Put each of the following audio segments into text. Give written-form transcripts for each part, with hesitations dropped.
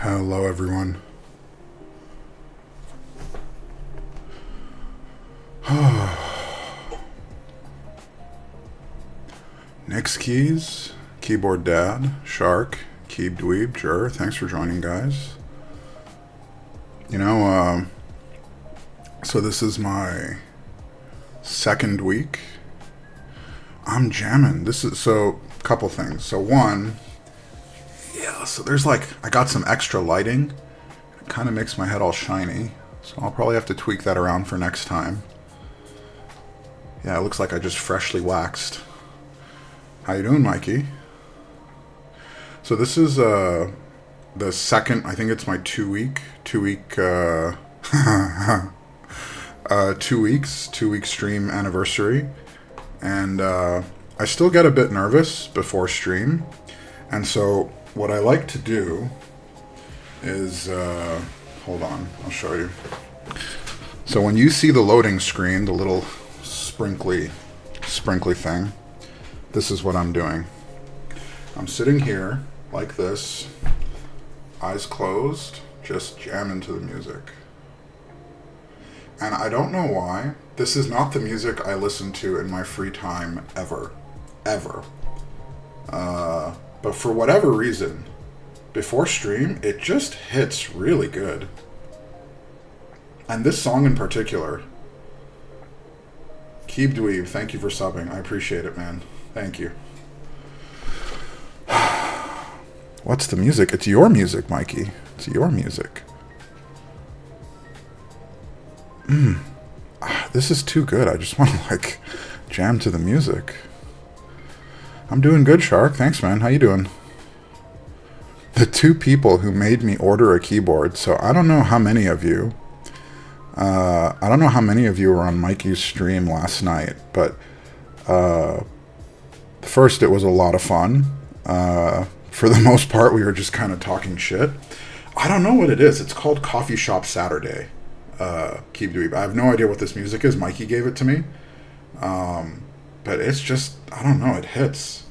Hello, everyone. Nick's Keys, Keyboard Dad, Shark, Keeb Dweeb, Jur, thanks for joining, guys. So this is my second week. I'm jamming. So couple things. So one, so there's I got some extra lighting. It kind of makes my head all shiny. So I'll probably have to tweak that around for next time. Yeah, it looks like I just freshly waxed. How you doing, Mikey? So this is the second, I think it's my 2 week 2 week stream anniversary. And I still get a bit nervous before stream. And so what I like to do is, hold on, I'll show you. So when you see the loading screen, the little sprinkly thing, this is what I'm doing. I'm sitting here like this, eyes closed, just jamming to the music. And I don't know why, this is not the music I listen to in my free time ever. But for whatever reason, before stream, it just hits really good. And this song in particular. Keep Dweeb, thank you for subbing. I appreciate it, man. Thank you. What's the music? It's your music, Mikey. It's your music. This is too good. I just want to, like, jam to the music. I'm doing good, Shark. Thanks, man. How you doing? The two people who made me order a keyboard, so I don't know how many of you... I don't know how many of you were on Mikey's stream last night, but first it was a lot of fun. For the most part, we were just kind of talking shit. I don't know what it is. It's called Coffee Shop Saturday. Keep Dweeb. I have no idea what this music is. Mikey gave it to me. But it's just, I don't know, it hits.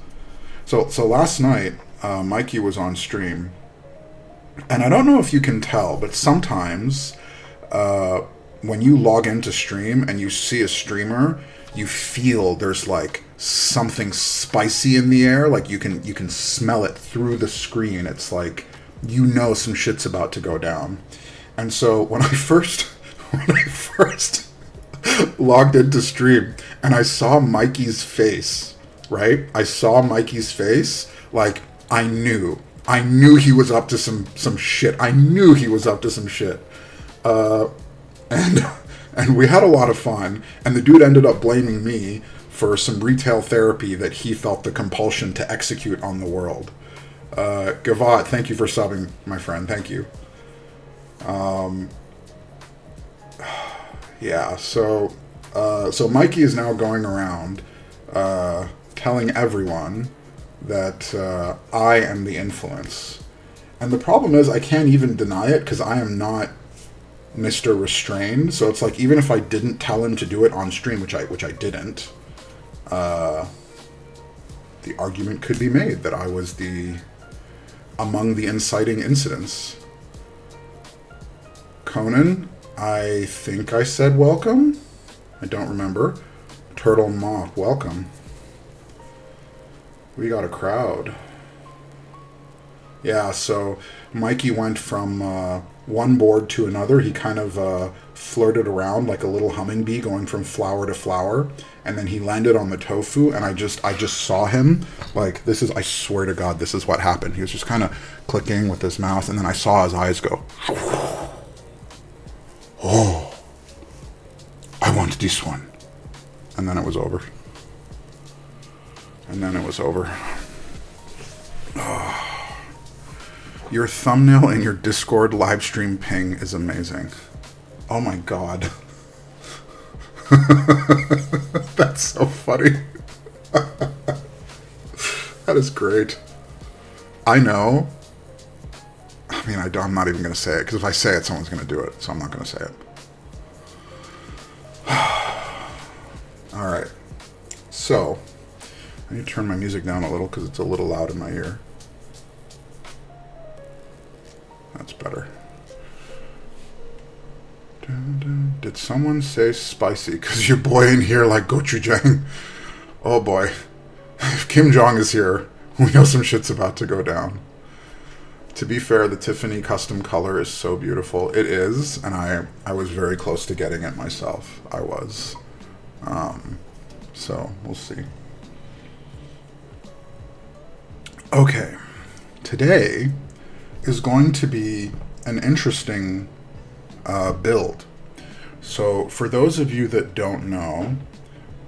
So last night, Mikey was on stream. And I don't know if you can tell, but sometimes... when you log into stream and you see a streamer, you feel there's like something spicy in the air. Like you can smell it through the screen. It's like, you know, some shit's about to go down. And so when I first logged into stream and I saw Mikey's face, right? I saw Mikey's face. Like I knew he was up to some shit. I knew he was up to some shit. And we had a lot of fun, and the dude ended up blaming me for some retail therapy that he felt the compulsion to execute on the world. Gavat, thank you for subbing, my friend. Thank you. Yeah, so Mikey is now going around telling everyone that I am the influence. And the problem is I can't even deny it because I am not Mr. Restrained. So it's like, even if I didn't tell him to do it on stream, which I didn't, the argument could be made that I was among the inciting incidents. Conan, I think I said welcome. I don't remember. Turtle Moth, welcome. We got a crowd. Yeah, so Mikey went from one board to another. He kind of flirted around like a little hummingbee going from flower to flower, and then he landed on the tofu, and I just saw him like, this is, I swear to God, this is what happened. He was just kind of clicking with his mouth, and then I saw his eyes go, oh, I want this one. And then it was over. Oh. Your thumbnail in your Discord live stream ping is amazing. Oh my God. That's so funny. That is great. I know. I mean, I'm not even going to say it, because if I say it, someone's going to do it, so I'm not going to say it. Alright. So, I need to turn my music down a little, because it's a little loud in my ear. That's better. Did someone say spicy? Because your boy in here like gochujang. Oh boy. If Kim Jong is here, we know some shit's about to go down. To be fair, the Tiffany custom color is so beautiful. It is, and I was very close to getting it myself. I was. So, we'll see. Okay. Today is going to be an interesting build. So for those of you that don't know,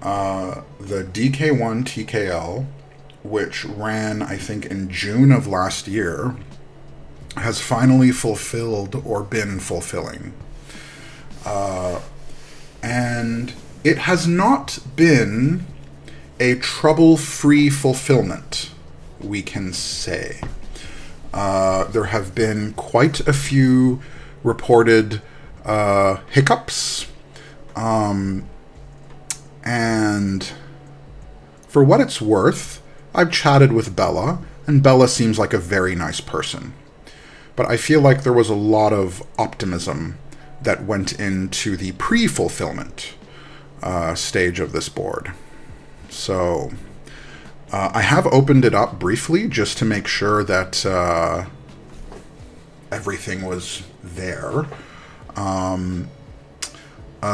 the DK1-TKL, which ran, I think, in June of last year, has finally fulfilled or been fulfilling. And it has not been a trouble-free fulfillment, we can say. There have been quite a few reported hiccups, and for what it's worth, I've chatted with Bella, and Bella seems like a very nice person. But I feel like there was a lot of optimism that went into the pre-fulfillment stage of this board. So I have opened it up briefly just to make sure that everything was there.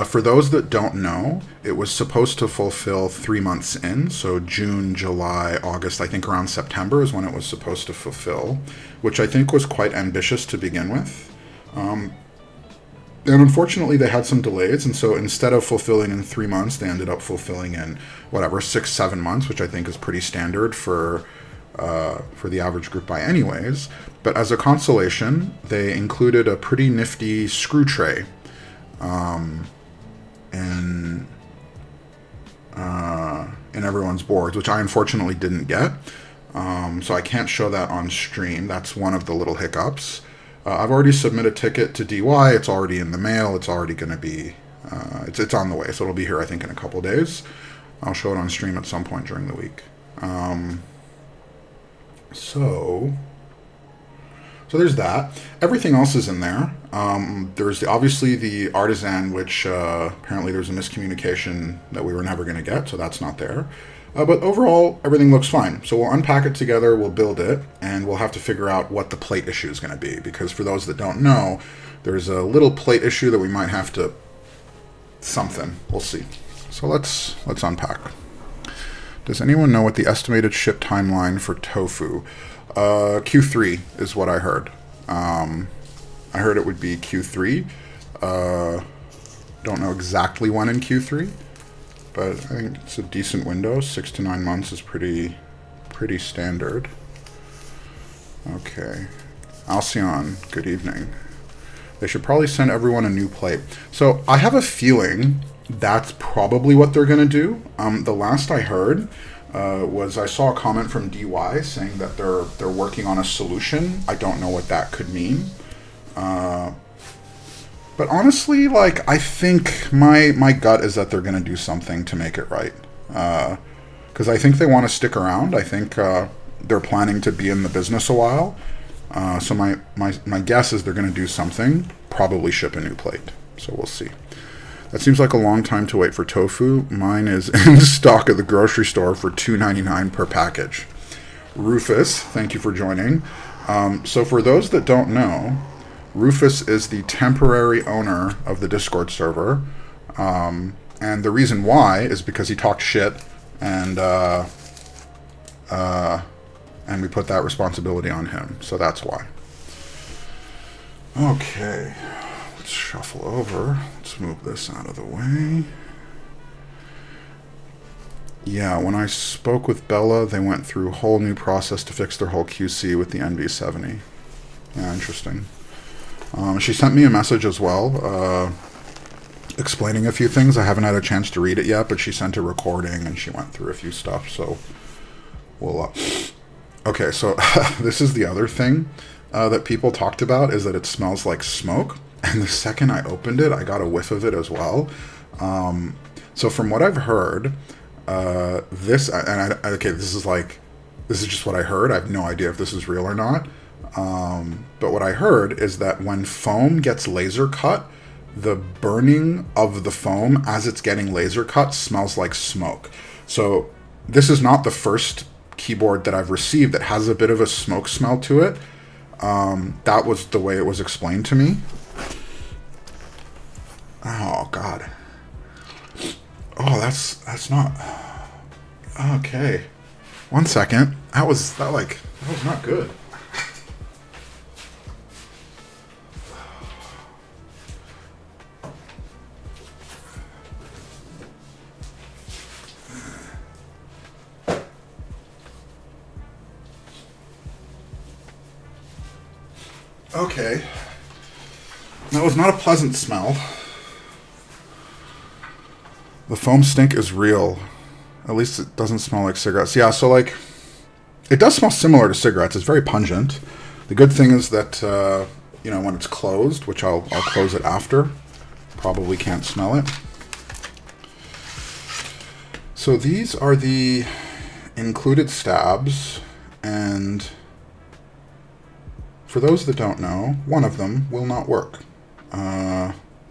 For those that don't know, it was supposed to fulfill 3 months in, so June, July, August, I think around September is when it was supposed to fulfill, which I think was quite ambitious to begin with. And unfortunately, they had some delays, and so instead of fulfilling in 3 months, they ended up fulfilling in, 6, 7 months, which I think is pretty standard for the average group buy anyways. But as a consolation, they included a pretty nifty screw tray in everyone's boards, which I unfortunately didn't get. So I can't show that on stream. That's one of the little hiccups. I've already submitted a ticket to DY. It's already in the mail. It's already going to be, it's on the way. So it'll be here, I think, in a couple days. I'll show it on stream at some point during the week. So there's that. Everything else is in there. There's obviously the Artisan, which apparently there's a miscommunication that we were never going to get, so that's not there. But overall, everything looks fine. So we'll unpack it together, we'll build it, and we'll have to figure out what the plate issue is going to be. Because for those that don't know, there's a little plate issue that we might have to something. We'll see. So let's unpack. Does anyone know what the estimated ship timeline for tofu? Q3 is what I heard. I heard it would be Q3. Don't know exactly when in Q3. But I think it's a decent window. 6 to 9 months is pretty standard. Okay. Alcyon, good evening. They should probably send everyone a new plate. So I have a feeling that's probably what they're going to do. The last I heard was I saw a comment from DY saying that they're working on a solution. I don't know what that could mean. But honestly, I think my gut is that they're going to do something to make it right. Because I think they want to stick around. I think they're planning to be in the business a while. So my guess is they're going to do something, probably ship a new plate. So we'll see. That seems like a long time to wait for tofu. Mine is in stock at the grocery store for $2.99 per package. Rufus, thank you for joining. So for those that don't know, Rufus is the temporary owner of the Discord server, and the reason why is because he talked shit, and we put that responsibility on him. So that's why. Okay, let's shuffle over. Let's move this out of the way. Yeah, when I spoke with Bella, they went through a whole new process to fix their whole QC with the NV70. Yeah, interesting. She sent me a message as well, explaining a few things. I haven't had a chance to read it yet, but she sent a recording and she went through a few stuff, so we'll... Okay, so this is the other thing that people talked about, is that it smells like smoke, and the second I opened it, I got a whiff of it as well. So from what I've heard, this is just what I heard. I have no idea if this is real or not. But what I heard is that when foam gets laser cut, the burning of the foam as it's getting laser cut smells like smoke. So this is not the first keyboard that I've received that has a bit of a smoke smell to it. That was the way it was explained to me. Oh God. Oh, that's not okay. 1 second. That was not good. Okay. That was not a pleasant smell. The foam stink is real. At least it doesn't smell like cigarettes. Yeah, so it does smell similar to cigarettes. It's very pungent. The good thing is that, when it's closed, which I'll close it after, probably can't smell it. So these are the included stabs, and for those that don't know, one of them will not work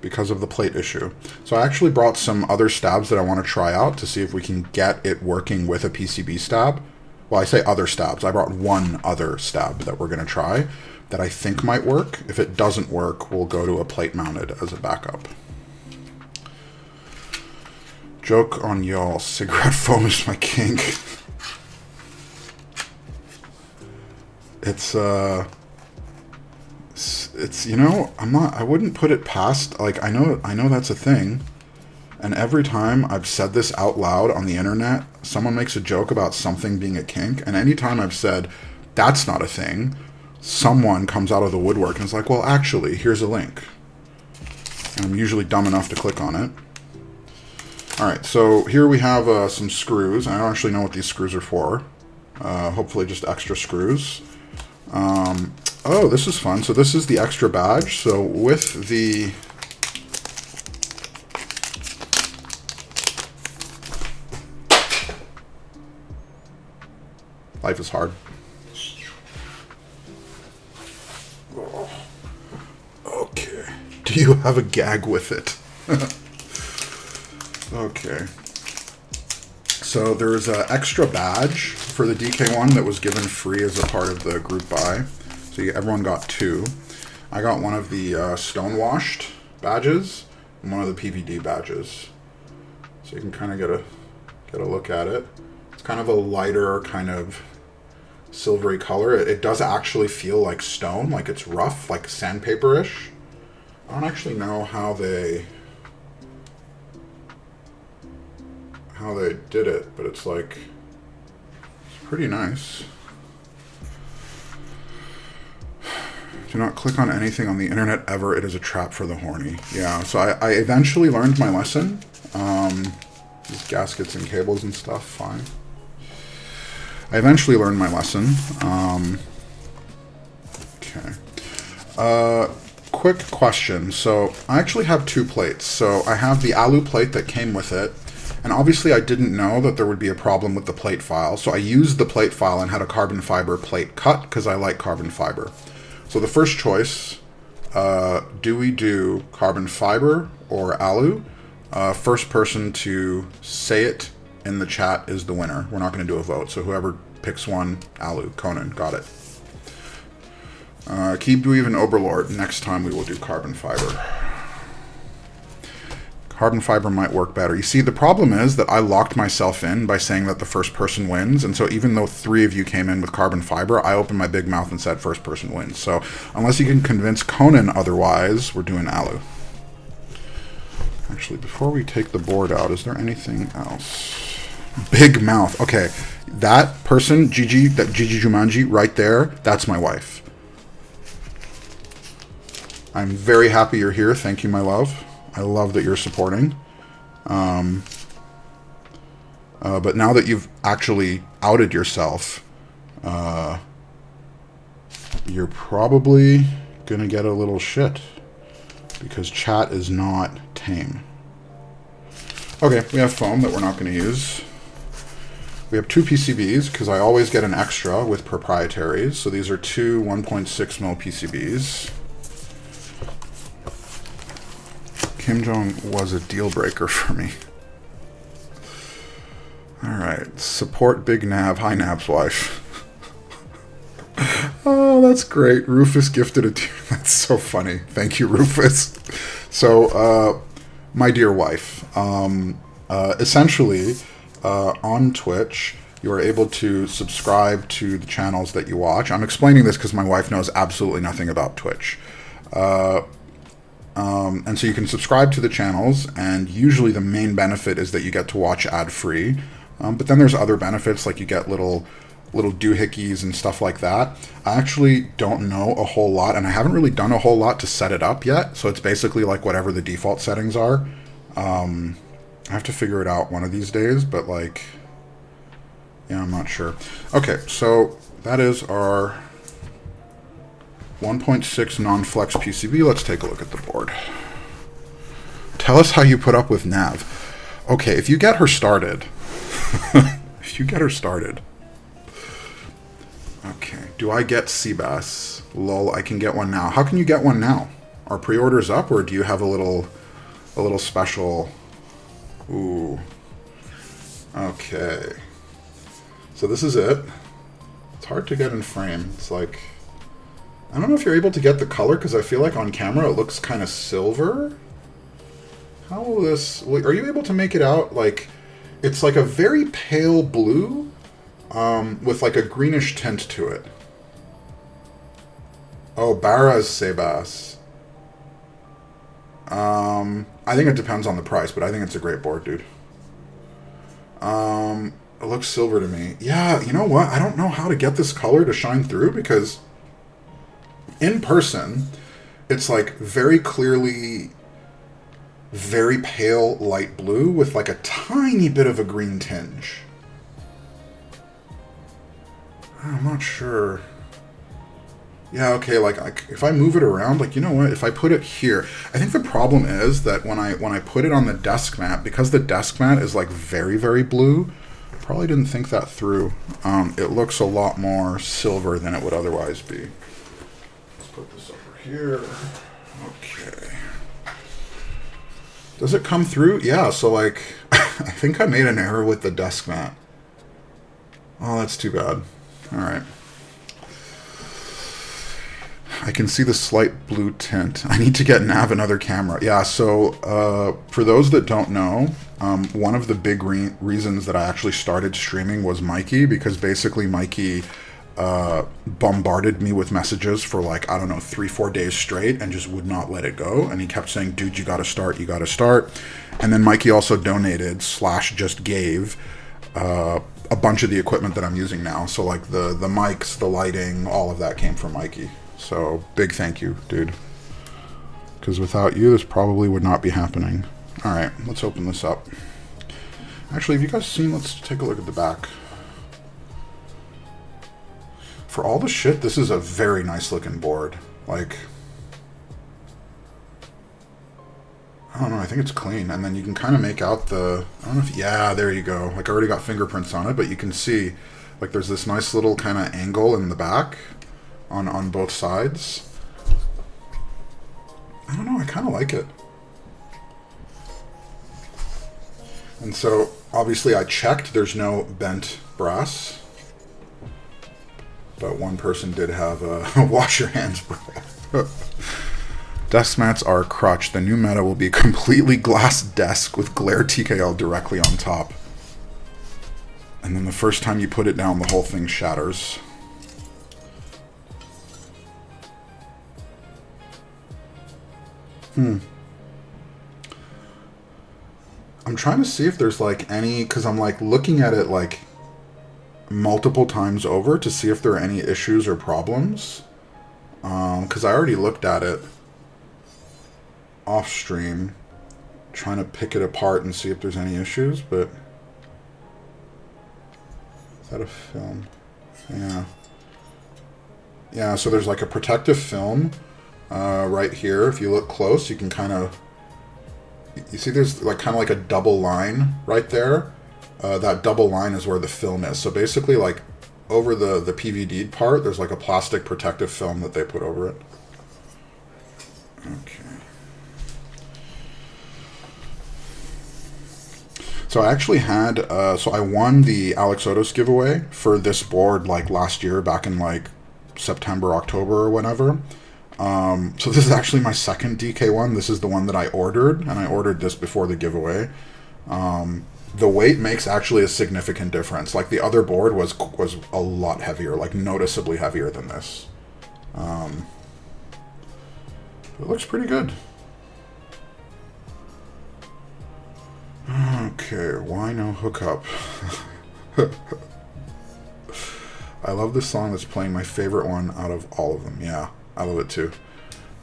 because of the plate issue. So I actually brought some other stabs that I want to try out to see if we can get it working with a PCB stab. Well, I say other stabs. I brought one other stab that we're going to try. that I think might work. If it doesn't work, we'll go to a plate mounted as a backup. Joke on y'all, cigarette foam is my kink. It's you know, I wouldn't put it past, like, I know that's a thing. And every time I've said this out loud on the internet, someone makes a joke about something being a kink, and anytime I've said that's not a thing, someone comes out of the woodwork and is like, well, actually, here's a link. And I'm usually dumb enough to click on it. All right, so here we have some screws. I don't actually know what these screws are for. Hopefully just extra screws. Oh, this is fun. So this is the extra badge. So with the... Life is hard. Okay. Do you have a gag with it? Okay. So there's an extra badge for the DK1 that was given free as a part of the group buy. So everyone got 2. I got one of the stonewashed badges and one of the PVD badges. So you can kind of get a look at it. It's kind of a lighter kind of silvery color. It does actually feel like stone, like it's rough, like sandpaper-ish. I don't actually know how they did it, but it's like, it's pretty nice. Do not click on anything on the internet ever. It is a trap for the horny. Yeah, so I eventually learned my lesson. These gaskets and cables and stuff, fine. I eventually learned my lesson. Okay. Quick question. So I actually have 2 plates. So I have the alu plate that came with it. And obviously I didn't know that there would be a problem with the plate file. So I used the plate file and had a carbon fiber plate cut because I like carbon fiber. So the first choice, do we do carbon fiber or alu? First person to say it in the chat is the winner. We're not going to do a vote. So whoever picks one, alu. Conan, got it. Keep Dweeb and Oberlord. Next time we will do carbon fiber. Carbon fiber might work better. You see, the problem is that I locked myself in by saying that the first person wins. And so even though 3 of you came in with carbon fiber, I opened my big mouth and said first person wins. So unless you can convince Conan otherwise, we're doing alu. Actually, before we take the board out, is there anything else? Big mouth. Okay, that person, Gigi, that Gigi Jumanji right there, that's my wife. I'm very happy you're here. Thank you, my love. I love that you're supporting. But now that you've actually outed yourself, you're probably going to get a little shit. Because chat is not tame. Okay, we have foam that we're not going to use. We have 2 PCBs, because I always get an extra with proprietaries. So these are 2 1.6 mil PCBs. Kim Jong was a deal breaker for me. Alright, support Big Nav. Hi, Nav's wife. Oh, that's great. Rufus gifted it to you. That's so funny. Thank you, Rufus. So, my dear wife, essentially, on Twitch, you are able to subscribe to the channels that you watch. I'm explaining this because my wife knows absolutely nothing about Twitch. And so you can subscribe to the channels, and usually the main benefit is that you get to watch ad-free. But then there's other benefits, like you get little doohickeys and stuff like that. I actually don't know a whole lot, and I haven't really done a whole lot to set it up yet. So it's basically like whatever the default settings are. I have to figure it out one of these days, but like, yeah, I'm not sure. Okay, so that is our 1.6 non-flex PCB. Let's take a look at the board. Tell us how you put up with Nav. Okay, if you get her started. If you get her started. Okay, do I get Seabass? Lol, I can get one now. How can you get one now? Are pre-orders up, or do you have a little special? Ooh. Okay. So this is it. It's hard to get in frame. It's like I don't know if you're able to get the color, because I feel like on camera it looks kind of silver. How will this... Are you able to make it out? Like, it's like a very pale blue with like a greenish tint to it. Oh, Barras Sebas. I think it depends on the price, but I think it's a great board, dude. It looks silver to me. Yeah, you know what? I don't know how to get this color to shine through, because in person, it's like very clearly very pale light blue with like a tiny bit of a green tinge. I'm not sure. Yeah, okay, like if I move it around, like, you know what, if I put it here, I think the problem is that when I put it on the desk mat, because the desk mat is like very, very blue, I probably didn't think that through. It looks a lot more silver than it would otherwise be. Let's put this over here. Okay. Does it come through? Yeah, so like, I think I made an error with the desk mat. Oh, that's too bad. All right. I can see the slight blue tint. I need to get Nav another camera. Yeah, so for those that don't know, one of the big reasons that I actually started streaming was Mikey, because basically Mikey bombarded me with messages for like, I don't know, 3-4 days straight and just would not let it go. And he kept saying, dude, you got to start, you got to start. And then Mikey also donated / just gave a bunch of the equipment that I'm using now. So like the mics, the lighting, all of that came from Mikey. So big thank you, dude. Because without you, this probably would not be happening. All right, let's open this up. Actually, have you guys seen, let's take a look at the back. For all the shit, this is a very nice looking board. Like, I don't know, I think it's clean. And then you can kind of make out the, I don't know if, yeah, there you go. Like, I already got fingerprints on it, but you can see, like, there's this nice little kind of angle in the back on both sides. I don't know, I kind of like it. And so, obviously I checked, there's no bent brass. But one person did have a wash your hands, bro. Desk mats are a crutch. The new meta will be a completely glass desk with glare TKL directly on top. And then the first time you put it down, the whole thing shatters. I'm trying to see if there's like any, because I'm like looking at it like multiple times over to see if there are any issues or problems. Because I already looked at it off stream, trying to pick it apart and see if there's any issues, but is that a film? Yeah. Yeah, so there's like a protective film right here. If you look close, you can kind of, you see there's like kind of like a double line right there. That double line is where the film is. So basically, like, over the PVD part, there's like a plastic protective film that they put over it. Okay. So I actually had, so I won the Alex Otos giveaway for this board like last year, back in like September, October or whenever. So this is actually my second DK one. This is the one that I ordered, and I ordered this before the giveaway. The weight makes actually a significant difference. Like the other board was a lot heavier, like noticeably heavier than this. It looks pretty good. Okay, why no hookup? I love this song that's playing, my favorite one out of all of them. Yeah, I love it too.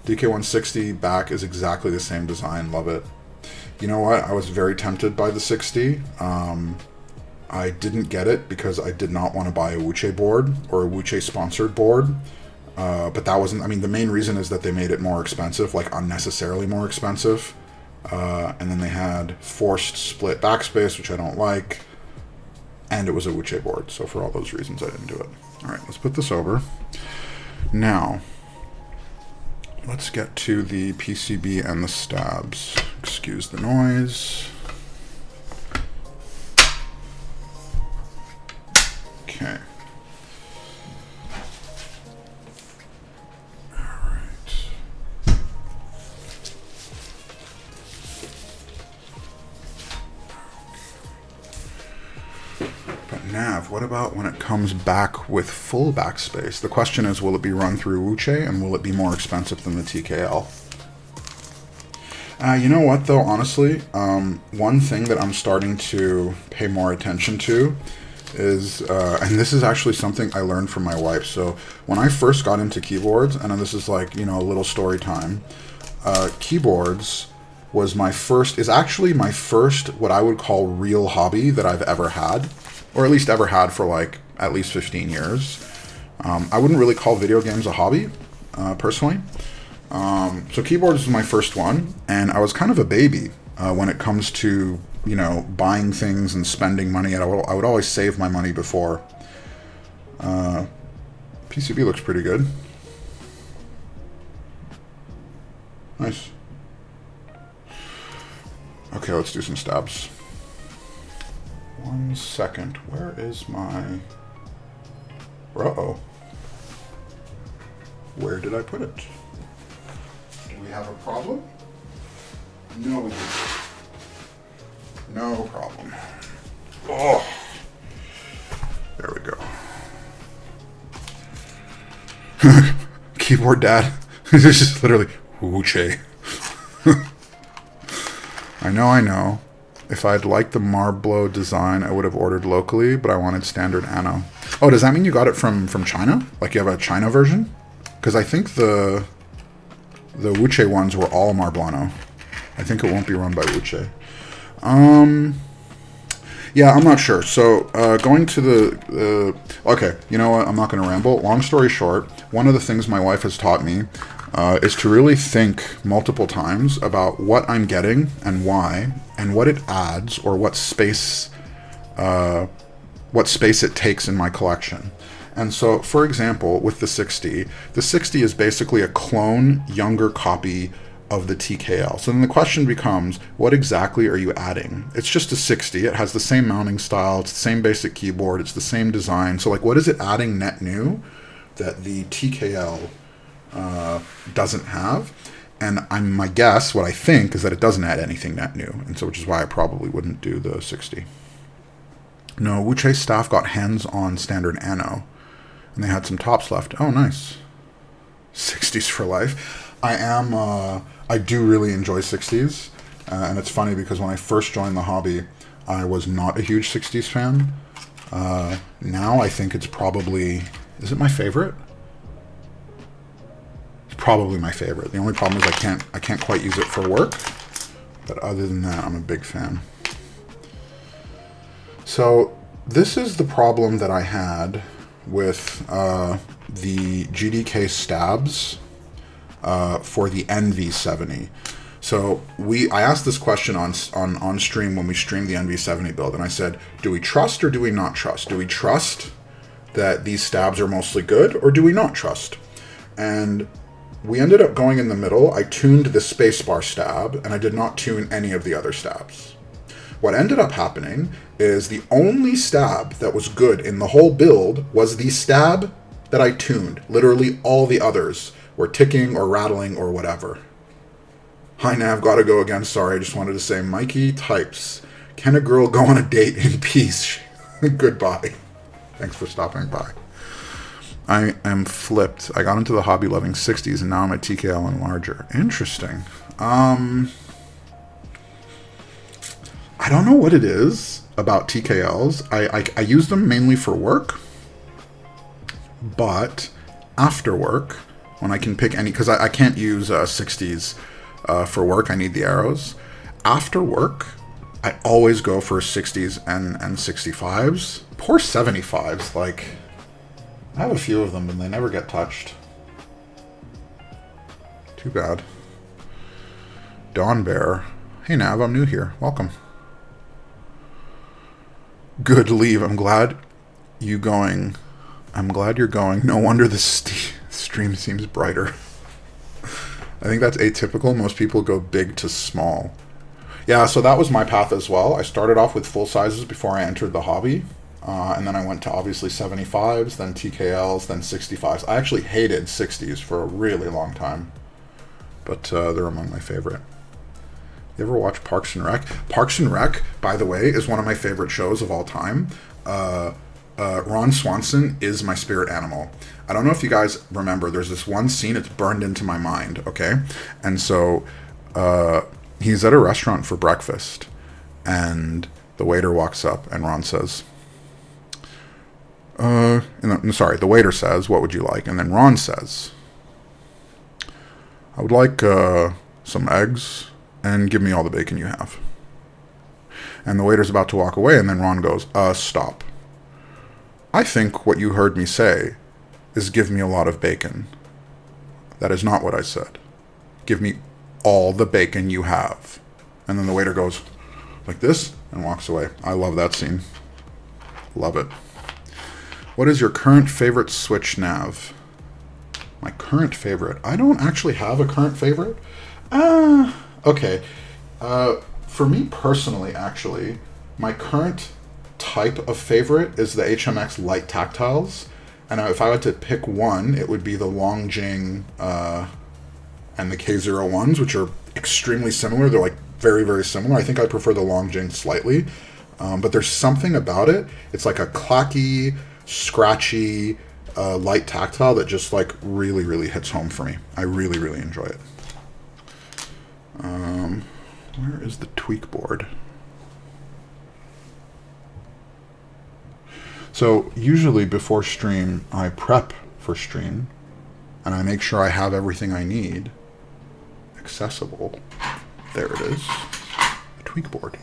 DK160 back is exactly the same design, love it. You know what? I was very tempted by the 60. I didn't get it because I did not want to buy a Wuche board or a Wuche sponsored board. But that wasn't, I mean, the main reason is that they made it more expensive, like unnecessarily more expensive. And then they had forced split backspace, which I don't like. And it was a Wuche board. So for all those reasons, I didn't do it. All right, let's put this over. Now, let's get to the PCB and the stabs. Excuse the noise. Okay. Nav, what about when it comes back with full backspace? The question is, will it be run through Wuche, and will it be more expensive than the TKL? You know what, though, honestly, one thing that I'm starting to pay more attention to is, and this is actually something I learned from my wife. So when I first got into keyboards, and this is like, you know, a little story time, keyboards is actually my first, what I would call real hobby that I've ever had, or at least ever had for like at least 15 years. I wouldn't really call video games a hobby, personally. So keyboards was my first one, and I was kind of a baby when it comes to, you know, buying things and spending money. I would always save my money before. PCB looks pretty good. Nice. Okay, let's do some stabs. 1 second. Where is my... Uh-oh. Where did I put it? Do we have a problem? No, we don't. No problem. Oh! There we go. Keyboard dad. This is just literally Wuche. I know. If I'd liked the Marblow design, I would have ordered locally, but I wanted standard Anno. Oh, does that mean you got it from China? Like you have a China version? Because I think the Wuche ones were all Marblano. I think it won't be run by Wuche. Yeah, I'm not sure. So, going to the... okay, you know what? I'm not going to ramble. Long story short, one of the things my wife has taught me is to really think multiple times about what I'm getting and why, and what it adds, or what space it takes in my collection. And so, for example, with the 60 is basically a clone, younger copy of the TKL. So then the question becomes, what exactly are you adding? It's just a 60. It has the same mounting style. It's the same basic keyboard. It's the same design. So like, what is it adding net new that the TKL doesn't have? And my guess, what I think, is that it doesn't add anything net new. And so, which is why I probably wouldn't do the 60. No, Wuche staff got hands on standard Anno, and they had some tops left. Oh, nice. 60s for life. I do really enjoy 60s, and it's funny because when I first joined the hobby, I was not a huge 60s fan. Now I think it's probably, is it my favorite? It's probably my favorite. The only problem is I can't quite use it for work, but other than that, I'm a big fan. So this is the problem that I had with the GDK stabs for the NV70. So I asked this question on stream when we streamed the NV70 build, and I said, do we trust or do we not trust? Do we trust that these stabs are mostly good, or do we not trust? And we ended up going in the middle. I tuned the spacebar stab, and I did not tune any of the other stabs. What ended up happening is the only stab that was good in the whole build was the stab that I tuned. Literally all the others were ticking or rattling or whatever. Hi Nav, gotta go again. Sorry, I just wanted to say, Mikey types, can a girl go on a date in peace? Goodbye. Thanks for stopping by. I am flipped. I got into the hobby loving 60s, and now I'm a TKL and larger. Interesting. I don't know what it is about TKLs. I use them mainly for work, but after work, when I can pick any, because I can't use 60s for work, I need the arrows. After work, I always go for 60s and 65s. Poor 75s, like, I have a few of them and they never get touched. Too bad. Dawn Bear. Hey Nav, I'm new here. Welcome. Good leave. I'm glad you're going. No wonder the stream seems brighter. I think that's atypical. Most people go big to small. Yeah, so that was my path as well. I started off with full sizes before I entered the hobby. And then I went to obviously 75s, then TKLs, then 65s. I actually hated 60s for a really long time. But they're among my favorite. You ever watch Parks and Rec? Parks and Rec, by the way, is one of my favorite shows of all time. Ron Swanson is my spirit animal. I don't know if you guys remember, there's this one scene, it's burned into my mind, okay? And so he's at a restaurant for breakfast, and the waiter walks up, and Ron says, the waiter says, "What would you like?" And then Ron says, "I would like some eggs, and give me all the bacon you have." And the waiter's about to walk away, and then Ron goes, "Stop. I think what you heard me say is give me a lot of bacon. That is not what I said. Give me all the bacon you have." And then the waiter goes like this and walks away. I love that scene. Love it. What is your current favorite Switch nav? My current favorite? I don't actually have a current favorite. Okay. For me personally, actually, my current type of favorite is the HMX light tactiles. And if I had to pick one, it would be the Longjing and the K01s, which are extremely similar. They're like very, very similar. I think I prefer the Longjing slightly. But there's something about it. It's like a clacky, scratchy light tactile that just like really, really hits home for me. I really, really enjoy it. Where is the tweak board? So usually before stream, I prep for stream, and I make sure I have everything I need accessible. There it is, the tweak board.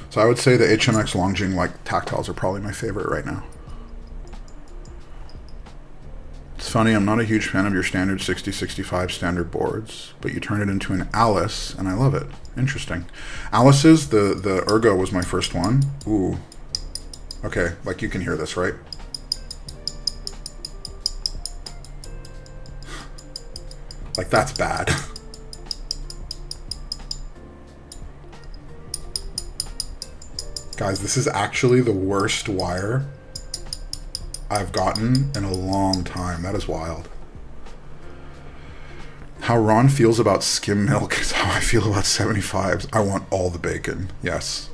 So I would say the HMX Longjing like tactiles are probably my favorite right now. It's funny, I'm not a huge fan of your standard 6065 standard boards, but you turn it into an Alice, and I love it. Interesting. Alice's, the Ergo was my first one. Ooh. Okay, like you can hear this, right? Like that's bad. Guys, this is actually the worst wire I've gotten in a long time. That is wild. How Ron feels about skim milk is how I feel about 75s. I want all the bacon. Yes.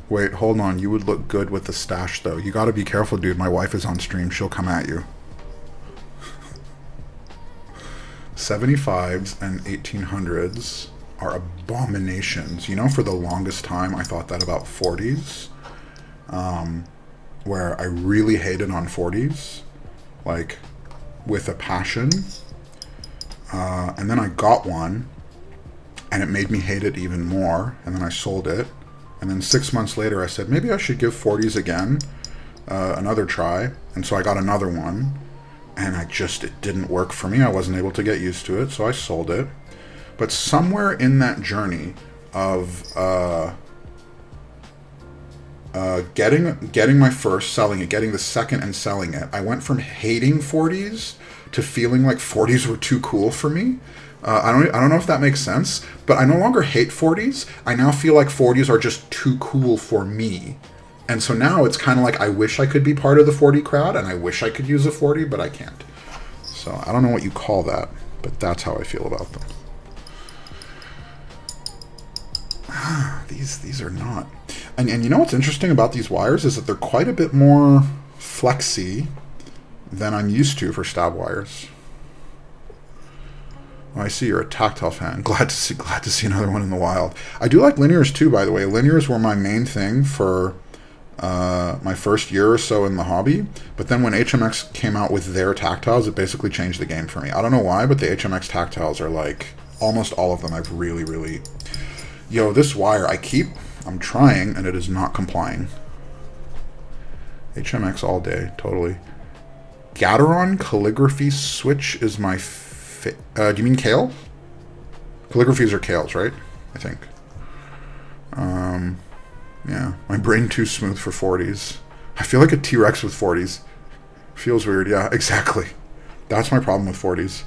Wait, hold on. You would look good with the stash, though. You gotta be careful, dude. My wife is on stream. She'll come at you. 75s and 1800s are abominations. You know, for the longest time, I thought that about 40s. Where I really hated on 40s. Like, with a passion. And then I got one, and it made me hate it even more, and then I sold it. And then 6 months later, I said, maybe I should give 40s again, another try. And so I got another one, and it didn't work for me. I wasn't able to get used to it, so I sold it. But somewhere in that journey of getting my first, selling it, getting the second, and selling it, I went from hating 40s to feeling like 40s were too cool for me. I don't know if that makes sense, but I no longer hate 40s. I now feel like 40s are just too cool for me. And so now it's kind of like I wish I could be part of the 40 crowd, and I wish I could use a 40, but I can't. So I don't know what you call that, but that's how I feel about them. These are not. And you know what's interesting about these wires is that they're quite a bit more flexy than I'm used to for stab wires. Oh, I see you're a tactile fan. Glad to see another one in the wild. I do like linears too, by the way. Linears were my main thing for my first year or so in the hobby. But then when HMX came out with their tactiles, it basically changed the game for me. I don't know why, but the HMX tactiles are like almost all of them I've really, really... Yo, this wire, I'm trying, and it is not complying. HMX all day, totally. Gateron calligraphy switch is my do you mean kale? Calligraphies are kales, right? I think. Yeah, my brain too smooth for 40s. I feel like a T-Rex with 40s. Feels weird, yeah, exactly. That's my problem with 40s.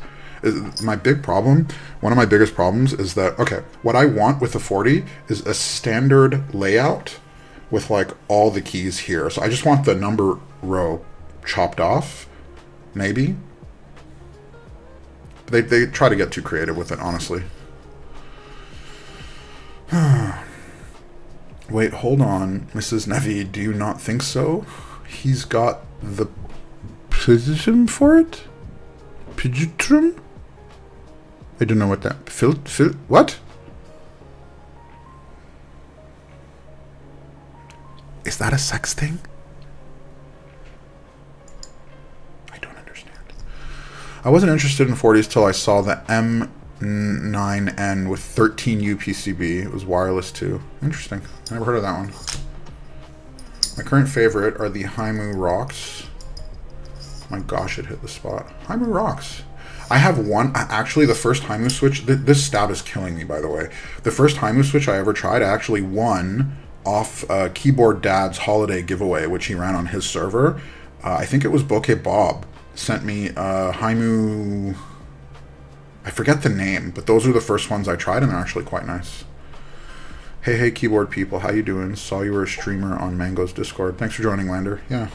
My big problem, one of my biggest problems is that, okay, what I want with the 40 is a standard layout with like all the keys here. So I just want the number row chopped off, maybe. They try to get too creative with it, honestly. Wait, hold on, Mrs. Nevi. Do you not think so? He's got the position for it? Pidutrum? I don't know what that... What? Is that a sex thing? I don't understand. I wasn't interested in 40s till I saw the M9N with 13 UPCB. It was wireless too. Interesting. I never heard of that one. My current favorite are the Haimu Rocks. My gosh, it hit the spot. Haimu Rocks. I have one, actually the first Haimu switch, this stab is killing me by the way. The first Haimu switch I ever tried, I actually won off Keyboard Dad's holiday giveaway, which he ran on his server. I think it was Bokeh Bob sent me Haimu, I forget the name, but those are the first ones I tried and they're actually quite nice. Hey keyboard people, how you doing? Saw you were a streamer on Mango's Discord. Thanks for joining, Lander. Yeah,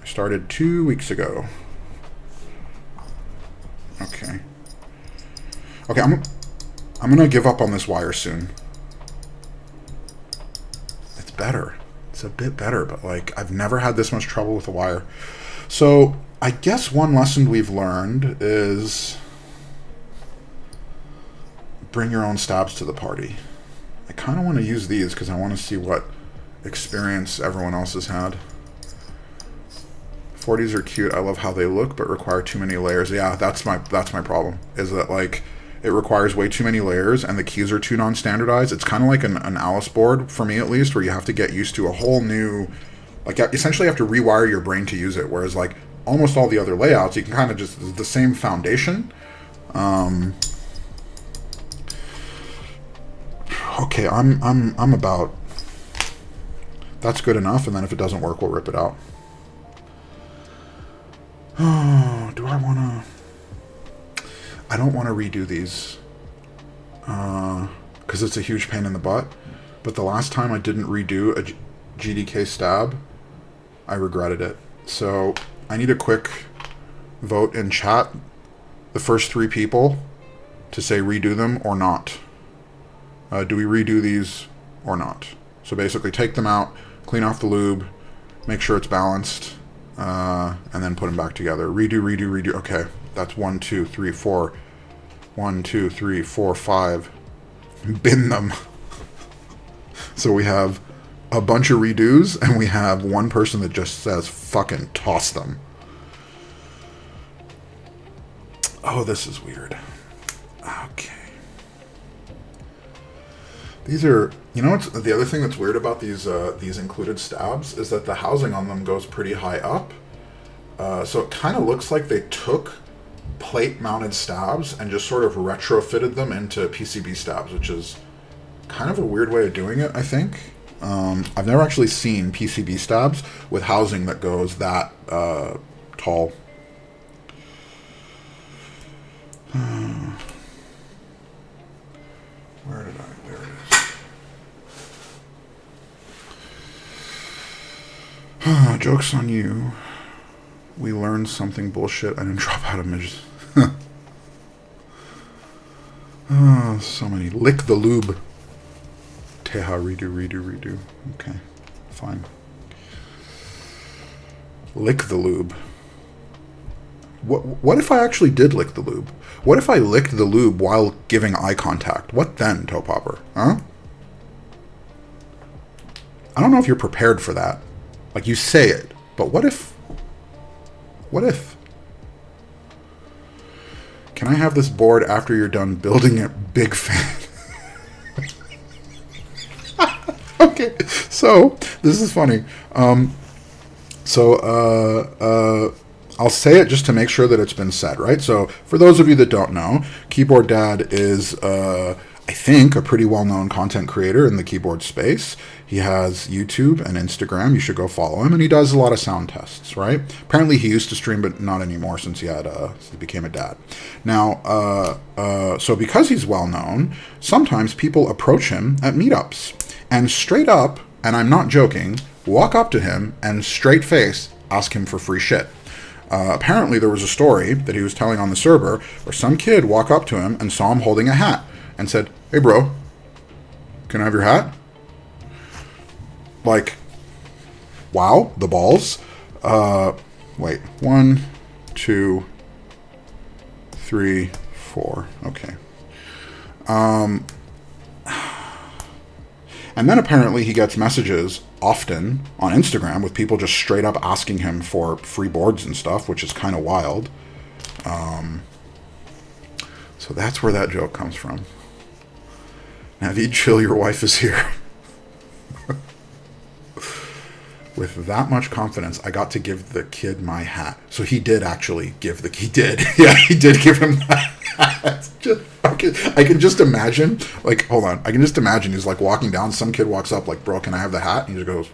I started 2 weeks ago. Okay, I'm gonna give up on this wire soon. It's better. It's a bit better, but like I've never had this much trouble with a wire. So I guess one lesson we've learned is bring your own stabs to the party. I kind of want to use these because I want to see what experience everyone else has had. 40s are cute. I love how they look, but require too many layers. Yeah, that's my problem. Is that like it requires way too many layers, and the keys are too non-standardized. It's kind of like an Alice board for me, at least, where you have to get used to a whole new, like essentially you have to rewire your brain to use it. Whereas like almost all the other layouts, you can kind of just the same foundation. Okay, I'm about. That's good enough, and then if it doesn't work, we'll rip it out. Oh, do I want to... I don't want to redo these. Because it's a huge pain in the butt. But the last time I didn't redo a GDK stab, I regretted it. So, I need a quick vote in chat. The first 3 people to say redo them or not. Do we redo these or not? So basically take them out, clean off the lube, make sure it's balanced, and then put them back together. Redo. Okay, that's 1, 2, 3, 4. 1, 2, 3, 4, 5. Bin them. So we have a bunch of redos, and we have one person that just says fucking toss them. Oh, this is weird. Okay. These are, you know what's the other thing that's weird about these included stabs is that the housing on them goes pretty high up. So it kind of looks like they took plate-mounted stabs and just sort of retrofitted them into PCB stabs, which is kind of a weird way of doing it, I think. I've never actually seen PCB stabs with housing that goes that tall. Where did I? There it is. Joke's on you. We learned something bullshit. I didn't drop out of midges. Oh, so many. Lick the lube. Teha, redo. Okay, fine. Lick the lube. What if I actually did lick the lube? What if I licked the lube while giving eye contact? What then, Toe Popper? Huh? I don't know if you're prepared for that. Like, you say it, but what if? What if? Can I have this board after you're done building it? Big fan. Okay, so this is funny. I'll say it just to make sure that it's been said, right? So for those of you that don't know, Keyboard Dad is, I think, a pretty well-known content creator in the keyboard space. He has YouTube and Instagram. You should go follow him. And he does a lot of sound tests, right? Apparently he used to stream, but not anymore since he became a dad. Now, so because he's well-known, sometimes people approach him at meetups. And straight up, and I'm not joking, walk up to him and straight face ask him for free shit. Apparently there was a story that he was telling on the server where some kid walked up to him and saw him holding a hat and said, "Hey bro, can I have your hat?" Like, wow, the balls. Wait, 1, 2, 3, 4. Okay. And then apparently he gets messages often on Instagram with people just straight up asking him for free boards and stuff, which is kind of wild. So that's where that joke comes from. Naveed, chill, your wife is here. With that much confidence, I got to give the kid my hat. So he did actually give he did. Yeah, he did give him that hat. I can just imagine, like, hold on. I can just imagine he's like walking down. Some kid walks up like, bro, can I have the hat? And he just goes,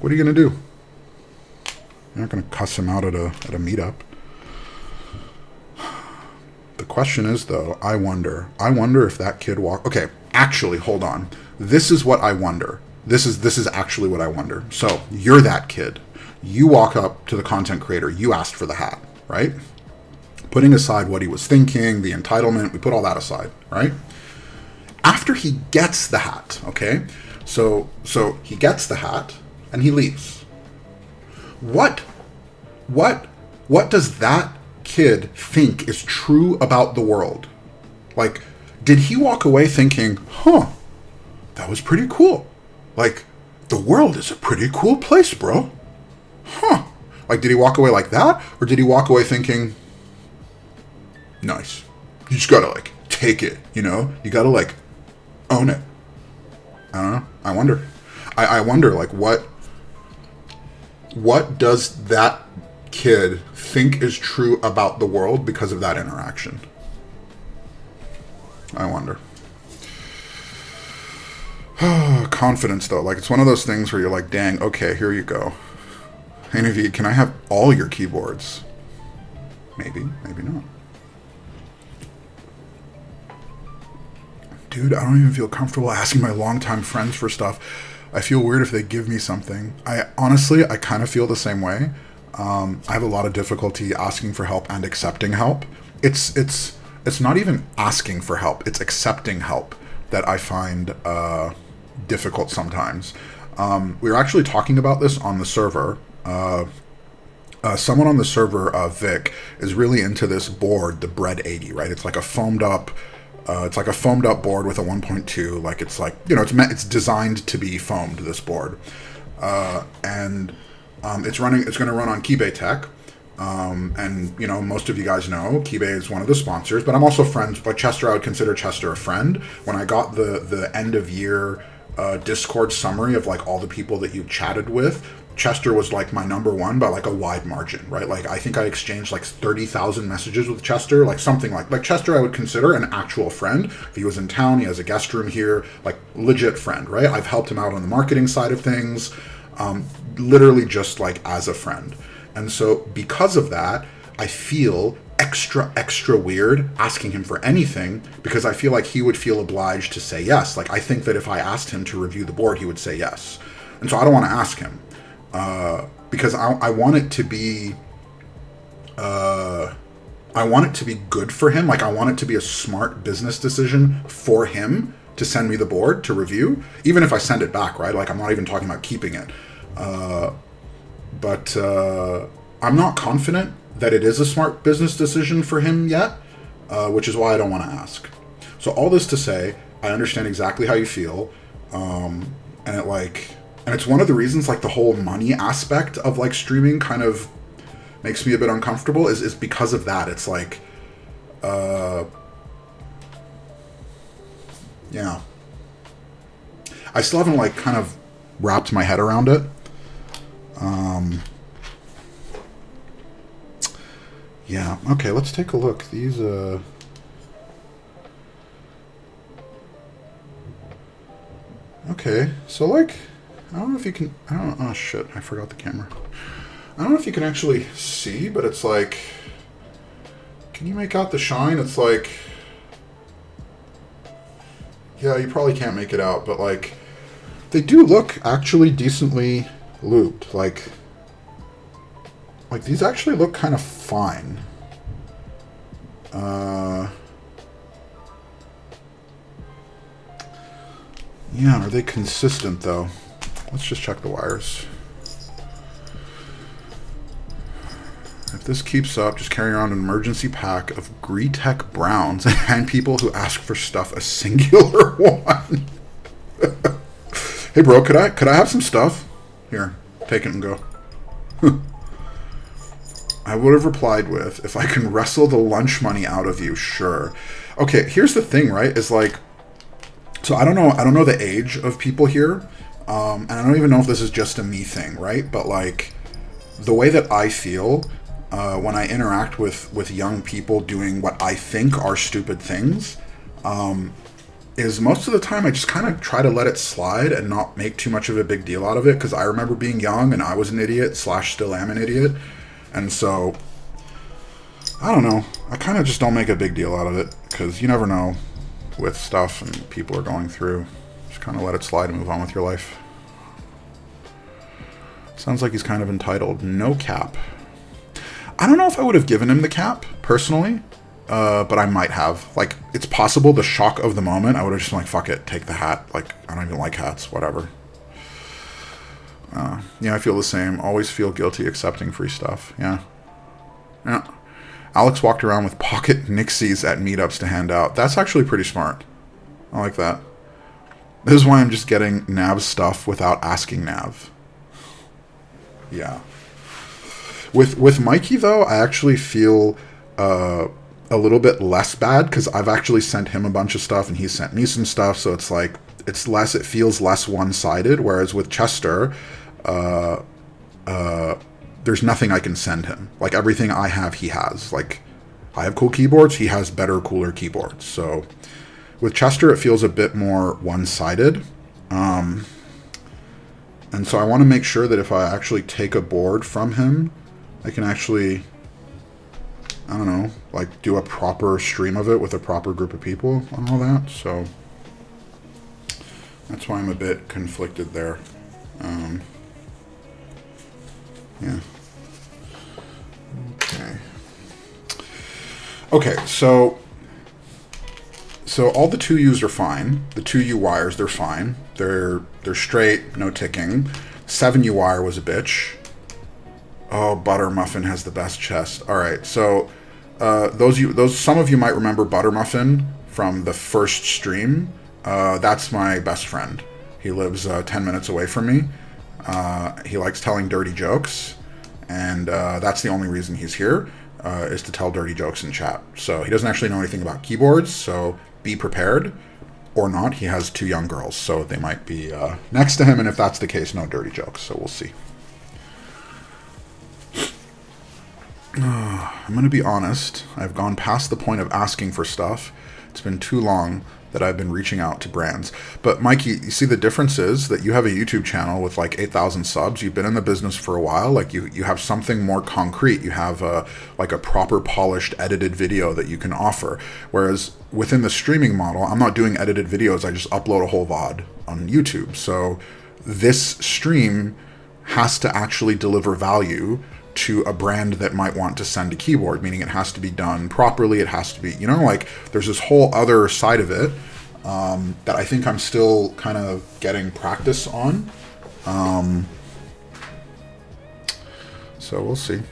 what are you going to do? You're not going to cuss him out at a meetup. The question is, though, I wonder if that kid okay, actually, hold on. This is what I wonder. This is actually what I wonder. So, you're that kid. You walk up to the content creator. You asked for the hat, right? Putting aside what he was thinking, the entitlement, we put all that aside, right? After he gets the hat, okay? So he gets the hat and he leaves. What does that kid think is true about the world? Like, did he walk away thinking, that was pretty cool? Like, the world is a pretty cool place, bro. Like, did he walk away like that? Or did he walk away thinking, nice. You just gotta, like, take it, you know? You gotta, like, own it. I don't know. I wonder. I wonder, like, what does that kid think is true about the world because of that interaction? I wonder. Confidence, though. Like, it's one of those things where you're like, dang, okay, here you go. Hey, Naveed, can I have all your keyboards? Maybe, maybe not. Dude, I don't even feel comfortable asking my longtime friends for stuff. I feel weird if they give me something. I kind of feel the same way. I have a lot of difficulty asking for help and accepting help. It's not even asking for help. It's accepting help that I find difficult sometimes. We were actually talking about this on the server. Someone on the server, Vic, is really into this board, the Bread 80, right? It's like a foamed up board with a 1.2. Like, it's like, you know, it's designed to be foamed, this board. And it's going to run on Keybay Tech. And, you know, most of you guys know Keybay is one of the sponsors, but I'm also friends, but Chester, I would consider Chester a friend. When I got the end of year Discord summary of like all the people that you chatted with, Chester was like my number one by like a wide margin, right? Like, I think I exchanged like 30,000 messages with Chester, like something like Chester I would consider an actual friend. If he was in town, he has a guest room here, like legit friend, right? I've helped him out on the marketing side of things, literally just like as a friend. And so because of that, I feel extra weird asking him for anything, because I feel like he would feel obliged to say yes. Like, I think that if I asked him to review the board, he would say yes. And so I don't want to ask him. Because I want it to be, good for him. Like, I want it to be a smart business decision for him to send me the board to review, even if I send it back, right? Like, I'm not even talking about keeping it. But I'm not confident that it is a smart business decision for him yet, which is why I don't want to ask. So all this to say, I understand exactly how you feel, and it's one of the reasons, like, the whole money aspect of like streaming kind of makes me a bit uncomfortable is because of that. It's like, yeah, I still haven't like kind of wrapped my head around it. Yeah, okay, let's take a look. These, okay, so like, I don't know if you can, oh shit, I forgot the camera. I don't know if you can actually see, but it's like, can you make out the shine? It's like, yeah, you probably can't make it out, but like, they do look actually decently looped. Like these actually look kind of fine. Yeah, are they consistent though? Let's just check the wires. If this keeps up, just carry around an emergency pack of GDK Browns and people who ask for stuff a singular one. Hey bro, could I have some stuff? Here, take it and go. I would have replied with, if I can wrestle the lunch money out of you, sure. Okay, here's the thing, right? Is like, so I don't know the age of people here, and I don't even know if this is just a me thing, right? But like, the way that I feel when I interact with young people doing what I think are stupid things, is most of the time I just kind of try to let it slide and not make too much of a big deal out of it, because I remember being young and I was an idiot / still am an idiot. And so, I don't know. I kind of just don't make a big deal out of it, because you never know with stuff and people are going through. Just kind of let it slide and move on with your life. Sounds like he's kind of entitled. No cap. I don't know if I would have given him the cap, personally, but I might have. Like, it's possible the shock of the moment, I would have just been like, fuck it, take the hat. Like, I don't even like hats, whatever. Yeah, I feel the same. Always feel guilty accepting free stuff. Yeah. Alex walked around with pocket Nixies at meetups to hand out. That's actually pretty smart. I like that. This is why I'm just getting Nav's stuff without asking Nav. Yeah. With Mikey, though, I actually feel a little bit less bad, because I've actually sent him a bunch of stuff and he's sent me some stuff, so it's like, it feels less one-sided, whereas with Chester, there's nothing I can send him. Like, everything I have, he has. Like, I have cool keyboards, he has better, cooler keyboards. So, with Chester, it feels a bit more one-sided. And so I want to make sure that if I actually take a board from him, I can actually, I don't know, like, do a proper stream of it with a proper group of people and all that. So, that's why I'm a bit conflicted there. Yeah. Okay, so all the 2Us are fine. The 2U wires, they're fine. They're straight, no ticking. 7U wire was a bitch. Oh, Butter Muffin has the best chest. All right, so some of you might remember Butter Muffin from the first stream. That's my best friend. He lives 10 minutes away from me. He likes telling dirty jokes, and that's the only reason he's here, is to tell dirty jokes in chat. So he doesn't actually know anything about keyboards, so be prepared. Or not, he has 2 young girls, so they might be next to him, and if that's the case, no dirty jokes, so we'll see. I'm going to be honest, I've gone past the point of asking for stuff. It's been too long that I've been reaching out to brands. But Mikey, you see the difference is that you have a YouTube channel with like 8,000 subs. You've been in the business for a while. Like you have something more concrete. You have like a proper polished edited video that you can offer. Whereas within the streaming model, I'm not doing edited videos. I just upload a whole VOD on YouTube. So this stream has to actually deliver value to a brand that might want to send a keyboard, meaning it has to be done properly. It has to be, like there's this whole other side of it that I think I'm still kind of getting practice on. So we'll see.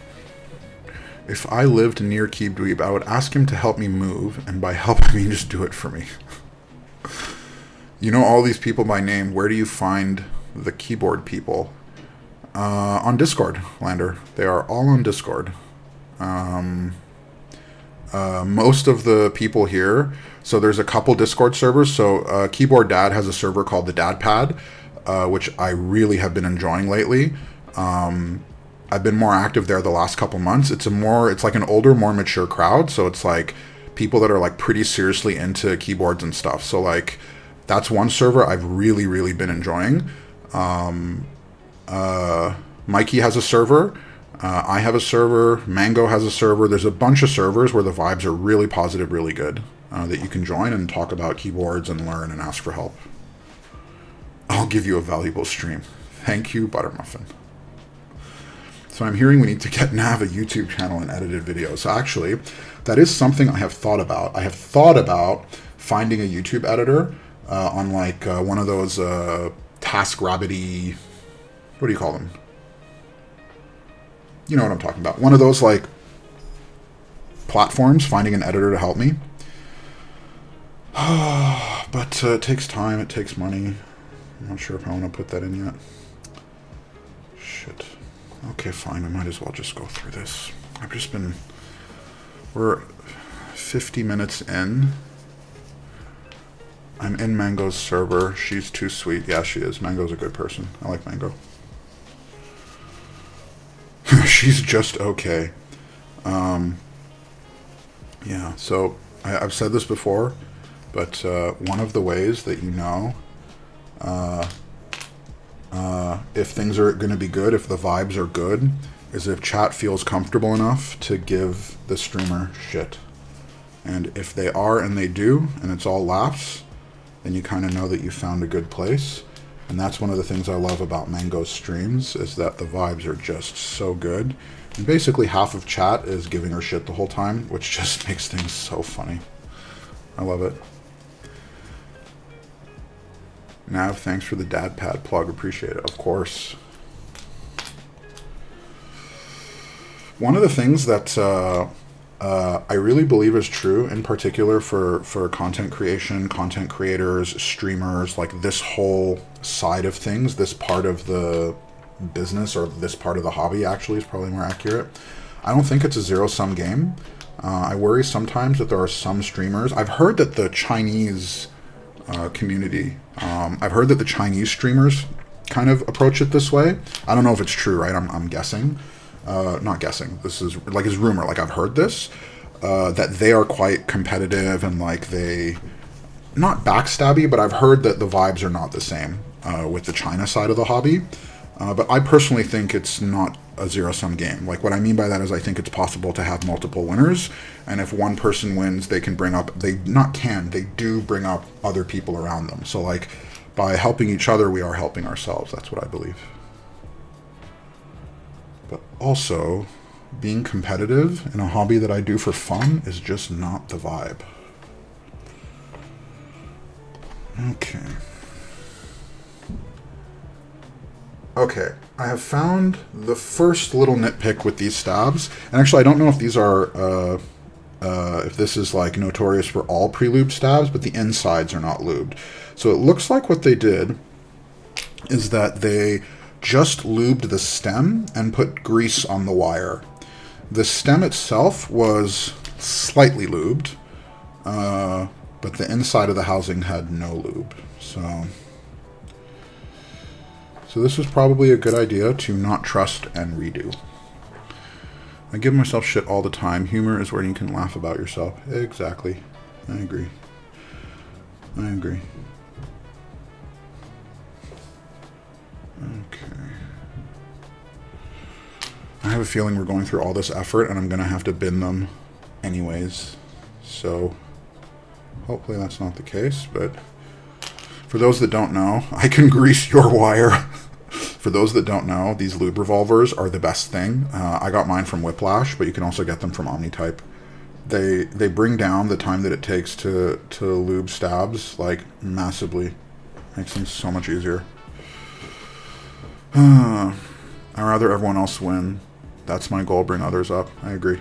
If I lived near Keybdweeb, I would ask him to help me move, and by help I mean just do it for me. You know all these people by name. Where do you find the keyboard people? On Discord, Lander. They are all on Discord. Most of the people here, so there's a couple Discord servers. So Keyboard Dad has a server called the Dad Pad, which I really have been enjoying lately. I've been more active there the last couple months. It's like an older, more mature crowd. So it's like people that are like pretty seriously into keyboards and stuff. So like that's one server I've really, really been enjoying. Mikey has a server. I have a server. Mango has a server. There's a bunch of servers where the vibes are really positive, really good, that you can join and talk about keyboards and learn and ask for help. I'll give you a valuable stream. Thank you, Buttermuffin. So I'm hearing we need to get Nav a YouTube channel and edited videos. So actually, that is something I have thought about. I have thought about finding a YouTube editor on like one of those TaskRabbit-y, what do you call them? You know what I'm talking about. One of those like platforms, finding an editor to help me. But it takes time, it takes money. I'm not sure if I want to put that in yet. Shit. Okay, fine. I might as well just go through this. I've just been... We're 50 minutes in. I'm in Mango's server. She's too sweet. Yeah, she is. Mango's a good person. I like Mango. She's just okay. Yeah, so I've said this before, but one of the ways that you know if things are going to be good, if the vibes are good, is if chat feels comfortable enough to give the streamer shit. And if they are and they do, and it's all laughs, then you kind of know that you found a good place. And that's one of the things I love about Mango's streams, is that the vibes are just so good. And basically half of chat is giving her shit the whole time, which just makes things so funny. I love it. Nav, thanks for the dad pad plug. Appreciate it. Of course. One of the things that I really believe is true, in particular for content creation, content creators, streamers, like this whole side of things, this part of the business, or this part of the hobby actually is probably more accurate. I don't think it's a zero-sum game. I worry sometimes that there are some streamers. I've heard that the Chinese community, I've heard that the Chinese streamers kind of approach it this way. I don't know if it's true, right? I'm guessing. Not guessing. This is like his rumor. Like I've heard this, that they are quite competitive and like they, not backstabby, but I've heard that the vibes are not the same with the China side of the hobby. But I personally think it's not a zero-sum game. Like what I mean by that is I think it's possible to have multiple winners, and if one person wins, they can bring up, they do bring up other people around them. So like by helping each other, we are helping ourselves. That's what I believe. But also, being competitive in a hobby that I do for fun is just not the vibe. Okay. Okay, I have found the first little nitpick with these stabs. And actually, I don't know if these are, if this is like notorious for all pre-lubed stabs, but the insides are not lubed. So it looks like what they did is that they just lubed the stem and put grease on the wire. The stem itself was slightly lubed, but the inside of the housing had no lube. So this was probably a good idea to not trust and redo. I give myself shit all the time. Humor is where you can laugh about yourself. Exactly. I agree. I agree. Okay. I have a feeling we're going through all this effort and I'm going to have to bin them anyways. So hopefully that's not the case, but for those that don't know, I can grease your wire. For those that don't know, these lube revolvers are the best thing. I got mine from Whiplash, but you can also get them from Omnitype. They bring down the time that it takes to lube stabs, like, massively. Makes them so much easier. I'd rather everyone else win. That's my goal, bring others up. I agree.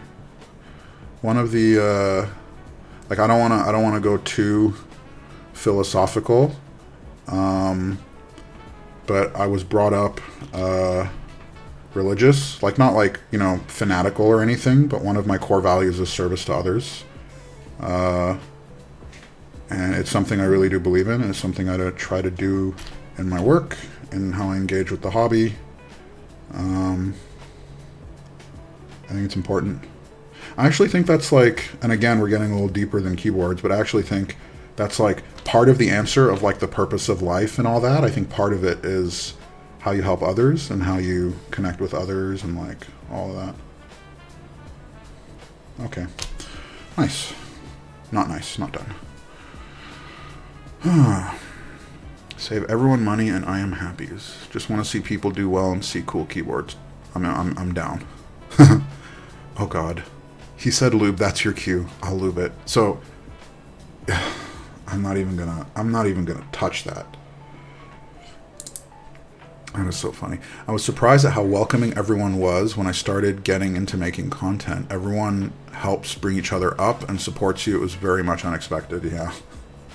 One of the, like, I don't want to go too philosophical, but I was brought up religious, like not like, you know, fanatical or anything, but one of my core values is service to others. And it's something I really do believe in, and it's something I try to do in my work and how I engage with the hobby. I think it's important. I actually think that's like, and again, we're getting a little deeper than keyboards, but I actually think that's like part of the answer of like the purpose of life and all that. I think part of it is how you help others and how you connect with others and like all of that. Okay. Nice. Not nice. Not done. Save everyone money and I am happy. Just want to see people do well and see cool keyboards. I'm down. Oh God, he said lube. That's your cue. I'll lube it. So I'm not even gonna touch that. That is so funny. I was surprised at how welcoming everyone was when I started getting into making content. Everyone helps bring each other up and supports you. It was very much unexpected. Yeah,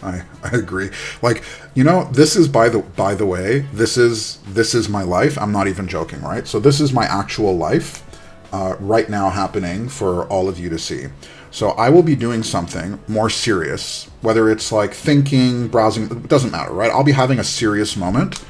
I agree. Like, you know, this is by the way, this is my life. I'm not even joking, right? So this is my actual life right now happening for all of you to see. So I will be doing something more serious, whether it's like thinking, browsing, it doesn't matter, right? I'll be having a serious moment.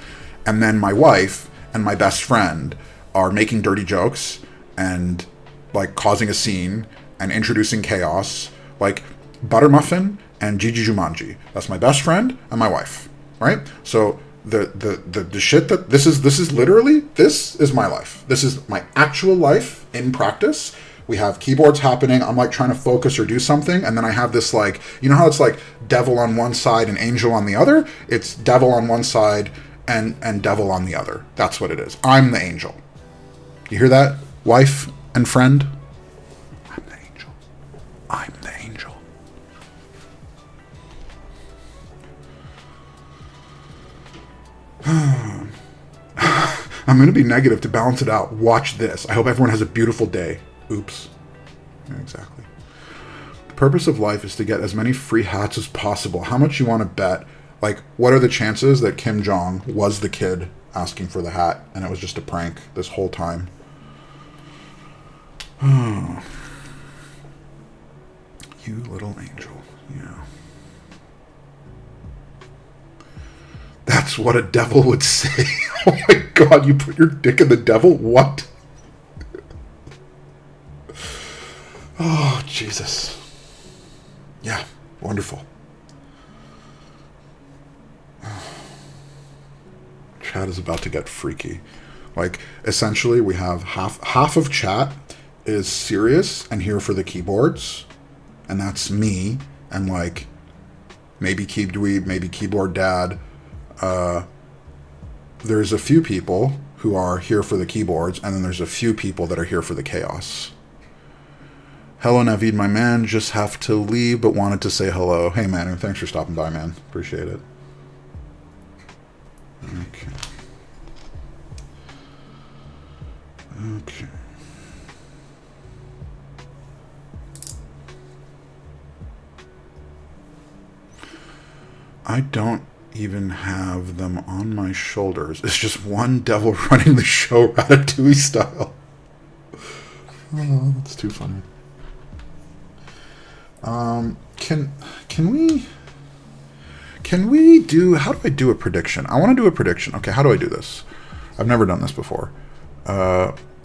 And then my wife and my best friend are making dirty jokes and like causing a scene and introducing chaos, like Buttermuffin and Gigi Jumanji. That's my best friend and my wife, right? So the shit that this is literally, this is my life. This is my actual life in practice. We have keyboards happening. I'm like trying to focus or do something. And then I have this like, you know how it's like devil on one side and angel on the other? It's devil on one side and devil on the other. That's what it is. I'm the angel. You hear that, wife and friend? I'm the angel. I'm the angel. I'm going to be negative to balance it out. Watch this. I hope everyone has a beautiful day. Oops. Yeah, exactly. The purpose of life is to get as many free hats as possible. How much you want to bet? Like, what are the chances that Kim Jong was the kid asking for the hat and it was just a prank this whole time? Oh. You little angel. Yeah. That's what a devil would say. Oh my God, you put your dick in the devil? What? Oh, Jesus. Yeah, wonderful. Chat is about to get freaky. Like, essentially, we have half of chat is serious and here for the keyboards, and that's me, and like maybe Keyb Dweeb, maybe Keyboard Dad. There's a few people who are here for the keyboards, and then there's a few people that are here for the chaos. Hello, Naveed, my man. Just have to leave, but wanted to say hello. Hey, Manu, thanks for stopping by, man. Appreciate it. Okay. Okay. I don't even have them on my shoulders. It's just one devil running the show, Ratatouille style. Oh, that's too funny. Can we do, how do I do a prediction? I want to do a prediction. Okay, how do I do this? I've never done this before.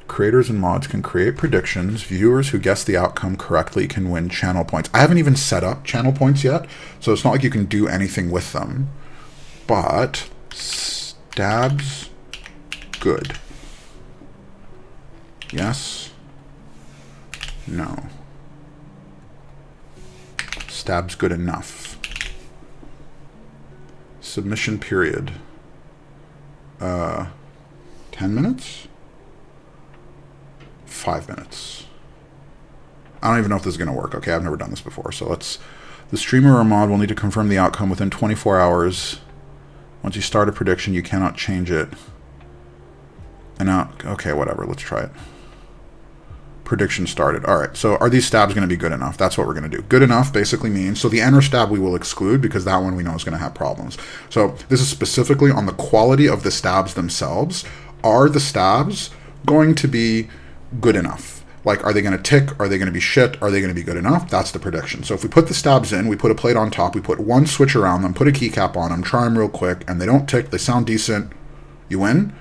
Creators and mods can create predictions. Viewers who guess the outcome correctly can win channel points. I haven't even set up channel points yet, so it's not like you can do anything with them. But stabs good. Yes. No. Stabs good enough. Submission period. 10 minutes? 5 minutes. I don't even know if this is going to work. Okay, I've never done this before. So the streamer or mod will need to confirm the outcome within 24 hours. Once you start a prediction, you cannot change it. And now, okay, whatever, let's try it. Prediction started. All right, so are these stabs going to be good enough? That's what we're going to do. Good enough basically means, so the enter stab we will exclude because that one we know is going to have problems. So this is specifically on the quality of the stabs themselves. Are the stabs going to be good enough? Like, are they going to tick? Are they going to be shit? Are they going to be good enough? That's the prediction. So if we put the stabs in, we put a plate on top, we put one switch around them, put a keycap on them, try them real quick, and they don't tick, they sound decent, you win.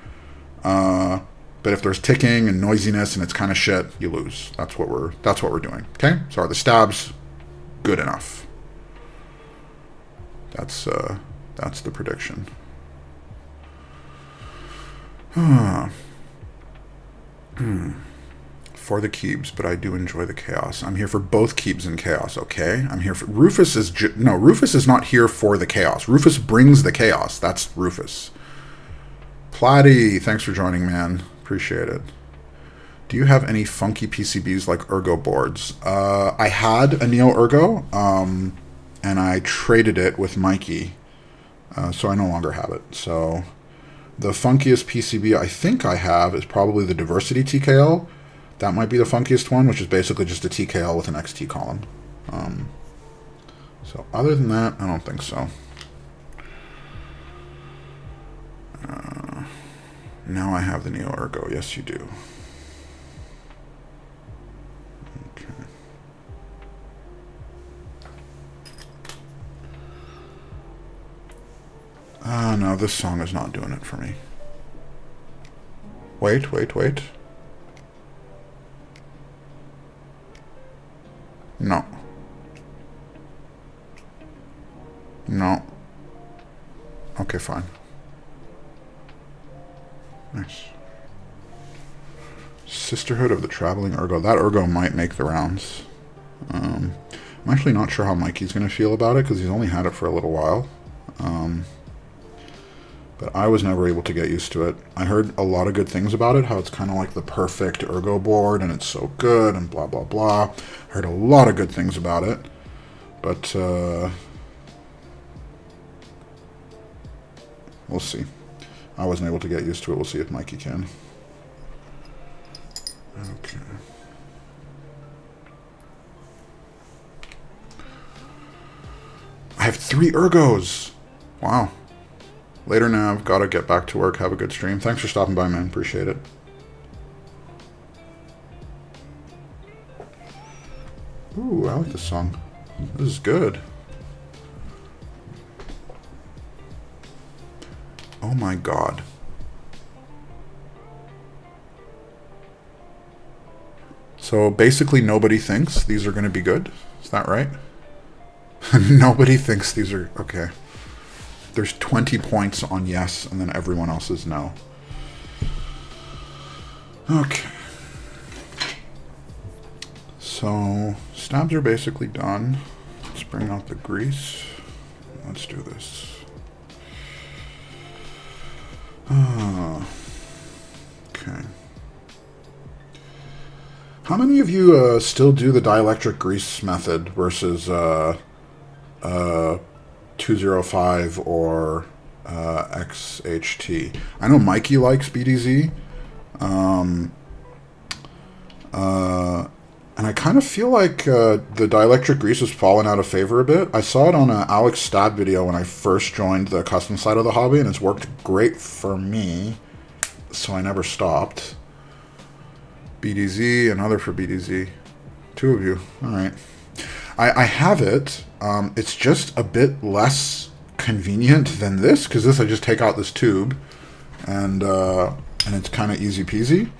But if there's ticking and noisiness and it's kind of shit, you lose. That's what we're doing. Okay? So are the stabs good enough? That's the prediction. For the Keybs, but I do enjoy the chaos. I'm here for both Keybs and chaos, okay? I'm here for... Rufus is not here for the chaos. Rufus brings the chaos. That's Rufus. Platy, thanks for joining, man. Appreciate it. Do you have any funky PCBs like Ergo boards? I had a Neo Ergo, and I traded it with Mikey, so I no longer have it. So the funkiest PCB I think I have is probably the Diversity TKL. That might be the funkiest one, which is basically just a TKL with an XT column. So other than that, I don't think so. Now I have the Neo Ergo. Yes, you do. Okay. No, this song is not doing it for me. Wait. No. No. Okay, fine. Nice. Sisterhood of the Traveling Ergo. That Ergo might make the rounds. I'm actually not sure how Mikey's going to feel about it because he's only had it for a little while. But I was never able to get used to it. I heard a lot of good things about it, how it's kind of like the perfect Ergo board and it's so good and blah, blah, blah. I heard a lot of good things about it. But we'll see. I wasn't able to get used to it. We'll see if Mikey can. Okay. I have 3 Ergos. Wow. Later, Nav. Gotta get back to work. Have a good stream. Thanks for stopping by, man. Appreciate it. Ooh, I like this song. This is good. Oh my god. So basically nobody thinks these are going to be good. Is that right? Nobody thinks these are... Okay. There's 20 points on yes, and then everyone else is no. Okay. So, stabs are basically done. Let's bring out the grease. Let's do this. Okay. How many of you still do the dielectric grease method versus 205 or XHT? I know Mikey likes BDZ. And I kind of feel like the dielectric grease has fallen out of favor a bit. I saw it on an Alex Stab video when I first joined the custom side of the hobby, and it's worked great for me, so I never stopped. BDZ, another for BDZ. 2 of you. All right. I have it. It's just a bit less convenient than this, because this I just take out this tube, and it's kind of easy peasy.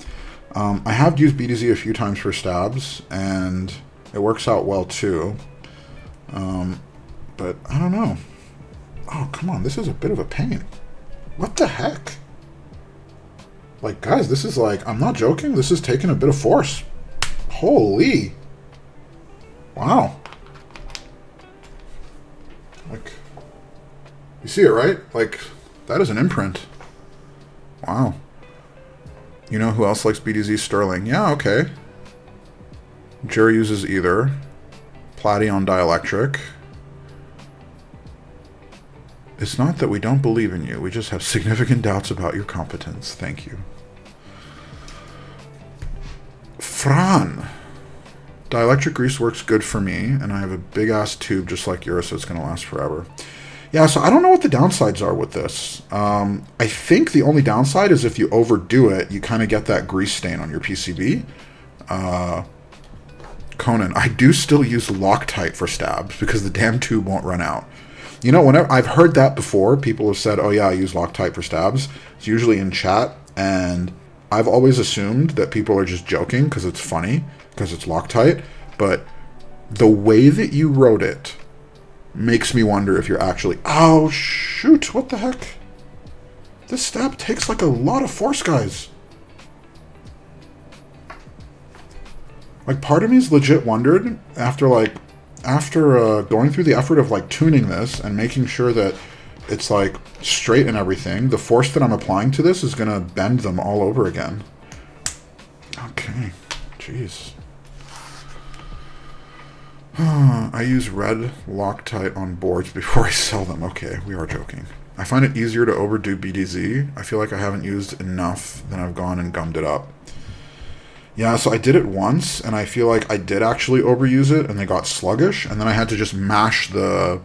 I have used BDZ a few times for stabs, and it works out well too. But I don't know. Oh, come on. This is a bit of a pain. What the heck? Like, guys, this is like... I'm not joking. This is taking a bit of force. Holy. Wow. Like... You see it, right? Like, that is an imprint. Wow. You know who else likes BDZ? Sterling. Yeah, okay. Jerry uses either. Platy on dielectric. It's not that we don't believe in you. We just have significant doubts about your competence. Thank you. Fran. Dielectric grease works good for me, and I have a big-ass tube just like yours, so it's going to last forever. Yeah, so I don't know what the downsides are with this. I think the only downside is if you overdo it, you kind of get that grease stain on your PCB. Conan, I do still use Loctite for stabs because the damn tube won't run out. You know, whenever I've heard that before, people have said, oh yeah, I use Loctite for stabs. It's usually in chat, and I've always assumed that people are just joking because it's funny, because it's Loctite, but the way that you wrote it makes me wonder if you're actually... Oh, shoot, what the heck? This stab takes like a lot of force, guys. Like, part of me's legit wondered, after going through the effort of like tuning this and making sure that it's like straight and everything, the force that I'm applying to this is going to bend them all over again. Okay. jeez. I use red Loctite on boards before I sell them. Okay, we are joking. I find it easier to overdo BDZ. I feel like I haven't used enough, then I've gone and gummed it up. Yeah, so I did it once, and I feel like I did actually overuse it, and they got sluggish, and then I had to just mash the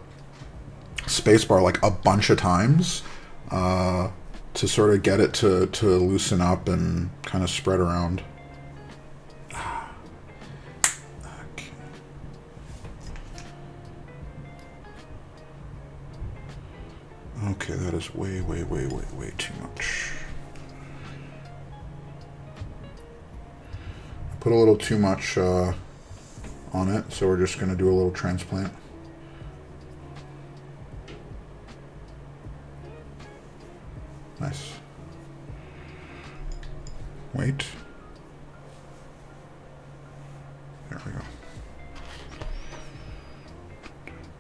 spacebar like a bunch of times to sort of get it to loosen up and kind of spread around. Okay, that is way too much. I put a little too much on it, so we're just going to do a little transplant. Nice. Wait. There we go.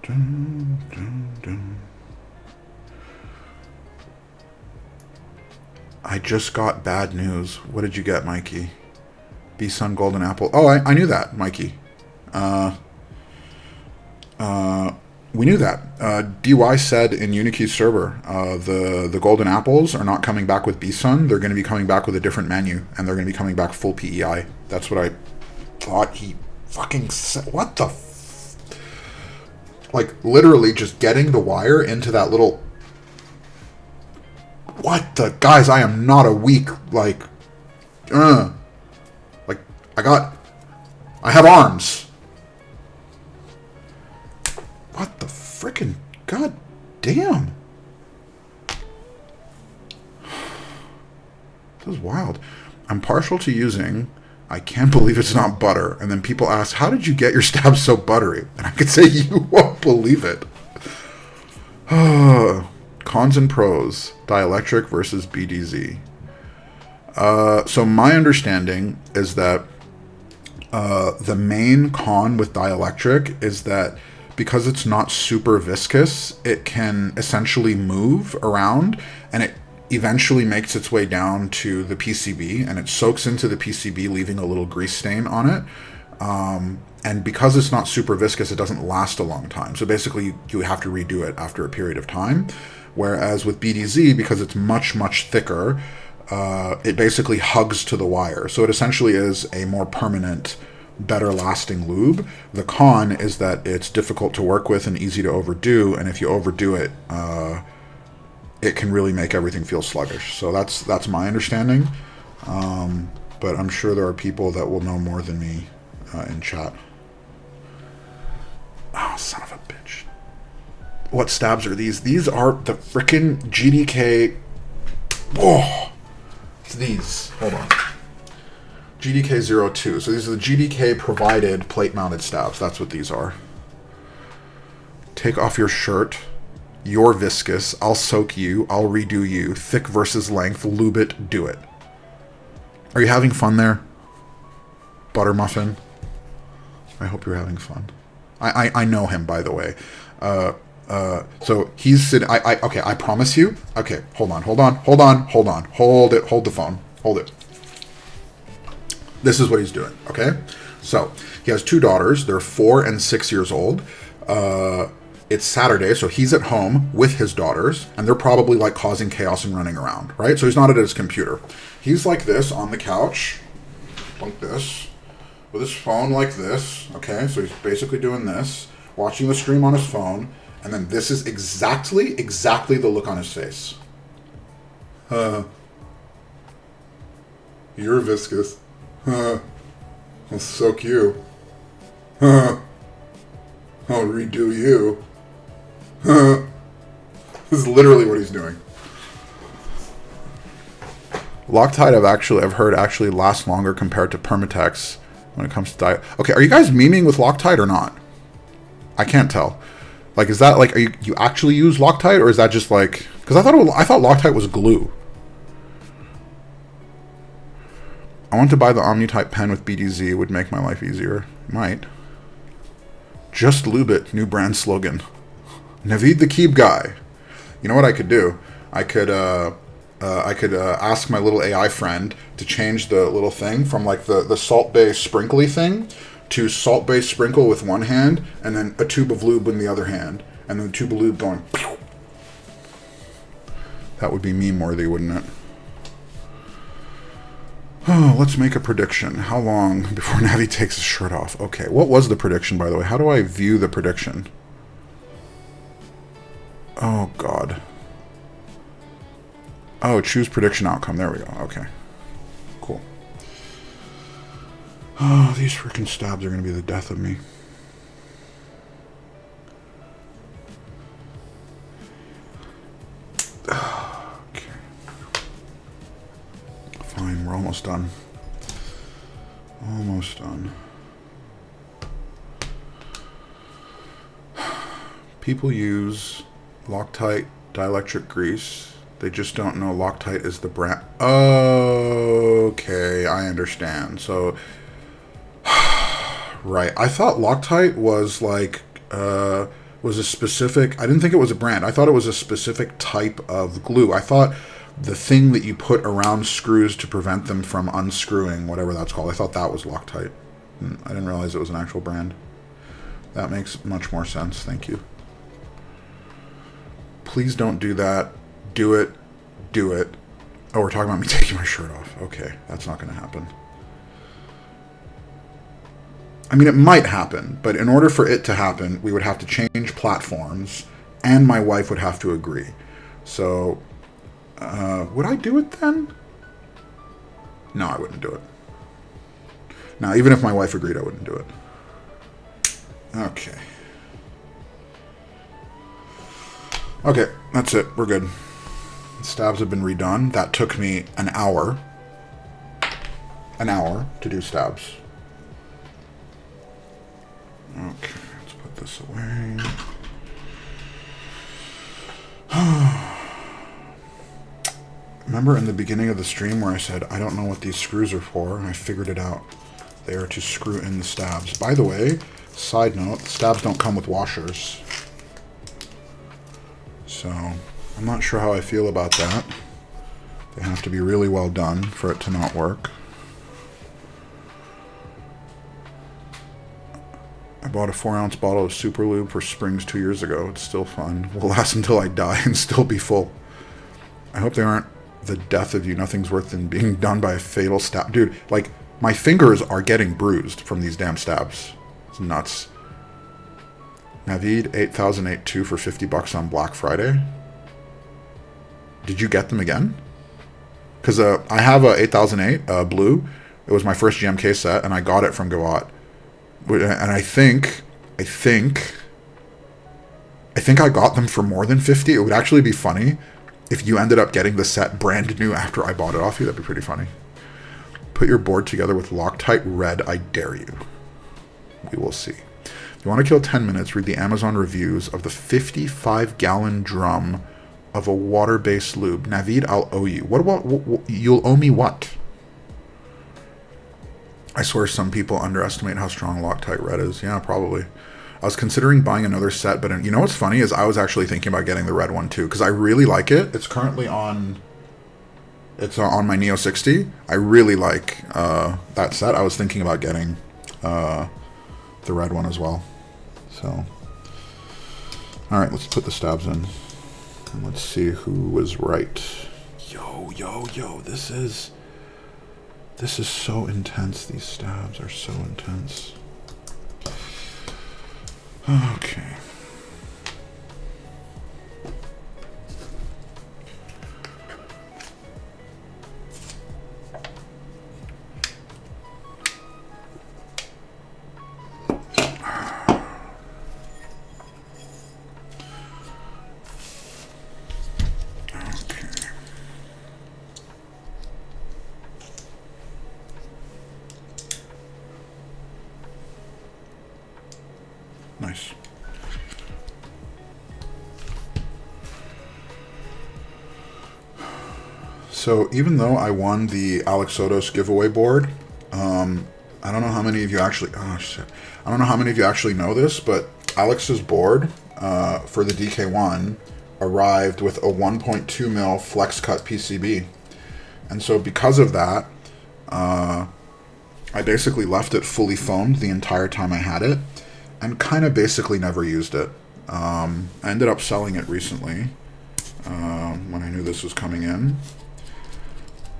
Dun, dun, dun. I just got bad news. What did you get, Mikey? B-Sun Golden Apple. Oh, I knew that, Mikey. We knew that. DY said in Unikey's server, the Golden Apples are not coming back with B-Sun. They're going to be coming back with a different menu, and they're going to be coming back full PEI. That's what I thought he fucking said. What the like, literally just getting the wire into that little... What the... Guys, I am not a weak, like... Like, I have arms. What the frickin'... God damn. This is wild. I'm partial to using... I can't believe it's not butter. And then people ask, how did you get your stabs so buttery? And I could say, you won't believe it. Cons and pros. Dielectric versus BDZ. So my understanding is that the main con with dielectric is that because it's not super viscous, it can essentially move around, and it eventually makes its way down to the PCB, and it soaks into the PCB, leaving a little grease stain on it. And because it's not super viscous, it doesn't last a long time. So basically, you have to redo it after a period of time. Whereas with BDZ, because it's much thicker, it basically hugs to the wire. So it essentially is a more permanent, better lasting lube. The con is that it's difficult to work with and easy to overdo, and if you overdo it, it can really make everything feel sluggish. So that's my understanding. But I'm sure there are people that will know more than me in chat. Oh, son of a bitch. What stabs are these? These are the frickin' GDK... Oh! It's these. Hold on. GDK-02. So these are the GDK-provided plate-mounted stabs. That's what these are. Take off your shirt. You're viscous. I'll soak you. I'll redo you. Thick versus length. Lube it. Do it. Are you having fun there? Butter muffin? I hope you're having fun. I know him, by the way. So he's sitting... Okay, I promise you. Okay, hold on. Hold it. Hold the phone. Hold it. This is what he's doing, okay? So, he has two daughters. They're 4 and 6 years old. It's Saturday, so he's at home with his daughters, and they're probably, like, causing chaos and running around, right? So he's not at his computer. He's like this on the couch, like this, with his phone like this, okay? So he's basically doing this, watching the stream on his phone, and then this is exactly the look on his face. You're viscous. I'll soak you. I'll redo you. This is literally what he's doing. Loctite I've heard actually lasts longer compared to Permatex when it comes to diet. Okay, are you guys memeing with Loctite or not? I can't tell. Like, is that like, you actually use Loctite, or is that just like, because I thought Loctite was glue. I want to buy the Omni-Type pen with BDZ. It would make my life easier. Might. Just lube it. New brand slogan. Naveed the Keeb guy. You know what I could do? I could I could ask my little AI friend to change the little thing from like the Salt Bae sprinkly thing to Salt Bae sprinkle with one hand and then a tube of lube in the other hand. And then the tube of lube going... Pew! That would be meme-worthy, wouldn't it? Oh, let's make a prediction. How long before Navi takes his shirt off? Okay, what was the prediction, by the way? How do I view the prediction? Oh, God. Oh, choose prediction outcome. There we go. Okay. Cool. Oh, these freaking stabs are going to be the death of me. Okay. Fine, we're almost done. Almost done. People use Loctite dielectric grease. They just don't know Loctite is the brand. Okay, I understand. So, right. I thought Loctite was like, was a specific, I didn't think it was a brand. I thought it was a specific type of glue. I thought the thing that you put around screws to prevent them from unscrewing, whatever that's called, I thought that was Loctite. I didn't realize it was an actual brand. That makes much more sense. Thank you. Please don't do that. Do it. Do it. Oh, we're talking about me taking my shirt off. Okay, that's not going to happen. I mean, it might happen, but in order for it to happen, we would have to change platforms, and my wife would have to agree. So, would I do it then? No, I wouldn't do it. Now, even if my wife agreed, I wouldn't do it. Okay. Okay, that's it. We're good. Stabs have been redone. That took me an hour. An hour to do stabs. Okay, let's put this away. Remember in the beginning of the stream where I said, I don't know what these screws are for, and I figured it out. They are to screw in the stabs. By the way, side note, stabs don't come with washers. So, I'm not sure how I feel about that. They have to be really well done for it to not work. I bought a 4-ounce bottle of Super Lube for Springs 2 years ago. It's still fun. Will last until I die and still be full. I hope they aren't the death of you. Nothing's worse than being done by a fatal stab. Dude, like, my fingers are getting bruised from these damn stabs. It's nuts. Navid 8082 for $50 on Black Friday. Did you get them again? Because I have a 8008 blue. It was my first GMK set, and I got it from Gawat. And I think I got them for more than 50. It would actually be funny if you ended up getting the set brand new after I bought it off you. That'd be pretty funny. Put your board together with Loctite Red. I dare you. We will see. If you want to kill 10 minutes, read the Amazon reviews of the 55-gallon drum of a water-based lube. Navid, I'll owe you. What you'll owe me what? I swear some people underestimate how strong Loctite Red is. Yeah, probably. I was considering buying another set, but you know what's funny is I was actually thinking about getting the red one too, because I really like it. It's currently on... It's on my Neo 60. I really like that set. I was thinking about getting the red one as well. So, alright, let's put the stabs in. And let's see who was right. Yo, this is so intense. These stabs are so intense. Okay. Nice. So even though I won the Alex Sotos giveaway board, I don't know how many of you actually... Oh, shit. I don't know how many of you actually know this, but Alex's board for the DK1 arrived with a 1.2 mil flex cut PCB. And so because of that, I basically left it fully foamed the entire time I had it, and kind of basically never used it. I ended up selling it recently when I knew this was coming in.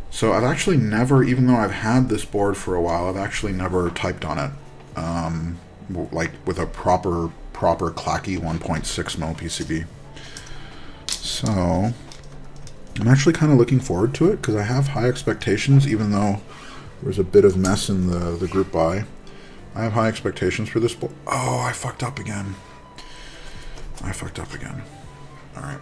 So I've actually never, even though I've had this board for a while, I've actually never typed on it, like with a proper clacky 1.6 mil PCB. So I'm actually kind of looking forward to it because I have high expectations, even though there's a bit of mess in the group buy. I have high expectations for this board. Oh, I fucked up again. All right.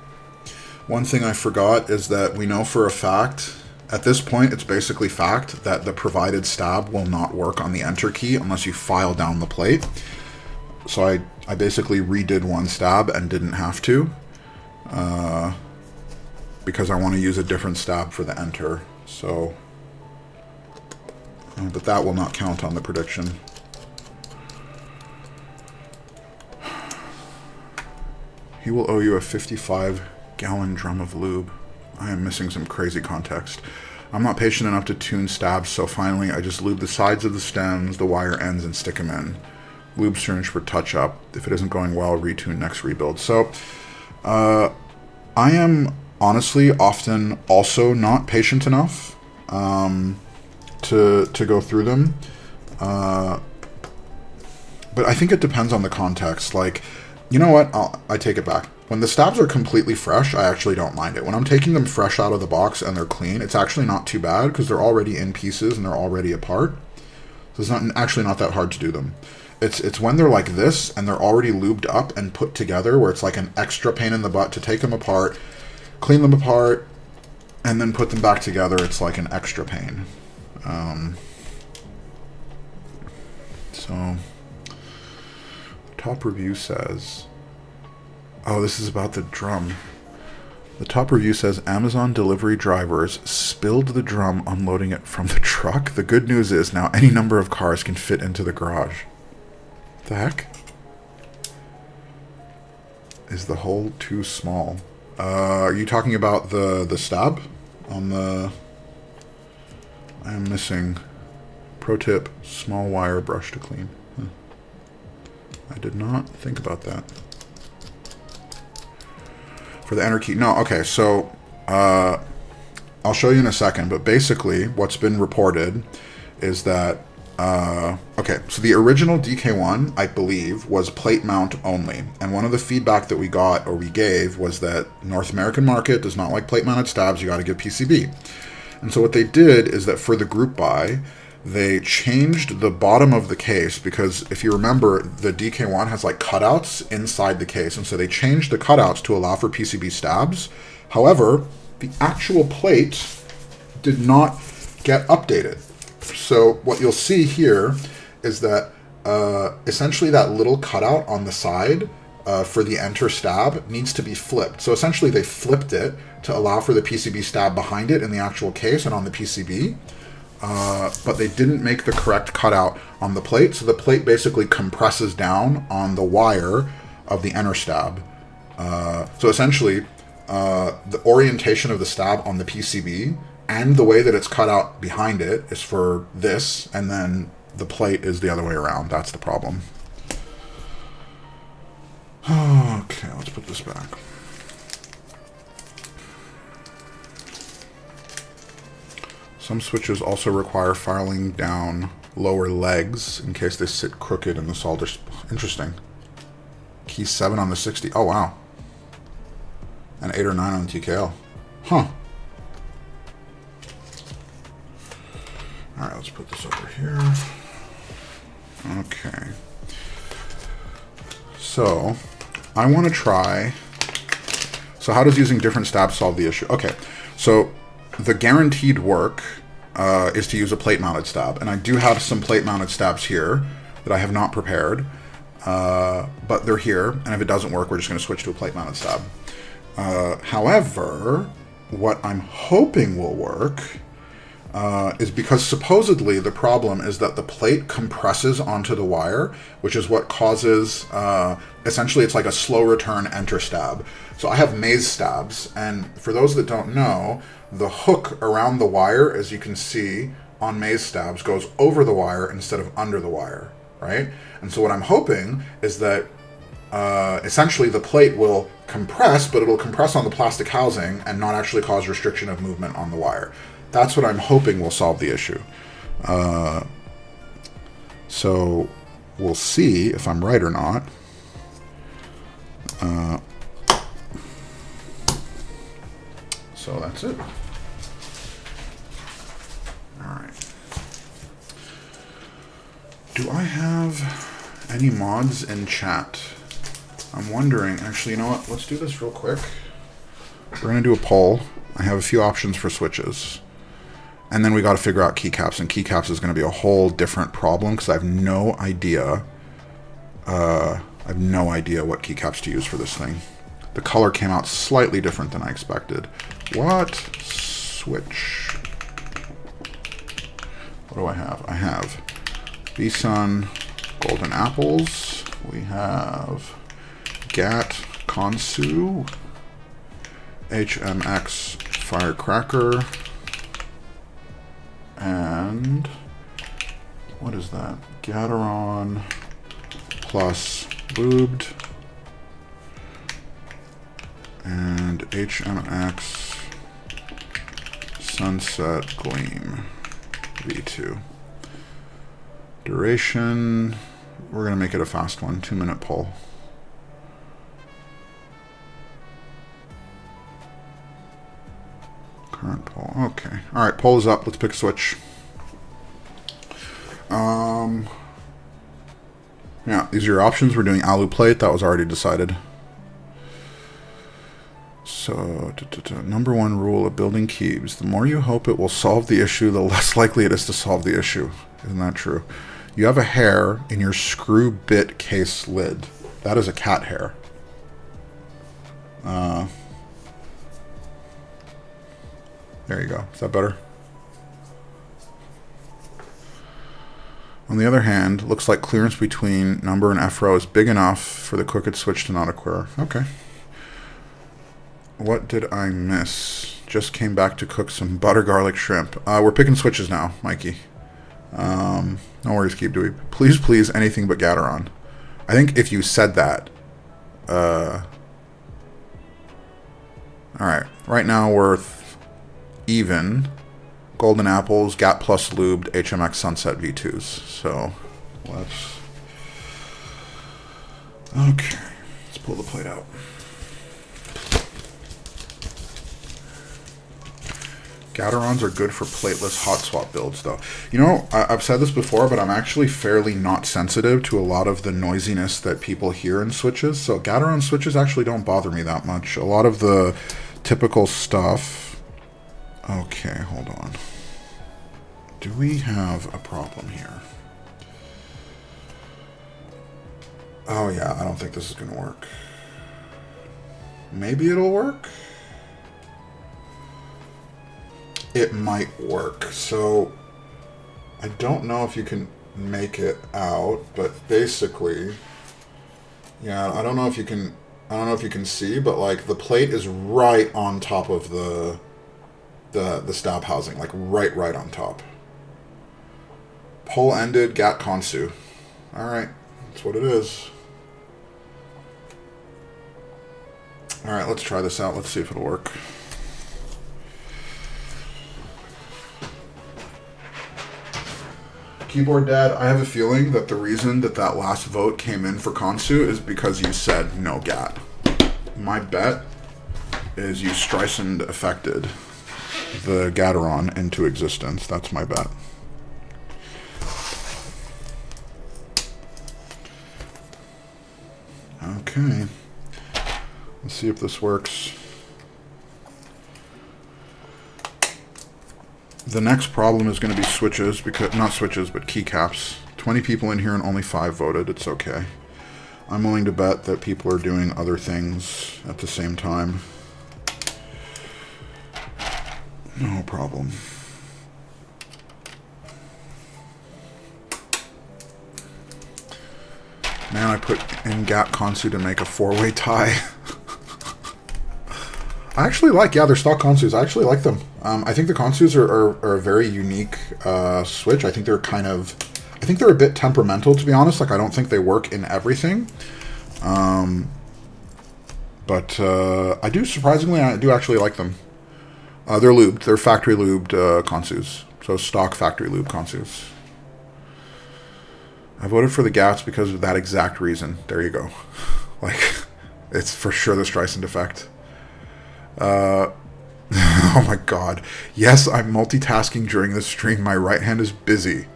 One thing I forgot is that we know for a fact, at this point, it's basically fact that the provided stab will not work on the enter key unless you file down the plate. So I basically redid one stab and didn't have to, because I want to use a different stab for the enter. So, but that will not count on the prediction. He will owe you a 55-gallon drum of lube. I am missing some crazy context. I'm not patient enough to tune stabs, so finally I just lube the sides of the stems, the wire ends, and stick them in. Lube syringe for touch-up. If it isn't going well, retune next rebuild. So, I am honestly often also not patient enough to go through them. But I think it depends on the context. Like, you know what? I take it back. When the stabs are completely fresh, I actually don't mind it. When I'm taking them fresh out of the box and they're clean, it's actually not too bad because they're already in pieces and they're already apart. So it's actually not that hard to do them. It's when they're like this and they're already lubed up and put together where it's like an extra pain in the butt to take them apart, clean them apart, and then put them back together. It's like an extra pain. So, top review says, oh, this is about the drum. The top review says, Amazon delivery drivers spilled the drum unloading it from the truck. The good news is now any number of cars can fit into the garage. What the heck? Is the hole too small? Are you talking about the stab on the... I am missing. Pro tip, small wire brush to clean. I did not think about that. For the enter key. No, okay, so I'll show you in a second, but basically what's been reported is that, okay, so the original DK1, I believe, was plate mount only. And one of the feedback that we got, or we gave, was that North American market does not like plate mounted stabs, you gotta give PCB. And so what they did is that for the group buy, they changed the bottom of the case because if you remember, the DK1 has like cutouts inside the case. And so they changed the cutouts to allow for PCB stabs. However, the actual plate did not get updated. So what you'll see here is that essentially that little cutout on the side for the enter stab needs to be flipped. So essentially they flipped it to allow for the PCB stab behind it in the actual case and on the PCB. But they didn't make the correct cutout on the plate, so the plate basically compresses down on the wire of the enter stab. So essentially, the orientation of the stab on the PCB and the way that it's cut out behind it is for this, and then the plate is the other way around. That's the problem. Okay, let's put this back. Some switches also require filing down lower legs in case they sit crooked in the solder. Interesting. Key 7 on the 60. Oh, wow. And 8 or 9 on the TKL. Huh. Alright, let's put this over here. Okay. So, I want to try... So how does using different stabs solve the issue? Okay, so the guaranteed work is to use a plate-mounted stab. And I do have some plate-mounted stabs here that I have not prepared. But they're here, and if it doesn't work, we're just going to switch to a plate-mounted stab. However, what I'm hoping will work is because supposedly the problem is that the plate compresses onto the wire, which is what causes, essentially it's like a slow return enter stab. So I have maze stabs, and for those that don't know, the hook around the wire, as you can see on maze stabs, goes over the wire instead of under the wire, right? And so what I'm hoping is that essentially the plate will compress, but it'll compress on the plastic housing and not actually cause restriction of movement on the wire. That's what I'm hoping will solve the issue. So we'll see if I'm right or not. So that's it. All right. Do I have any mods in chat? I'm wondering. Actually, you know what? Let's do this real quick. We're going to do a poll. I have a few options for switches. And then we got to figure out keycaps, and keycaps is going to be a whole different problem because I have no idea. What keycaps to use for this thing. The color came out slightly different than I expected. What switch? What do I have? I have B-Sun Golden Apples. We have GAT Konsu, HMX Firecracker. And what is that? Gateron plus lubed and HMX Sunset Gleam V2. Duration, we're going to make it a fast one, 2-minute poll. Current poll. Okay. All right, poll is up. Let's pick a switch. Yeah, these are your options. We're doing alu plate. That was already decided. So, number one rule of building cubes. The more you hope it will solve the issue, the less likely it is to solve the issue. Isn't that true? You have a hair in your screw bit case lid. That is a cat hair. There you go. Is that better? On the other hand, looks like clearance between number and F row is big enough for the crooked switch to not occur. Okay. What did I miss? Just came back to cook some butter garlic shrimp. We're picking switches now, Mikey. No worries, Keep Dweeb. Please, please, anything but Gateron. I think if you said that... Alright, right now we're even. Golden Apples, GAT plus lubed, HMX Sunset V2s. So, let's... Okay, let's pull the plate out. Gaterons are good for plateless hot swap builds, though. You know, I've said this before, but I'm actually fairly not sensitive to a lot of the noisiness that people hear in switches. So Gateron switches actually don't bother me that much. A lot of the typical stuff... Okay, hold on. Do we have a problem here? Oh yeah, I don't think this is going to work. Maybe it'll work? It might work. So I don't know if you can make it out, but basically, yeah, I don't know if you can see, but like the plate is right on top of the stab housing, like right on top. Poll ended, GAT Konsu. Alright, that's what it is. Alright, let's try this out. Let's see if it'll work. Keyboard Dad, I have a feeling that the reason that last vote came in for Konsu is because you said no GAT. My bet is you Streisand affected the Gateron into existence. That's my bet. Okay. Let's see if this works. The next problem is going to be switches, because not switches, but keycaps. 20 people in here and only 5 voted. It's okay. I'm willing to bet that people are doing other things at the same time. No problem. Man, I put in Gap Konsu to make a 4-way tie. I actually like, yeah, they're stock Konsus. I actually like them. I think the Konsus are a very unique switch. I think they're I think they're a bit temperamental, to be honest. Like, I don't think they work in everything. But I do, surprisingly, I do actually like them. They're lubed. They're factory lubed Konsus. So stock factory lube Konsus. I voted for the Gats because of that exact reason. There you go. Like, it's for sure the Streisand effect. Oh my god. Yes, I'm multitasking during this stream. My right hand is busy.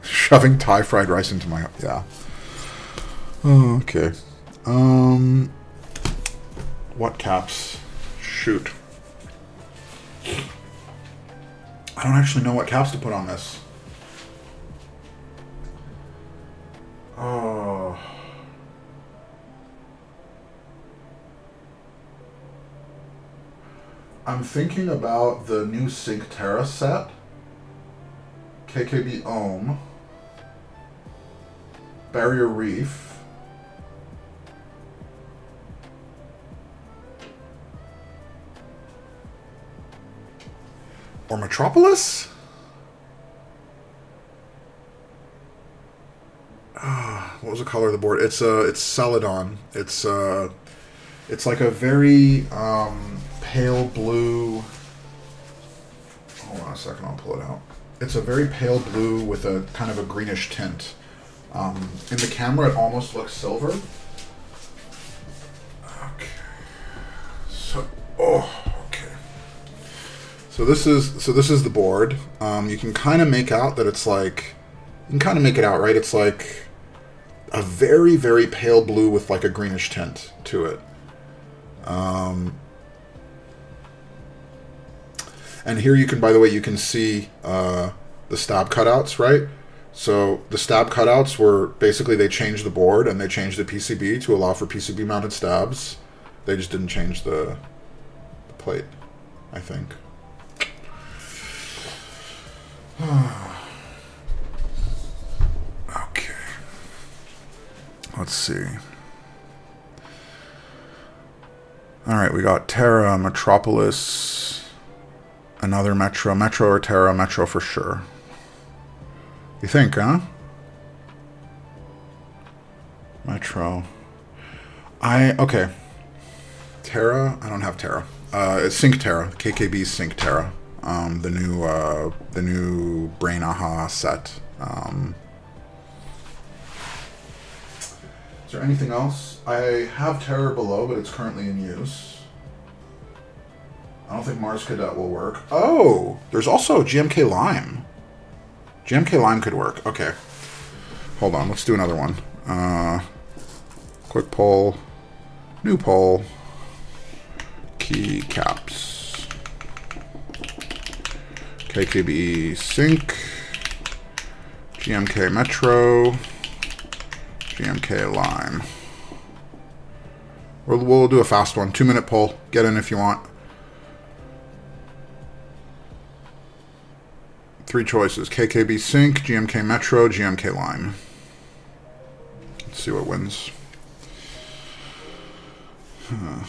Shoving Thai fried rice into my... Yeah. Oh, okay. What caps? Shoot. I don't actually know what caps to put on this. Oh... I'm thinking about the new Sync Terra set. KKB Ohm. Barrier Reef. Or Metropolis? What was the color of the board? It's Celadon. It's like a very pale blue. Hold on a second, I'll pull it out. It's a very pale blue with a kind of a greenish tint. In the camera, it almost looks silver. Okay. So, okay. So this is the board. You can kind of make out that it's like, you can kind of make it out, right? It's like a very, very pale blue with like a greenish tint to it. And here you can, by the way, you can see the stab cutouts, right? So the stab cutouts were basically, they changed the board and they changed the PCB to allow for PCB mounted stabs. They just didn't change the plate, I think. Okay. Let's see. All right, we got Terra, Metropolis, another Metro. Metro or Terra? Metro for sure. You think, huh? Metro. Okay. Terra? I don't have Terra. It's Sync Terra. KKB's Sync Terra. The new Brain Aha set. Is there anything else? I have Terra below, but it's currently in use. I don't think Mars Cadet will work. Oh, there's also GMK Lime. GMK Lime could work. Okay. Hold on, let's do another one. Quick poll. New poll. Key caps. KKB Sync. GMK Metro. GMK Lime. We'll do a fast one. 2-minute poll. Get in if you want. 3 choices. KKB Sync, GMK Metro, GMK Lime. Let's see what wins. I'm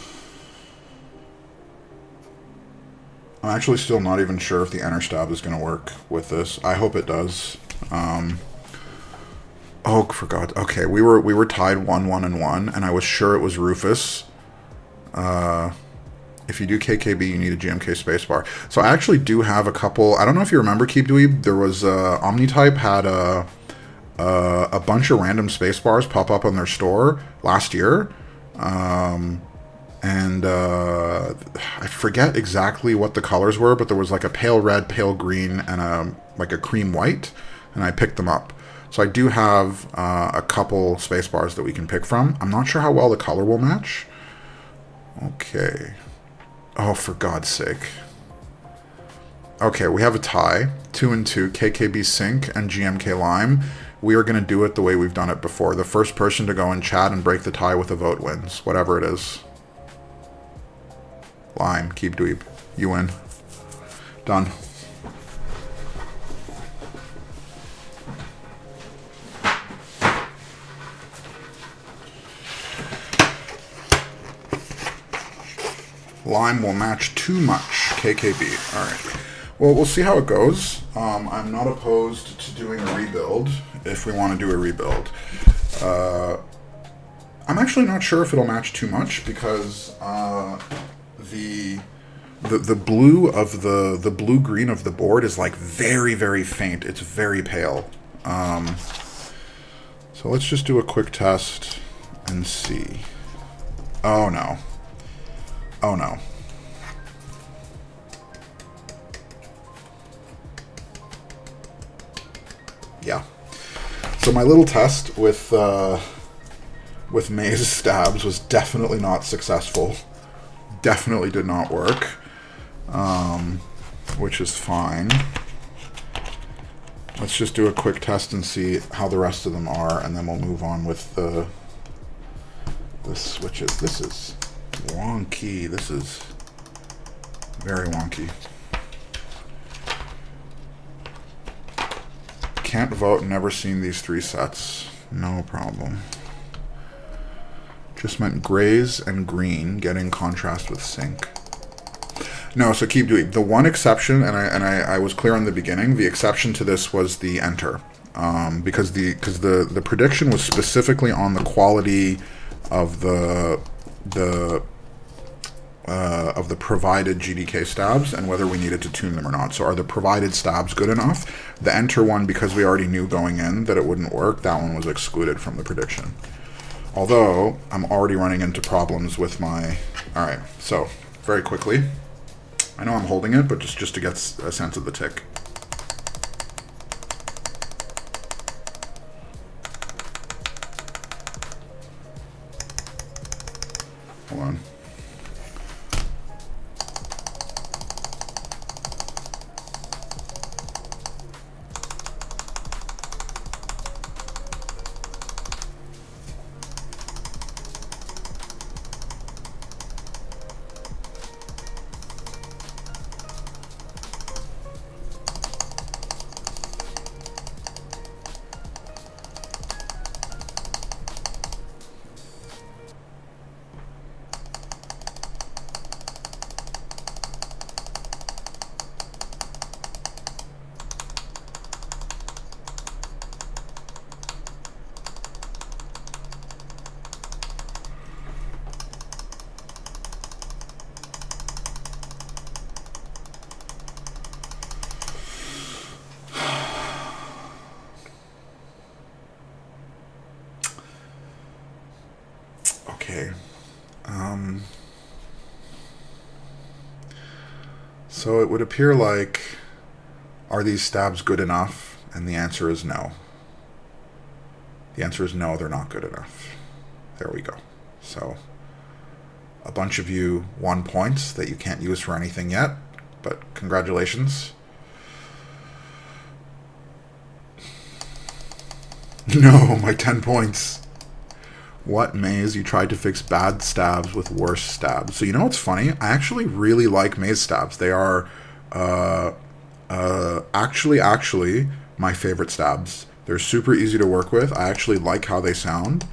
actually still not even sure if the enter stab is going to work with this. I hope it does. Oh, for God. Okay, we were tied 1-1-1, and I was sure it was Rufus. If you do KKB, you need a GMK spacebar. So I actually do have a couple. I don't know if you remember Keep Dweeb. There was Omnitype had a bunch of random spacebars pop up on their store last year, and I forget exactly what the colors were, but there was like a pale red, pale green, and like a cream white, and I picked them up. So I do have a couple spacebars that we can pick from. I'm not sure how well the color will match. Okay. Oh, for God's sake. Okay, we have a tie. 2-2, KKB Sync and GMK Lime. We are going to do it the way we've done it before. The first person to go in chat and break the tie with a vote wins. Whatever it is. Lime, Keep Dweeb. You win. Done. Lime will match too much. KKB. All right. Well, we'll see how it goes. I'm not opposed to doing a rebuild if we want to do a rebuild. I'm actually not sure if it'll match too much because the blue of the blue green of the board is like very, very faint. It's very pale. So let's just do a quick test and see. Oh no. Oh no. Yeah. So my little test with Maze Stabs was definitely not successful. Definitely did not work. Which is fine. Let's just do a quick test and see how the rest of them are, and then we'll move on with the switches. This is wonky. This is very wonky. Can't vote, never seen these 3 sets. No problem. Just meant grays and green getting contrast with sync. No, so keep doing. The one exception, and I was clear in the beginning, the exception to this was the enter. Because the prediction was specifically on the quality of the provided GDK stabs and whether we needed to tune them or not. So are the provided stabs good enough? The enter one, because we already knew going in that it wouldn't work, that one was excluded from the prediction. Although, I'm already running into problems with my... Alright, so, very quickly. I know I'm holding it, but just to get a sense of the tick. Hold on. Okay. So it would appear like, are these stabs good enough? And the answer is no. The answer is no, they're not good enough. There we go. So a bunch of you won points that you can't use for anything yet, but congratulations. No, my 10 points. What maze? You tried to fix bad stabs with worse stabs. So you know what's funny? I actually really like maze stabs. They are actually my favorite stabs. They're super easy to work with. I actually like how they sound.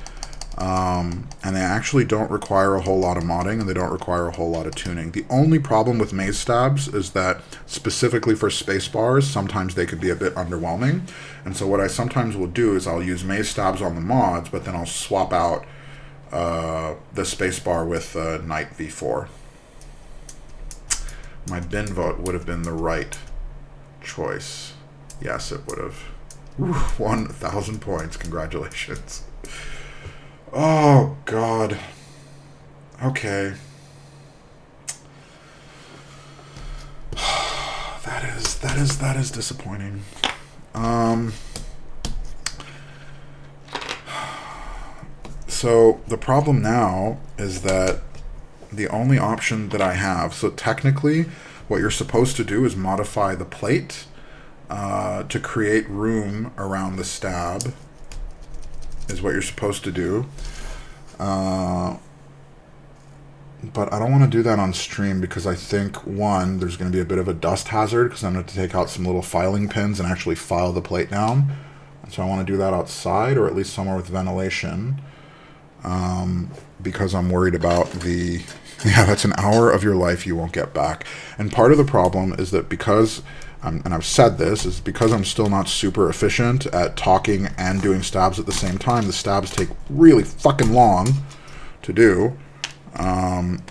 And they actually don't require a whole lot of modding, and they don't require a whole lot of tuning. The only problem with maze stabs is that, specifically for space-bars, sometimes they could be a bit underwhelming. And so what I sometimes will do is I'll use maze stabs on the mods, but then I'll swap out the space-bar with Knight V4. My bin vote would have been the right choice. Yes, it would have. 1,000 points. Congratulations. Oh, God. Okay. That is disappointing. So the problem now is that the only option that I have, so technically what you're supposed to do is modify the plate to create room around the stab, is what you're supposed to do. But I don't want to do that on stream because I think, one, there's going to be a bit of a dust hazard because I'm going to take out some little filing pins and actually file the plate down. So I want to do that outside, or at least somewhere with ventilation. because I'm worried about the... Yeah, that's an hour of your life you won't get back. And part of the problem is that because, and I've said this, is because I'm still not super efficient at talking and doing stabs at the same time, the stabs take really fucking long to do. And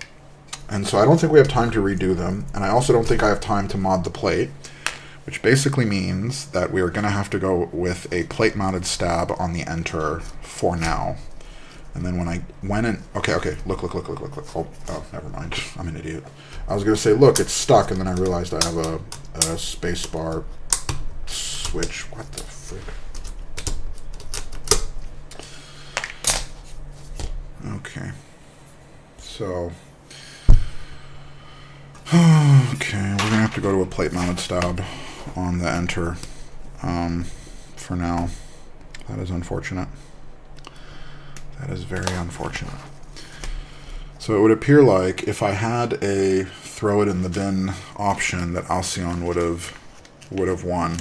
so I don't think we have time to redo them. And I also don't think I have time to mod the plate, which basically means that we are going to have to go with a plate-mounted stab on the enter for now. And then okay, look. Oh, never mind. I'm an idiot. I was going to say, look, it's stuck, and then I realized I have a space bar switch. What the frick? Okay. So, okay, we're going to have to go to a plate-mounted stab on the enter for now. That is unfortunate. That is very unfortunate. So it would appear like if I had a throw it in the bin option that Alcyon would have won.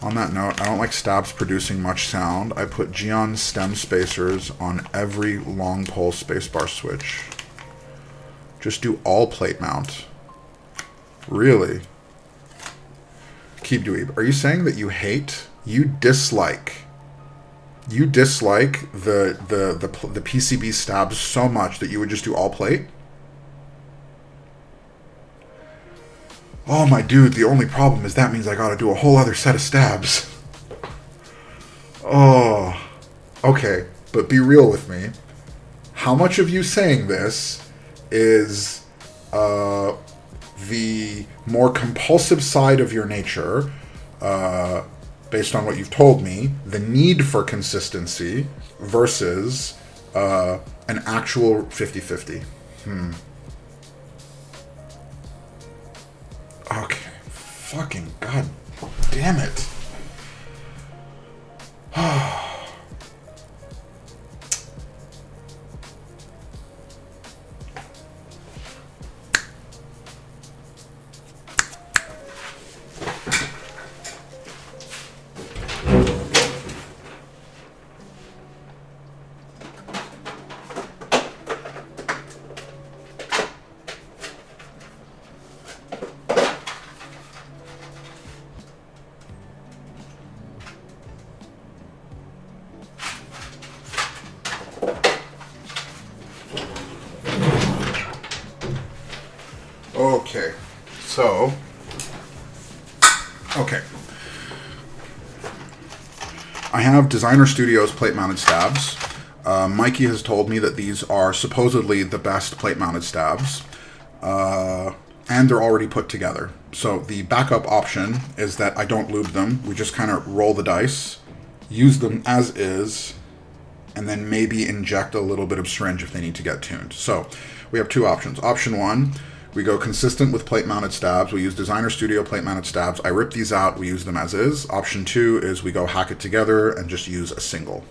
On that note, I don't like stabs producing much sound. I put Geon stem spacers on every long pole spacebar switch. Just do all plate mount. Really? Keep Dweeb. Are you saying that you dislike the PCB stabs so much that you would just do all plate? Oh my dude, the only problem is that means I gotta do a whole other set of stabs. Oh, okay, but be real with me. How much of you saying this is the more compulsive side of your nature, based on what you've told me, the need for consistency versus an actual 50-50? Okay. Fucking god damn it. Okay, so, I have Designer Studios plate-mounted stabs. Mikey has told me that these are supposedly the best plate-mounted stabs, and they're already put together. So the backup option is that I don't lube them. We just kind of roll the dice, use them as is, and then maybe inject a little bit of syringe if they need to get tuned. So we have two options. Option one, we go consistent with plate-mounted stabs. We use Designer Studio plate-mounted stabs. I rip these out. We use them as is. Option two is we go hack it together and just use a single.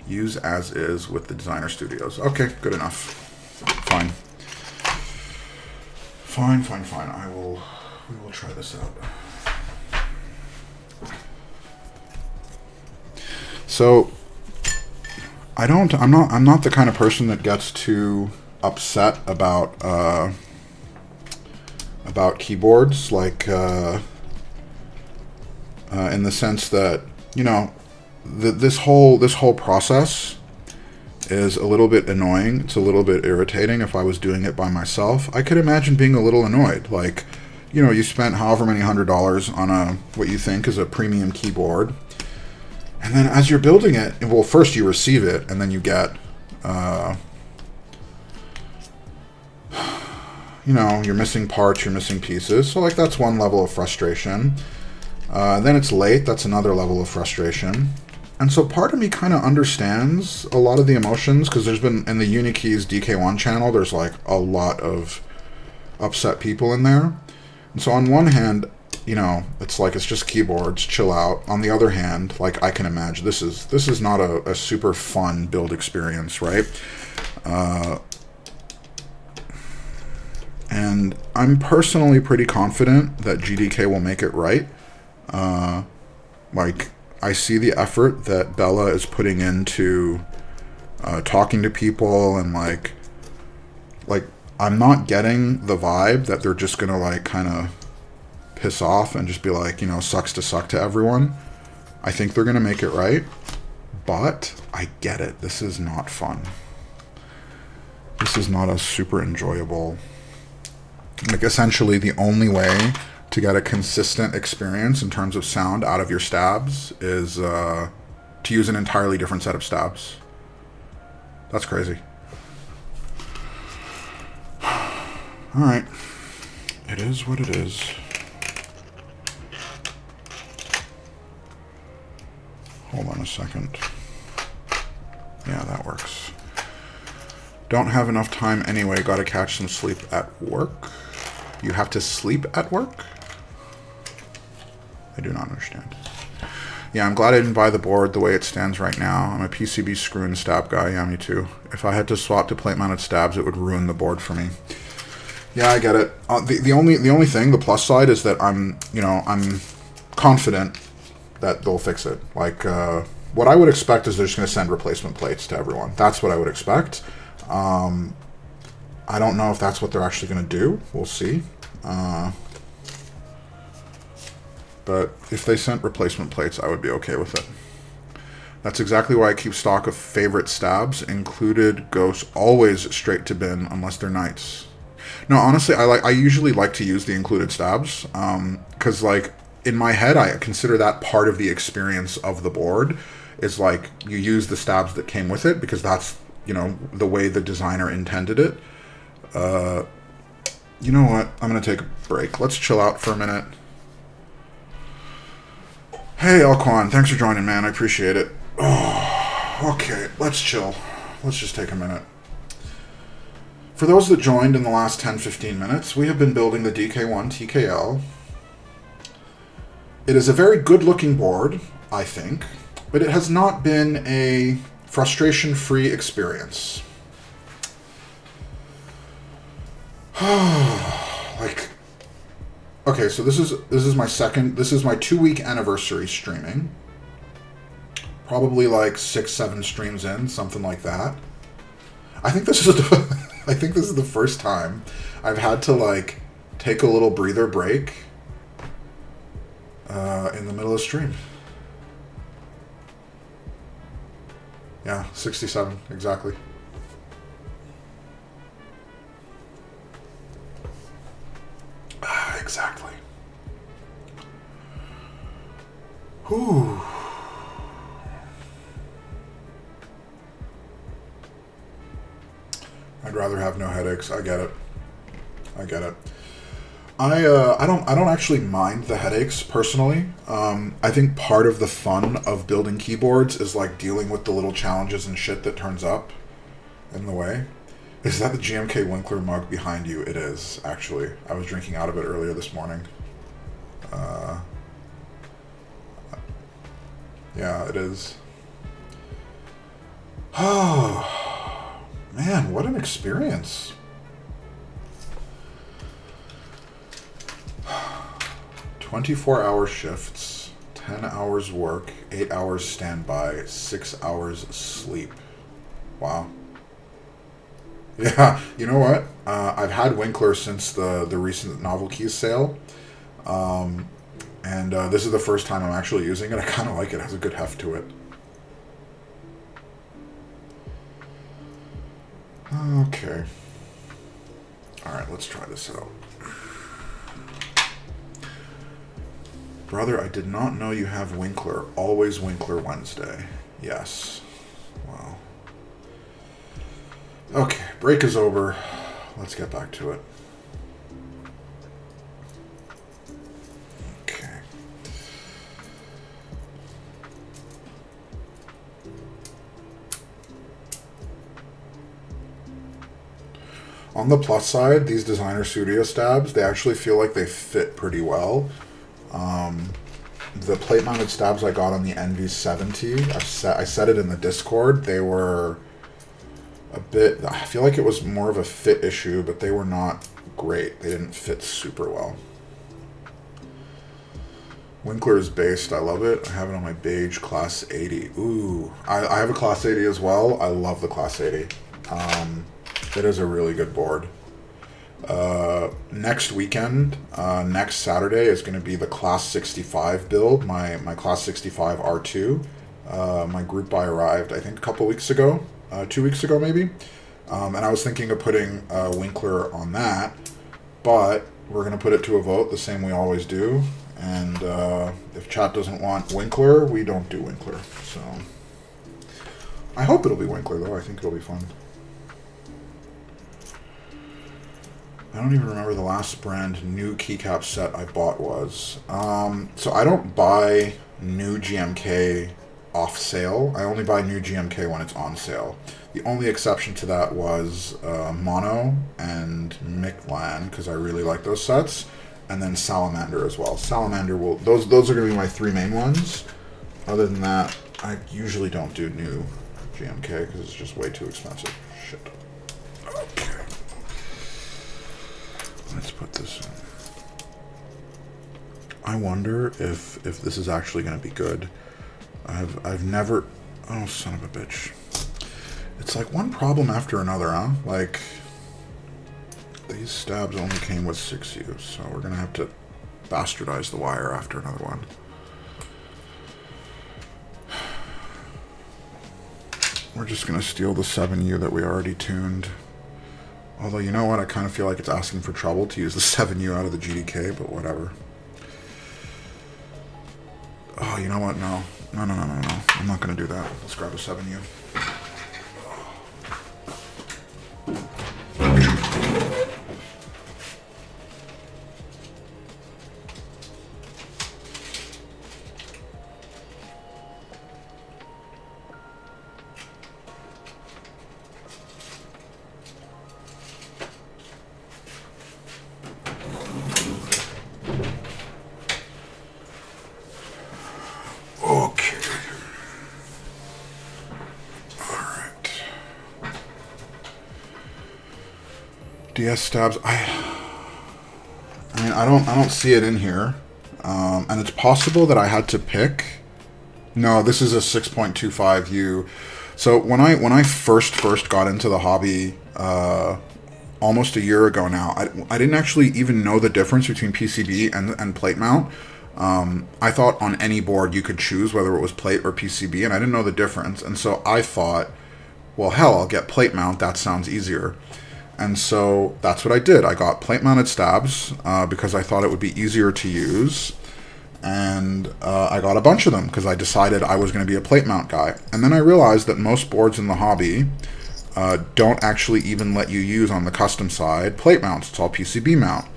Use as is with the Designer Studios. Okay, good enough. Fine. Fine. We will try this out. So, I'm not the kind of person that gets too upset about keyboards, like in the sense that, you know, this whole process is a little bit annoying. It's a little bit irritating. If I was doing it by myself, I could imagine being a little annoyed. Like, you know, you spent however many $100s on what you think is a premium keyboard, and then as you're building it, well, first you receive it, and then you get you know, you're missing parts, you're missing pieces. So, like, that's one level of frustration. Then it's late. That's another level of frustration. And so part of me kind of understands a lot of the emotions, because there's been, in the Unikeys DK1 channel, there's, like, a lot of upset people in there. And so on one hand, you know, it's like, it's just keyboards, chill out. On the other hand, like, I can imagine, this is not a super fun build experience, right? And I'm personally pretty confident that GDK will make it right. Like, I see the effort that Bella is putting into talking to people, and like I'm not getting the vibe that they're just gonna like kind of piss off and just be like, you know, sucks to suck to everyone. I think they're gonna make it right, but I get it. This is not fun. This is not a super enjoyable. Like, essentially, the only way to get a consistent experience in terms of sound out of your stabs is to use an entirely different set of stabs. That's crazy. Alright. It is what it is. Hold on a second. Yeah, that works. Don't have enough time anyway. Gotta catch some sleep at work. You have to sleep at work? I do not understand. Yeah, I'm glad I didn't buy the board the way it stands right now. I'm a PCB screw and stab guy. Yeah, me too. If I had to swap to plate-mounted stabs, it would ruin the board for me. Yeah, I get it. The only thing, the plus side, is that I'm confident that they'll fix it. Like, what I would expect is they're just going to send replacement plates to everyone. That's what I would expect. I don't know if that's what they're actually going to do. We'll see. But if they sent replacement plates, I would be okay with it. That's exactly why I keep stock of favorite stabs. Included ghosts always straight to bin unless they're knights. No, honestly, I usually like to use the included stabs because like in my head I consider that part of the experience of the board is like you use the stabs that came with it because that's, you know, the way the designer intended it. You know what? I'm gonna take a break. Let's chill out for a minute. Hey, Alquan, thanks for joining, man. I appreciate it. Oh, okay, let's chill. Let's just take a minute. For those that joined in the last 10-15 minutes, we have been building the DK1-TKL. It is a very good-looking board, I think, but it has not been a frustration-free experience. Like, okay, so this is my 2-week anniversary streaming. Probably like 6-7 streams in, something like that. I think this is the first time I've had to like take a little breather break in the middle of the stream. Yeah, 67 exactly. Exactly. Whew. I'd rather have no headaches. I get it. I get it. I don't actually mind the headaches personally. I think part of the fun of building keyboards is like dealing with the little challenges and shit that turns up in the way. Is that the GMK Winkler mug behind you? It is, actually. I was drinking out of it earlier this morning. Yeah, it is. Oh, man, what an experience. 24-hour shifts, 10 hours work, 8 hours standby, 6 hours sleep. Wow. Yeah, you know what? I've had Winkler since the recent Novel Keys sale. And this is the first time I'm actually using it. I kind of like it. It has a good heft to it. Okay. Alright, let's try this out. Brother, I did not know you have Winkler. Always Winkler Wednesday. Yes. Wow. Okay, break is over. Let's get back to it. Okay. On the plus side, these designer studio stabs, they actually feel like they fit pretty well. The plate-mounted stabs I got on the NV70, I said it in the Discord, they were a bit, I feel like it was more of a fit issue, but they were not great. They didn't fit super well. Winkler is based. I love it. I have it on my beige Class 80. Ooh. I have a Class 80 as well. I love the Class 80. It is a really good board. Next weekend, next Saturday is going to be the Class 65 build, my Class 65 R2. My group buy arrived, I think, a couple weeks ago, 2 weeks ago maybe. And I was thinking of putting Winkler on that, but we're going to put it to a vote the same we always do. And if chat doesn't want Winkler, we don't do Winkler. So I hope it'll be Winkler, though. I think it'll be fun. I don't even remember the last brand new keycap set I bought was. So I don't buy new GMK off sale. I only buy new GMK when it's on sale. The only exception to that was Mono and Mictlan, because I really like those sets, and then Salamander as well. Salamander will those are going to be my three main ones. Other than that, I usually don't do new GMK because it's just way too expensive. Shit. Okay. Let's put this in. I wonder if this is actually going to be good. I've never... Oh, son of a bitch. It's like one problem after another, huh? Like, these stabs only came with 6U, so we're going to have to bastardize the wire after another one. We're just going to steal the 7U that we already tuned. Although, you know what? I kind of feel like it's asking for trouble to use the 7U out of the GDK, but whatever. Oh, you know what? No. No. I'm not going to do that. Let's grab a 7U. DS stabs. I mean, I don't see it in here, and it's possible that I had to pick. No, this is a 6.25U. So when I first got into the hobby, almost a year ago now, I didn't actually even know the difference between PCB and plate mount. I thought on any board you could choose whether it was plate or PCB, and I didn't know the difference. And so I thought, well, hell, I'll get plate mount. That sounds easier. And so that's what I did. I got plate-mounted stabs because I thought it would be easier to use. And I got a bunch of them because I decided I was going to be a plate mount guy. And then I realized that most boards in the hobby don't actually even let you use on the custom side plate mounts. It's all PCB mount.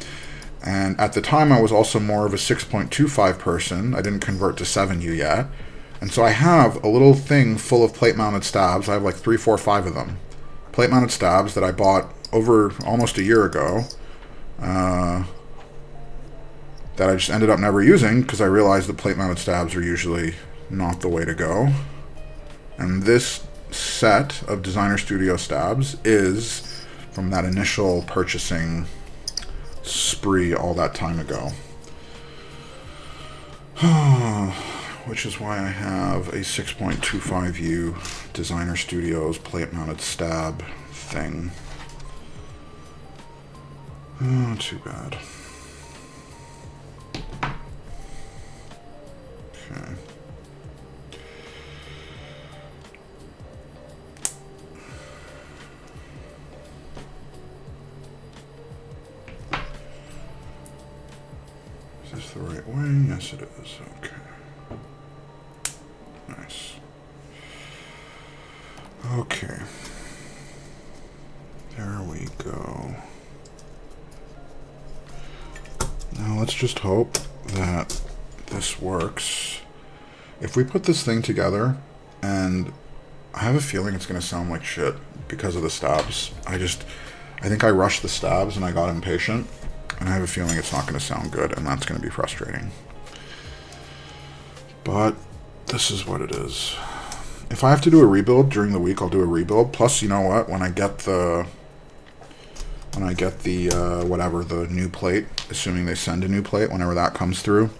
And at the time, I was also more of a 6.25 person. I didn't convert to 7U yet. And so I have a little thing full of plate-mounted stabs. I have like 3, 4, 5 of them. Plate-mounted stabs that I bought over almost a year ago that I just ended up never using because I realized that plate-mounted stabs are usually not the way to go. And this set of Designer Studio stabs is from that initial purchasing spree all that time ago. Which is why I have a 6.25U Designer Studios plate-mounted stab thing. Oh, too bad. Okay. Is this the right way? Yes, it is. Okay. Nice. Okay. There we go. Now let's just hope that this works. If we put this thing together, and I have a feeling it's going to sound like shit because of the stabs. I think I rushed the stabs and I got impatient, and I have a feeling it's not going to sound good, and that's going to be frustrating. But this is what it is. If I have to do a rebuild during the week, I'll do a rebuild. Plus, you know what? When I get the whatever, the new plate, assuming they send a new plate, whenever that comes through,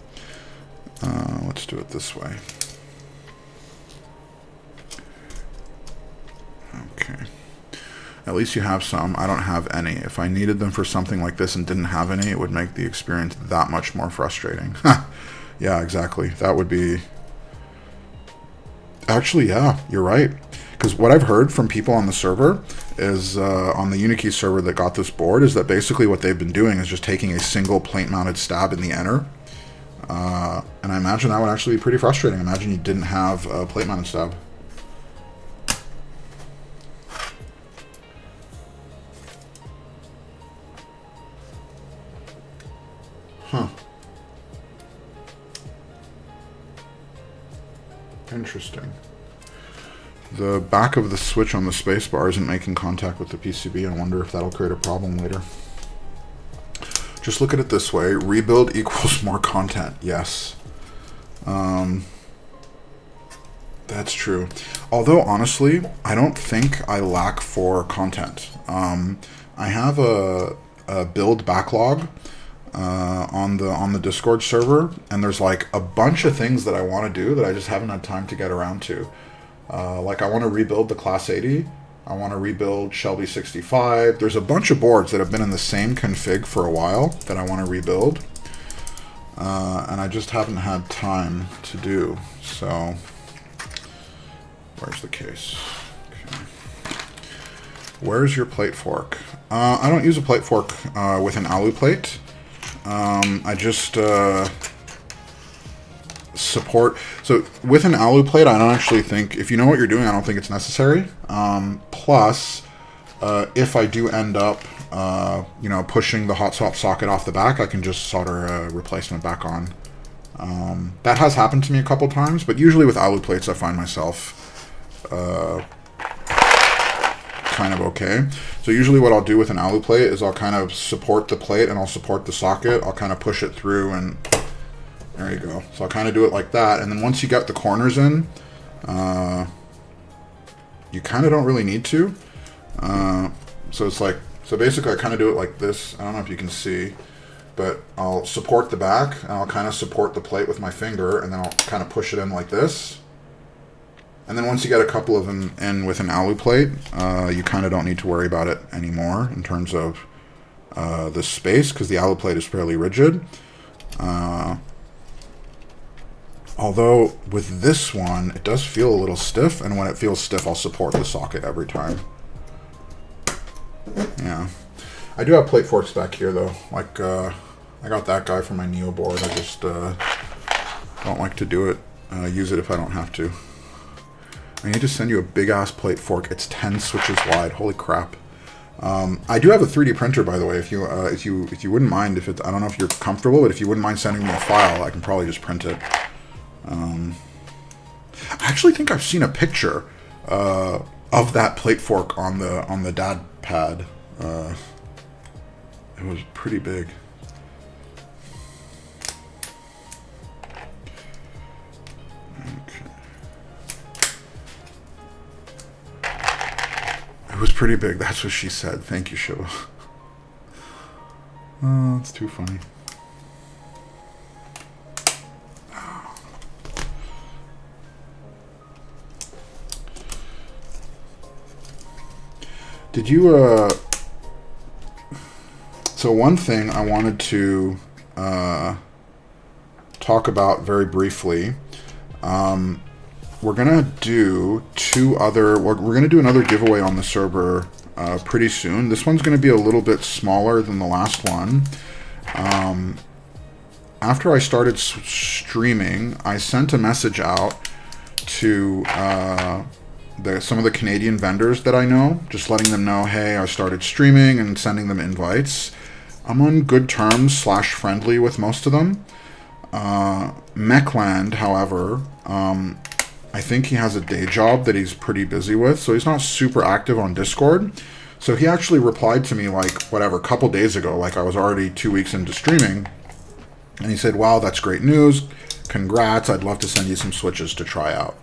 let's do it this way. Okay. At least you have some. I don't have any. If I needed them for something like this and didn't have any, it would make the experience that much more frustrating. Yeah, exactly. That would be... Actually, yeah, you're right. Because what I've heard from people on the server is, on the Unikey server that got this board, is that basically what they've been doing is just taking a single plate-mounted stab in the enter. And I imagine that would actually be pretty frustrating. Imagine you didn't have a plate-mounted stab. Huh. Interesting. The back of the switch on the spacebar isn't making contact with the PCB. I wonder if that'll create a problem later. Just look at it this way. Rebuild equals more content. Yes. That's true. Although, honestly, I don't think I lack for content. I have a build backlog on the Discord server, and there's like a bunch of things that I want to do that I just haven't had time to get around to. Like I want to rebuild the Class 80. I want to rebuild Shelby 65. There's a bunch of boards that have been in the same config for a while that I want to rebuild. And I just haven't had time to do. So, where's the case? Okay. Where's your plate fork? I don't use a plate fork with an alu plate. I just support. So with an alu plate, I don't actually think, if you know what you're doing, I don't think it's necessary. Plus, if I do end up, you know, pushing the hot swap socket off the back, I can just solder a replacement back on. That has happened to me a couple times, but usually with alu plates, I find myself kind of okay. So usually what I'll do with an alu plate is I'll kind of support the plate and I'll support the socket. I'll kind of push it through, and there you go. So I'll kind of do it like that. And then once you get the corners in, you kind of don't really need to. So it's like, so basically I kind of do it like this. I don't know if you can see, but I'll support the back and I'll kind of support the plate with my finger, and then I'll kind of push it in like this. And then once you get a couple of them in with an alu plate, you kind of don't need to worry about it anymore in terms of the space, because the alu plate is fairly rigid. Although with this one, it does feel a little stiff, and when it feels stiff, I'll support the socket every time. Yeah. I do have plate forks back here, though. Like, I got that guy for my Neo board. I just don't like to do it, use it if I don't have to. I need to send you a big-ass plate fork. It's 10 switches wide. Holy crap. I do have a 3D printer, by the way. If you wouldn't mind, if it's, I don't know if you're comfortable, but if you wouldn't mind sending me a file, I can probably just print it. I actually think I've seen a picture of that plate fork on the dad pad. It was pretty big. It was pretty big. That's what she said. Thank you, Shiva. Oh, it's too funny. Did you, so one thing I wanted to talk about very briefly, we're gonna do we're gonna do another giveaway on the server pretty soon. This one's gonna be a little bit smaller than the last one. After I started streaming, I sent a message out to some of the Canadian vendors that I know, just letting them know, hey, I started streaming, and sending them invites. I'm on good terms / friendly with most of them. Mechland, however, I think he has a day job that he's pretty busy with, so he's not super active on Discord. So he actually replied to me like, whatever, a couple days ago, like I was already 2 weeks into streaming, and he said, wow, that's great news. Congrats, I'd love to send you some switches to try out.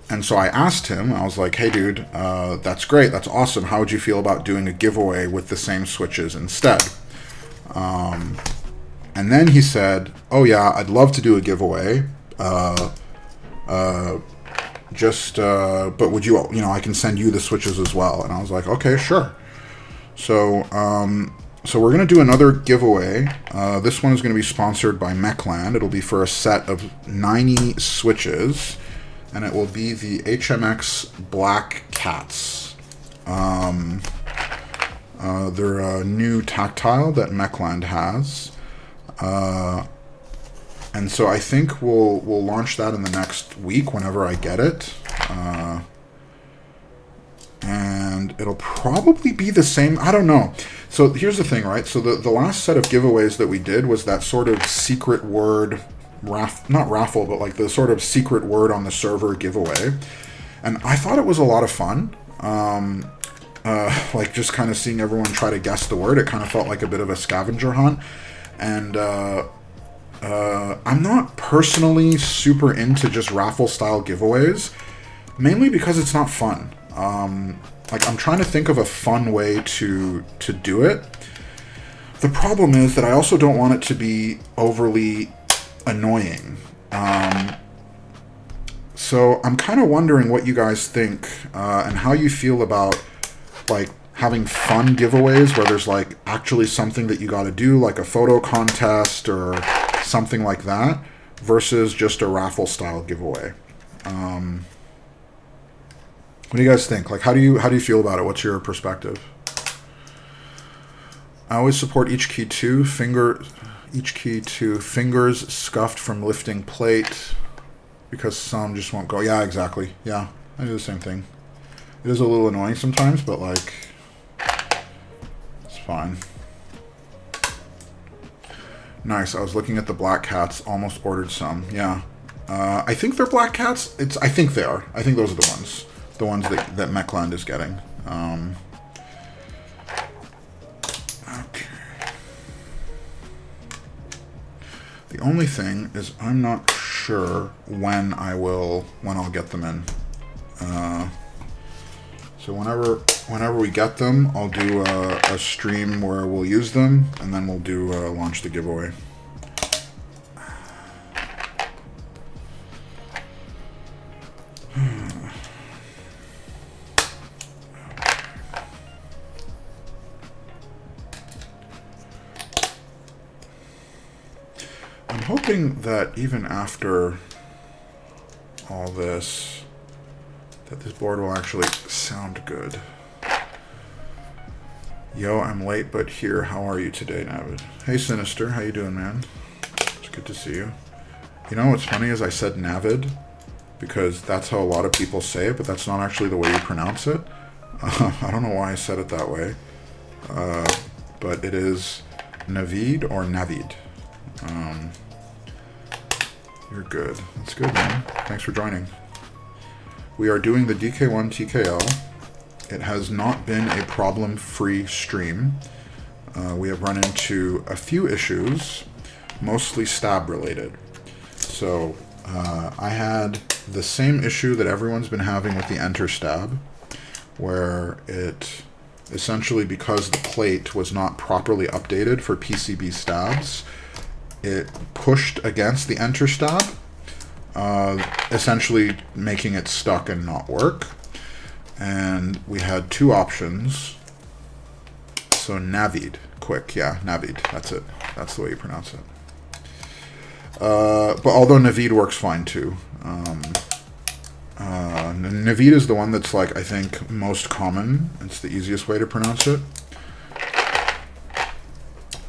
And so I asked him, I was like, hey dude, that's great, that's awesome. How would you feel about doing a giveaway with the same switches instead? And And then he said, oh yeah, I'd love to do a giveaway. But would you, I can send you the switches as well. And I was like, okay, sure. So, so we're going to do another giveaway. This one is going to be sponsored by Mechland. It'll be for a set of 90 switches, and it will be the HMX Black Cats. They're a new tactile that Mechland has. And so I think we'll launch that in the next week whenever I get it. And it'll probably be the same. I don't know. So here's the thing, right? So the last set of giveaways that we did was that sort of secret word, not raffle, but like the sort of secret word on the server giveaway. And I thought it was a lot of fun. Like just kind of seeing everyone try to guess the word. It kind of felt like a bit of a scavenger hunt. And I'm not personally super into just raffle style giveaways, mainly because it's not fun. Like I'm trying to think of a fun way to do it. The problem is that I also don't want it to be overly annoying. So I'm kind of wondering what you guys think and how you feel about like having fun giveaways where there's like actually something that you got to do, like a photo contest or something like that, versus just a raffle style giveaway. What do you guys think? Like, how do you feel about it? What's your perspective? I always support each key two fingers scuffed from lifting plate because some just won't go. Yeah, exactly. Yeah, I do the same thing. It is a little annoying sometimes, but like, it's fine. Nice. I was looking at the black cats. Almost ordered some. Yeah. I think they're black cats. I think they are. I think those are the ones. The ones that Mechland is getting. Okay. The only thing is I'm not sure when I'll get them in. So whenever we get them, I'll do a stream where we'll use them, and then we'll do launch the giveaway. I'm hoping that even after all this, that this board will actually sound good. Yo, I'm late, but here. How are you today, Navid? Hey, Sinister. How you doing, man? It's good to see you. You know what's funny is I said Navid because that's how a lot of people say it, but that's not actually the way you pronounce it. I don't know why I said it that way. But it is Navid or Navid. You're good. That's good, man. Thanks for joining. We are doing the DK1-TKL. It has not been a problem-free stream. We have run into a few issues, mostly stab related. So I had the same issue that everyone's been having with the enter stab, where it essentially, because the plate was not properly updated for PCB stabs, it pushed against the enter stab, essentially making it stuck and not work. And we had two options. So Navid, quick, yeah, Navid, that's it. That's the way you pronounce it. But although Navid works fine too. Navid is the one that's like, I think, most common. It's the easiest way to pronounce it.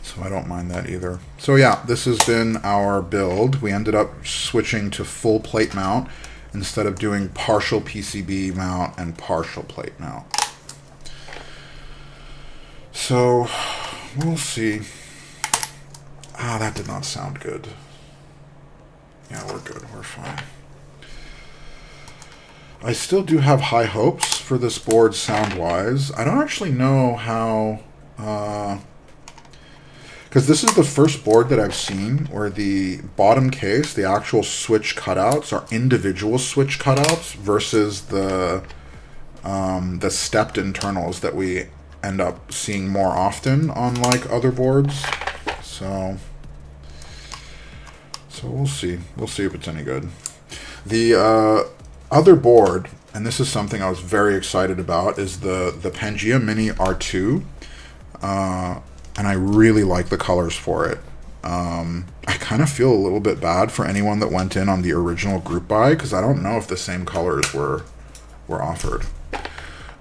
So I don't mind that either. So yeah, this has been our build. We ended up switching to full plate mount instead of doing partial PCB mount and partial plate mount. So we'll see. Ah, that did not sound good. Yeah, we're good. We're fine. I still do have high hopes for this board sound-wise. I don't actually know how... because this is the first board that I've seen where the bottom case, the actual switch cutouts, are individual switch cutouts versus the stepped internals that we end up seeing more often on like other boards. So So we'll see. We'll see if it's any good. The other board, and this is something I was very excited about, is the Pangea Mini R2. And I really like the colors for it. I kind of feel a little bit bad for anyone that went in on the original group buy, because I don't know if the same colors were offered.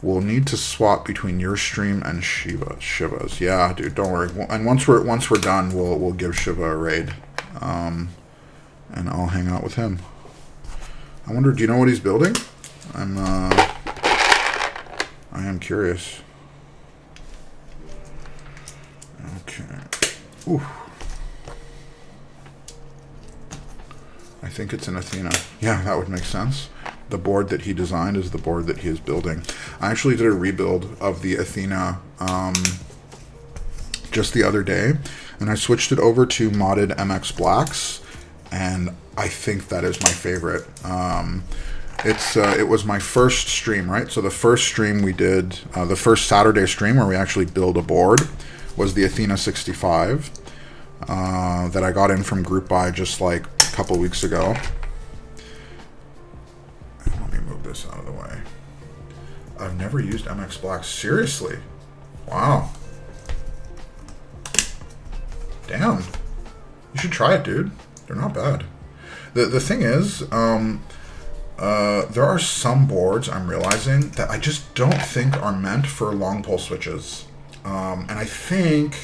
We'll need to swap between your stream and Shiva's. Yeah, dude, don't worry. And once we're done, we'll give Shiva a raid, and I'll hang out with him. I wonder, do you know what he's building? I am curious. Okay. Ooh. I think it's an Athena. Yeah, that would make sense. The board that he designed is the board that he is building. I actually did a rebuild of the Athena just the other day, and I switched it over to modded MX Blacks, and I think that is my favorite. It was my first stream, right? So the first stream we did, the first Saturday stream where we actually build a board, was the Athena 65 that I got in from Group Buy just like a couple weeks ago. Let me move this out of the way. I've never used MX Black. Seriously? Wow. Damn. You should try it, dude. They're not bad. The thing is, there are some boards I'm realizing that I just don't think are meant for long pole switches. And I think,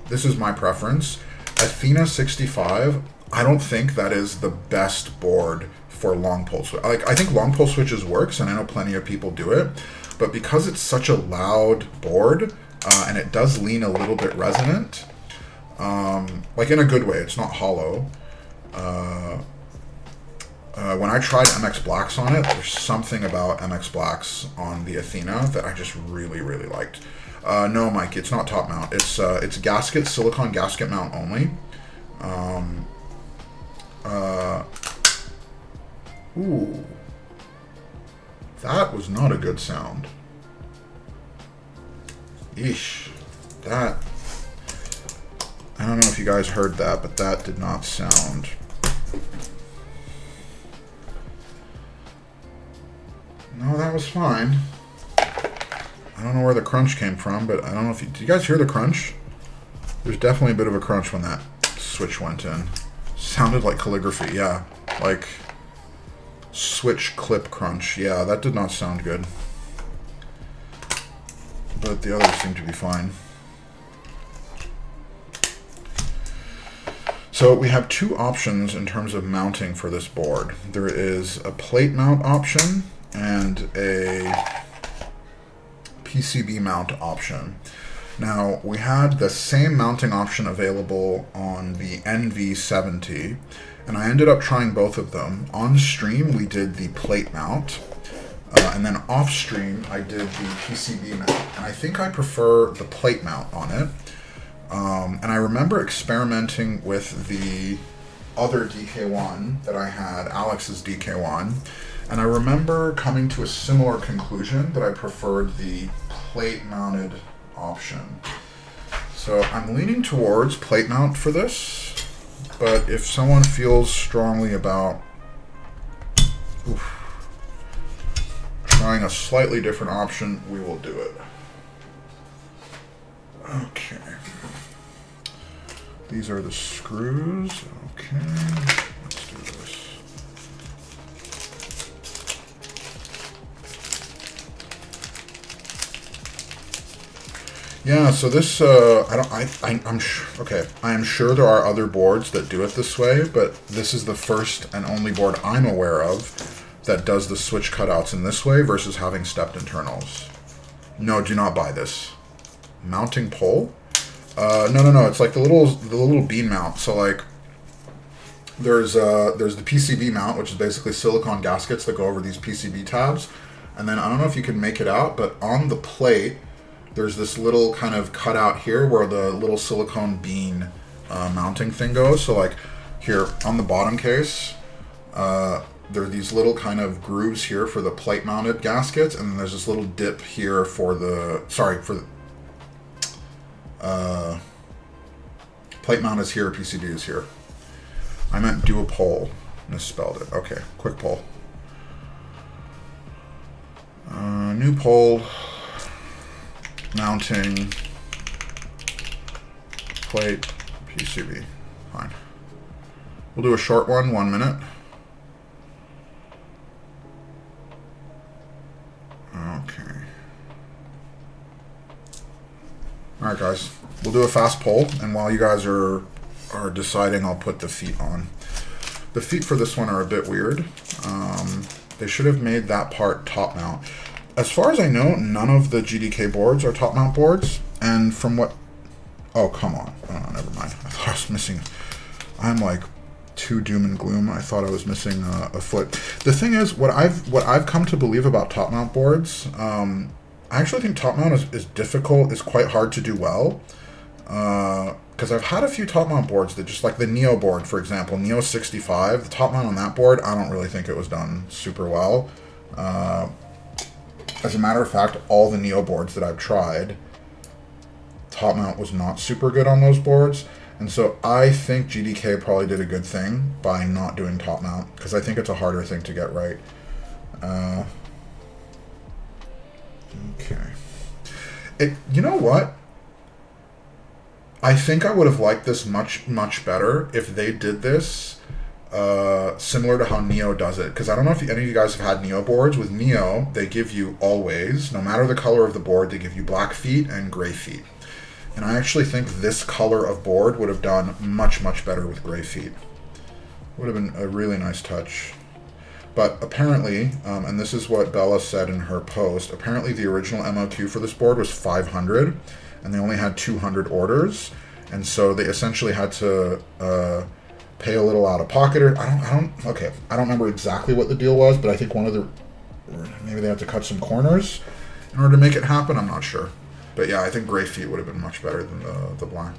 this is my preference, Athena 65, I don't think that is the best board for long pole switch. Like, I think long pole switches works, and I know plenty of people do it, but because it's such a loud board, and it does lean a little bit resonant, like in a good way, it's not hollow. When I tried MX Blacks on it, there's something about MX Blacks on the Athena that I just really, really liked. No, Mike, it's not top mount. It's gasket, silicone gasket mount only. Ooh. That was not a good sound. Eesh. That... I don't know if you guys heard that, but that did not sound... No, that was fine. I don't know where the crunch came from, but I don't know if you... Did you guys hear the crunch? There's definitely a bit of a crunch when that switch went in. Sounded like calligraphy, yeah. Like... switch clip crunch. Yeah, that did not sound good. But the others seem to be fine. So we have two options in terms of mounting for this board. There is a plate mount option and a PCB mount option. Now, we had the same mounting option available on the NV70, and I ended up trying both of them. On stream, we did the plate mount, and then off stream, I did the PCB mount. And I think I prefer the plate mount on it. And I remember experimenting with the other DK1 that I had, Alex's DK1, and I remember coming to a similar conclusion that I preferred the plate-mounted option. So I'm leaning towards plate mount for this, but if someone feels strongly about trying a slightly different option, we will do it. Okay. These are the screws. Okay, let's do this. Yeah, so this I am sure there are other boards that do it this way, but this is the first and only board I'm aware of that does the switch cutouts in this way versus having stepped internals. No, do not buy this. Mounting pole? No. It's like the little bean mount. So like, there's the PCB mount, which is basically silicone gaskets that go over these PCB tabs, and then I don't know if you can make it out, but on the plate, there's this little kind of cutout here where the little silicone bean mounting thing goes. So like here on the bottom case, there are these little kind of grooves here for the plate mounted gaskets, and then there's this little dip here for the plate mount is here, PCB is here. I meant do a poll. Misspelled it. Okay, quick poll. New poll. Mounting plate PCB. Fine. We'll do a short one, 1 minute. Okay. Alright guys, we'll do a fast poll, and while you guys are deciding, I'll put the feet on. The feet for this one are a bit weird. They should have made that part top mount. As far as I know, none of the GDK boards are top mount boards, and from what... Oh, come on. Oh, never mind. I thought I was missing... I'm like too doom and gloom. I thought I was missing a foot. The thing is, what I've come to believe about top mount boards, I actually think top mount is difficult, is quite hard to do well. Because I've had a few top mount boards that just, like the Neo board, for example, Neo 65, the top mount on that board, I don't really think it was done super well. As a matter of fact, all the Neo boards that I've tried, top mount was not super good on those boards. And so I think GDK probably did a good thing by not doing top mount, because I think it's a harder thing to get right. Okay. You know what? I think I would have liked this much, much better if they did this similar to how Neo does it. Because I don't know if any of you guys have had Neo boards. With Neo, they give you always, no matter the color of the board, they give you black feet and gray feet. And I actually think this color of board would have done much, much better with gray feet. Would have been a really nice touch. But apparently, and this is what Bella said in her post, apparently the original MOQ for this board was 500, and they only had 200 orders, and so they essentially had to pay a little out of pocket. Or I don't remember exactly what the deal was, but I think maybe they had to cut some corners in order to make it happen. I'm not sure, but yeah, I think gray feet would have been much better than the black.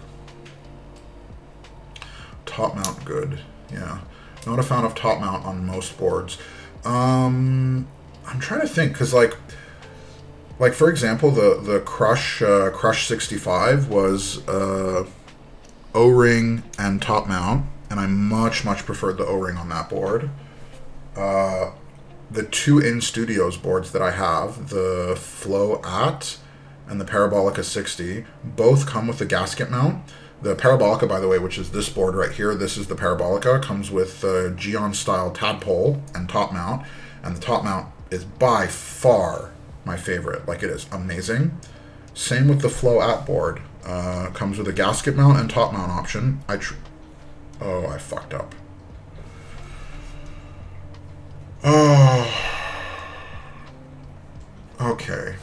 Top mount, good, yeah. Not a fan of top mount on most boards. I'm trying to think, because like for example, the Crush 65 was O-ring and top mount, and I much preferred the O-ring on that board. The two In Studios boards that I have, the Flow At and the Parabolica 60, both come with a gasket mount. The Parabolica, by the way, which is this board right here, this is the Parabolica, comes with Geon style tadpole and top mount, and the top mount is by far my favorite. Like, it is amazing. Same with the Flow At board. Comes with a gasket mount and top mount option. Oh, I fucked up. Oh. Okay.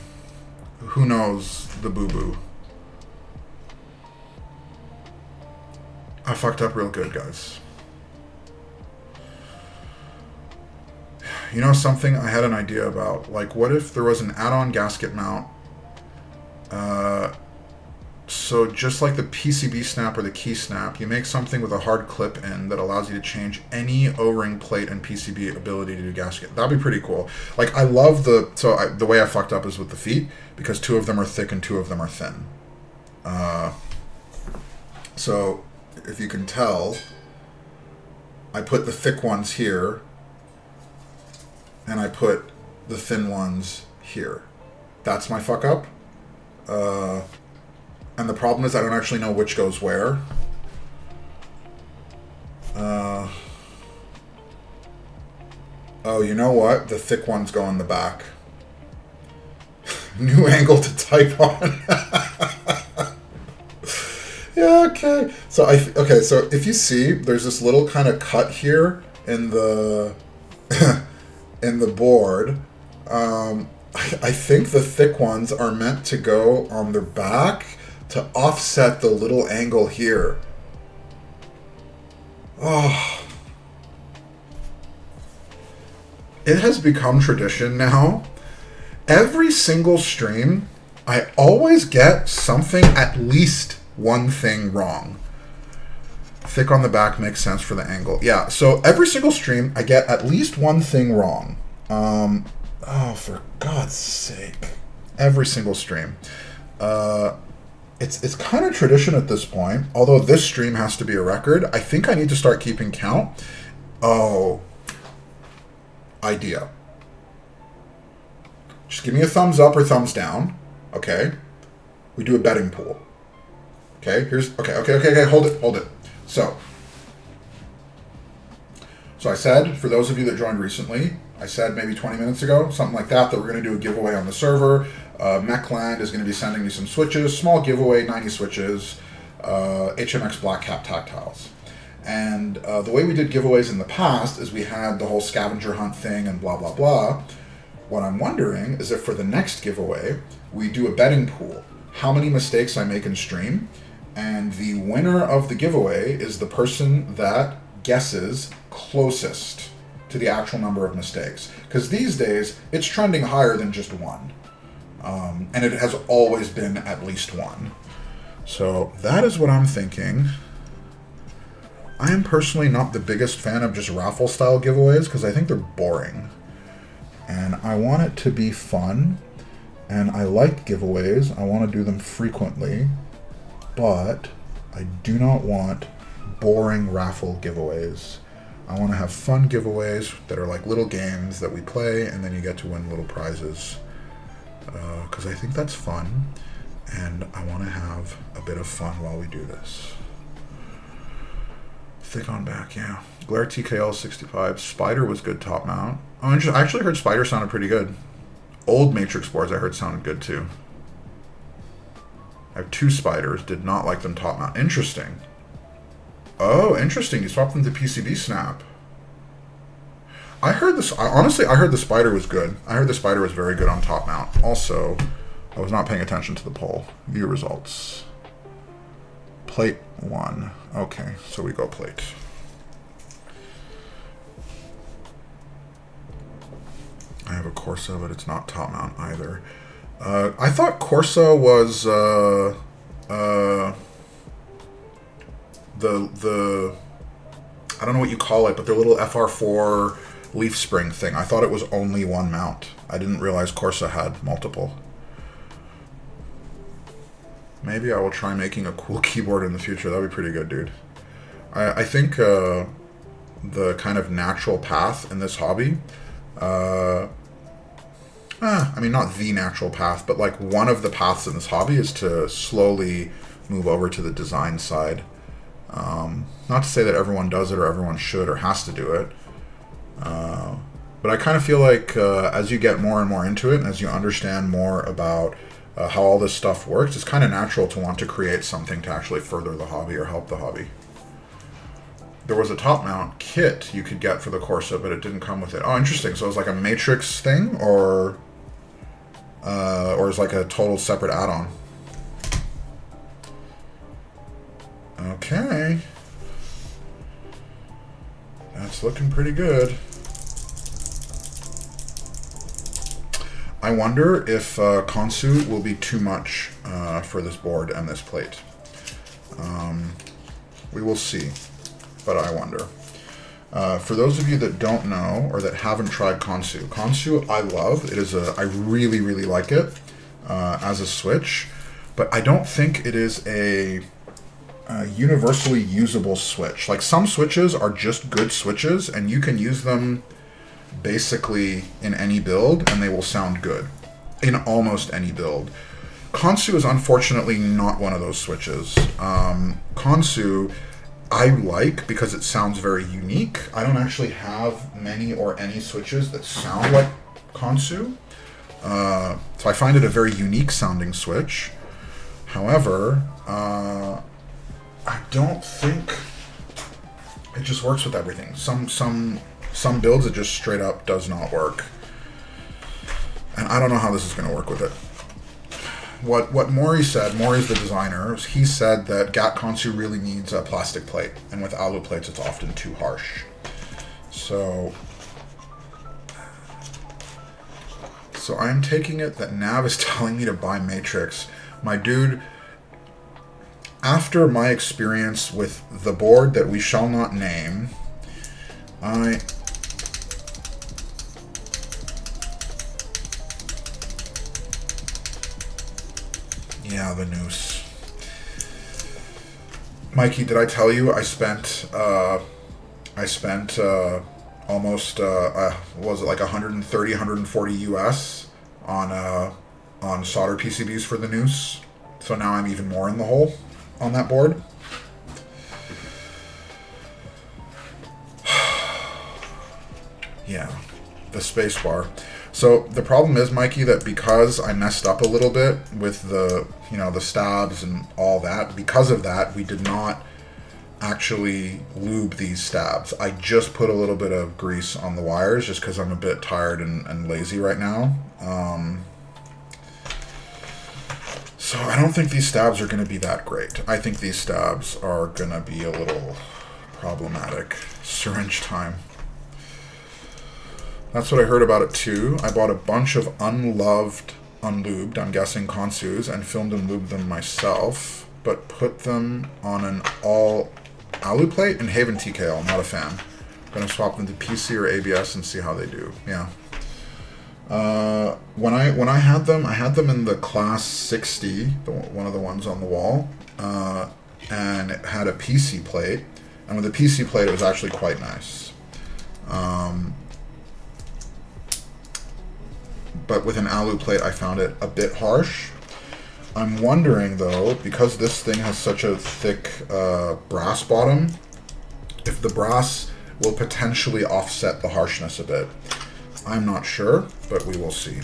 Who knows the boo-boo? I fucked up real good, guys. You know something I had an idea about? Like, what if there was an add-on gasket mount? So just like the PCB snap or the key snap, you make something with a hard clip in that allows you to change any O-ring plate and PCB ability to do gasket. That'd be pretty cool. Like, I love the way I fucked up is with the feet, because 2 of them are thick and 2 of them are thin. So if you can tell, I put the thick ones here, and I put the thin ones here. That's my fuck up. And the problem is I don't actually know which goes where. Oh, you know what? The thick ones go in the back. New angle to type on. Yeah, okay. So so if you see, there's this little kind of cut here in the in the board. I think the thick ones are meant to go on their back to offset the little angle here. Oh. It has become tradition now. Every single stream, I always get something, at least one thing wrong. Thick on the back makes sense for the angle. Yeah, so every single stream, I get at least one thing wrong. Oh, for God's sake. Every single stream. it's kind of tradition at this point. Although this stream has to be a record, I think I need to start keeping count. Oh, idea. Just give me a thumbs up or thumbs down. Okay. We do a betting pool. Okay. Okay. Hold it. So I said, for those of you that joined recently, I said maybe 20 minutes ago, something like that we're going to do a giveaway on the server. Mechland is going to be sending me some switches, small giveaway, 90 switches, HMX Black Cap tactiles. And the way we did giveaways in the past is we had the whole scavenger hunt thing and blah, blah, blah. What I'm wondering is if for the next giveaway, we do a betting pool. How many mistakes I make in stream, and the winner of the giveaway is the person that guesses closest to the actual number of mistakes. Because these days, it's trending higher than just one. And it has always been at least one. So that is what I'm thinking. I am personally not the biggest fan of just raffle style giveaways because I think they're boring. And I want it to be fun. And I like giveaways. I want to do them frequently. But I do not want boring raffle giveaways. I want to have fun giveaways that are like little games that we play and then you get to win little prizes. Because I think that's fun. And I want to have a bit of fun while we do this. Thick on back, yeah. Glare TKL 65. Spider was good top mount. Oh, I actually heard Spider sounded pretty good. Old Matrix boards I heard sounded good too. I have 2 Spiders. Did not like them top mount. Interesting. Oh, interesting. You swapped them to PCB snap. I heard this. Honestly, I heard the Spider was good. I heard the Spider was very good on top mount. Also, I was not paying attention to the poll. View results. Plate 1. Okay, so we go plate. I have a Corsa, but it's not top mount either. I thought Corsa was the I don't know what you call it, but their little FR4 leaf spring thing. I thought it was only one mount. I didn't realize Corsa had multiple. Maybe I will try making a cool keyboard in the future. That'd be pretty good, dude. I think the kind of natural path in this hobby, I mean, not the natural path, but like one of the paths in this hobby is to slowly move over to the design side. Not to say that everyone does it or everyone should or has to do it. But I kind of feel like as you get more and more into it and as you understand more about how all this stuff works, it's kind of natural to want to create something to actually further the hobby or help the hobby. There was a top mount kit you could get for the Corsa, but it didn't come with it. Oh, interesting. So it was like a Matrix thing, or is like a total separate add-on. Okay. That's looking pretty good. I wonder if Konsu will be too much for this board and this plate. We will see, but I wonder. For those of you that don't know or that haven't tried Konsu, Konsu I love. It is I really, really like it as a switch, but I don't think it is a universally usable switch. Like some switches are just good switches and you can use them basically in any build and they will sound good in almost any build. Konsu is unfortunately not one of those switches. Konsu I like because it sounds very unique. I don't actually have many or any switches that sound like Konsu. So I find it a very unique sounding switch. However, I don't think it just works with everything. Some builds it just straight up does not work. And I don't know how this is going to work with it. What Maury said, Maury's the designer, he said that GAT Konsu really needs a plastic plate, and with alu plates it's often too harsh. So I'm taking it that Nav is telling me to buy Matrix. My dude, after my experience with the board that we shall not name, yeah, the noose. Mikey, did I tell you I spent almost what was it, like 130, 140 US on solder PCBs for the noose. So now I'm even more in the hole on that board. Yeah, the space bar. So the problem is, Mikey, that because I messed up a little bit with the, the stabs and all that, because of that, we did not actually lube these stabs. I just put a little bit of grease on the wires just because I'm a bit tired and lazy right now. So I don't think these stabs are going to be that great. I think these stabs are going to be a little problematic. Syringe time. That's what I heard about it too. I bought a bunch of unlubed, I'm guessing, Consus, and filmed and lubed them myself, but put them on an all alu plate in Haven TKL. Not a fan. Gonna swap them to PC or ABS and see how they do. Yeah. When I had them in the class 60, one of the ones on the wall, and it had a PC plate, and with the PC plate it was actually quite nice. But with an alu plate I found it a bit harsh. I'm wondering though, because this thing has such a thick brass bottom, if the brass will potentially offset the harshness a bit. I'm not sure, but we will see.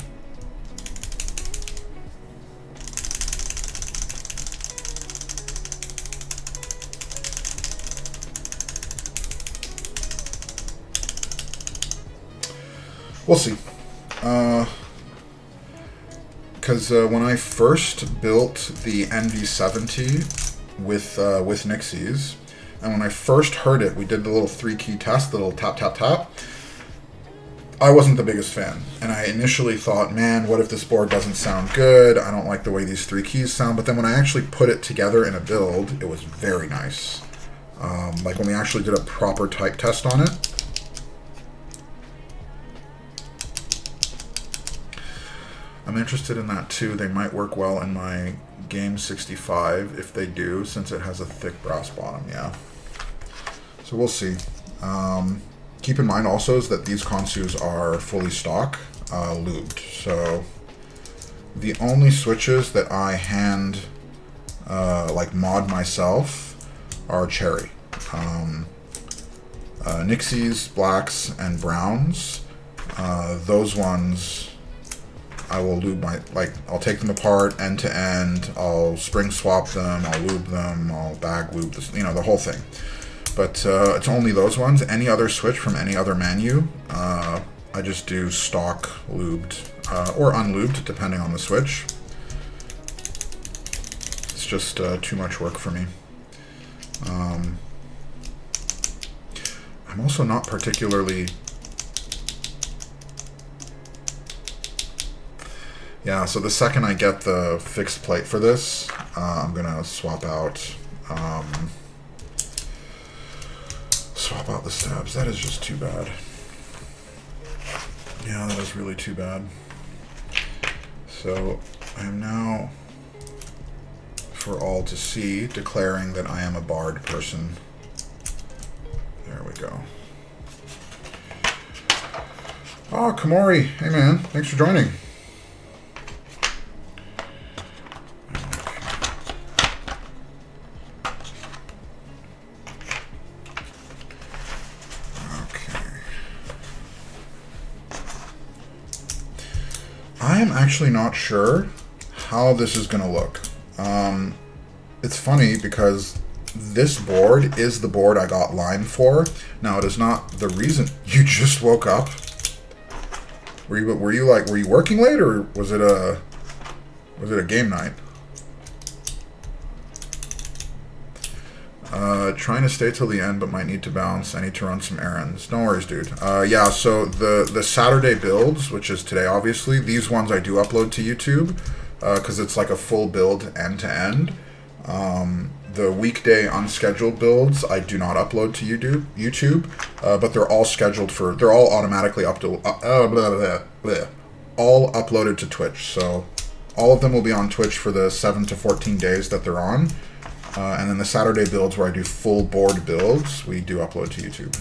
We'll see. Because when I first built the NV70 with Nixies, and when I first heard it, we did the little 3-key test, the little tap, tap, tap. I wasn't the biggest fan, and I initially thought, man, what if this board doesn't sound good? I don't like the way these 3 keys sound. But then when I actually put it together in a build, it was very nice. Like when we actually did a proper type test on it. I'm interested in that too. They might work well in my Game 65 if they do, since it has a thick brass bottom, yeah. So we'll see. Keep in mind also is that these Consus are fully stock, lubed. So the only switches that I hand like mod myself are cherry. Nixies, blacks, and browns. Those ones I will lube I'll take them apart end to end, I'll spring swap them, I'll lube them, I'll bag lube this, the whole thing. But it's only those ones. Any other switch from any other menu, I just do stock lubed or unlubed, depending on the switch. It's just too much work for me. I'm also not particularly... Yeah, so the second I get the fixed plate for this, I'm going to swap out... swap out the stabs. That is just too bad. Yeah, that is really too bad. So I am now, for all to see, declaring that I am a barred person. There we go. Oh, Kamori. Hey man, thanks for joining. I am actually not sure how this is going to look. It's funny because this board is the board I got Lime for. Now, it is not the reason you just woke up. Were you working late, or was it a game night? Trying to stay till the end, but might need to bounce. I need to run some errands. No worries, dude. Yeah, so the Saturday builds, which is today, obviously, these ones I do upload to YouTube, because it's like a full build end to end. The weekday unscheduled builds I do not upload to YouTube, but they're all scheduled for. They're all automatically all uploaded to Twitch. So all of them will be on Twitch for the 7 to 14 days that they're on. And then the Saturday builds where I do full board builds, we do upload to YouTube.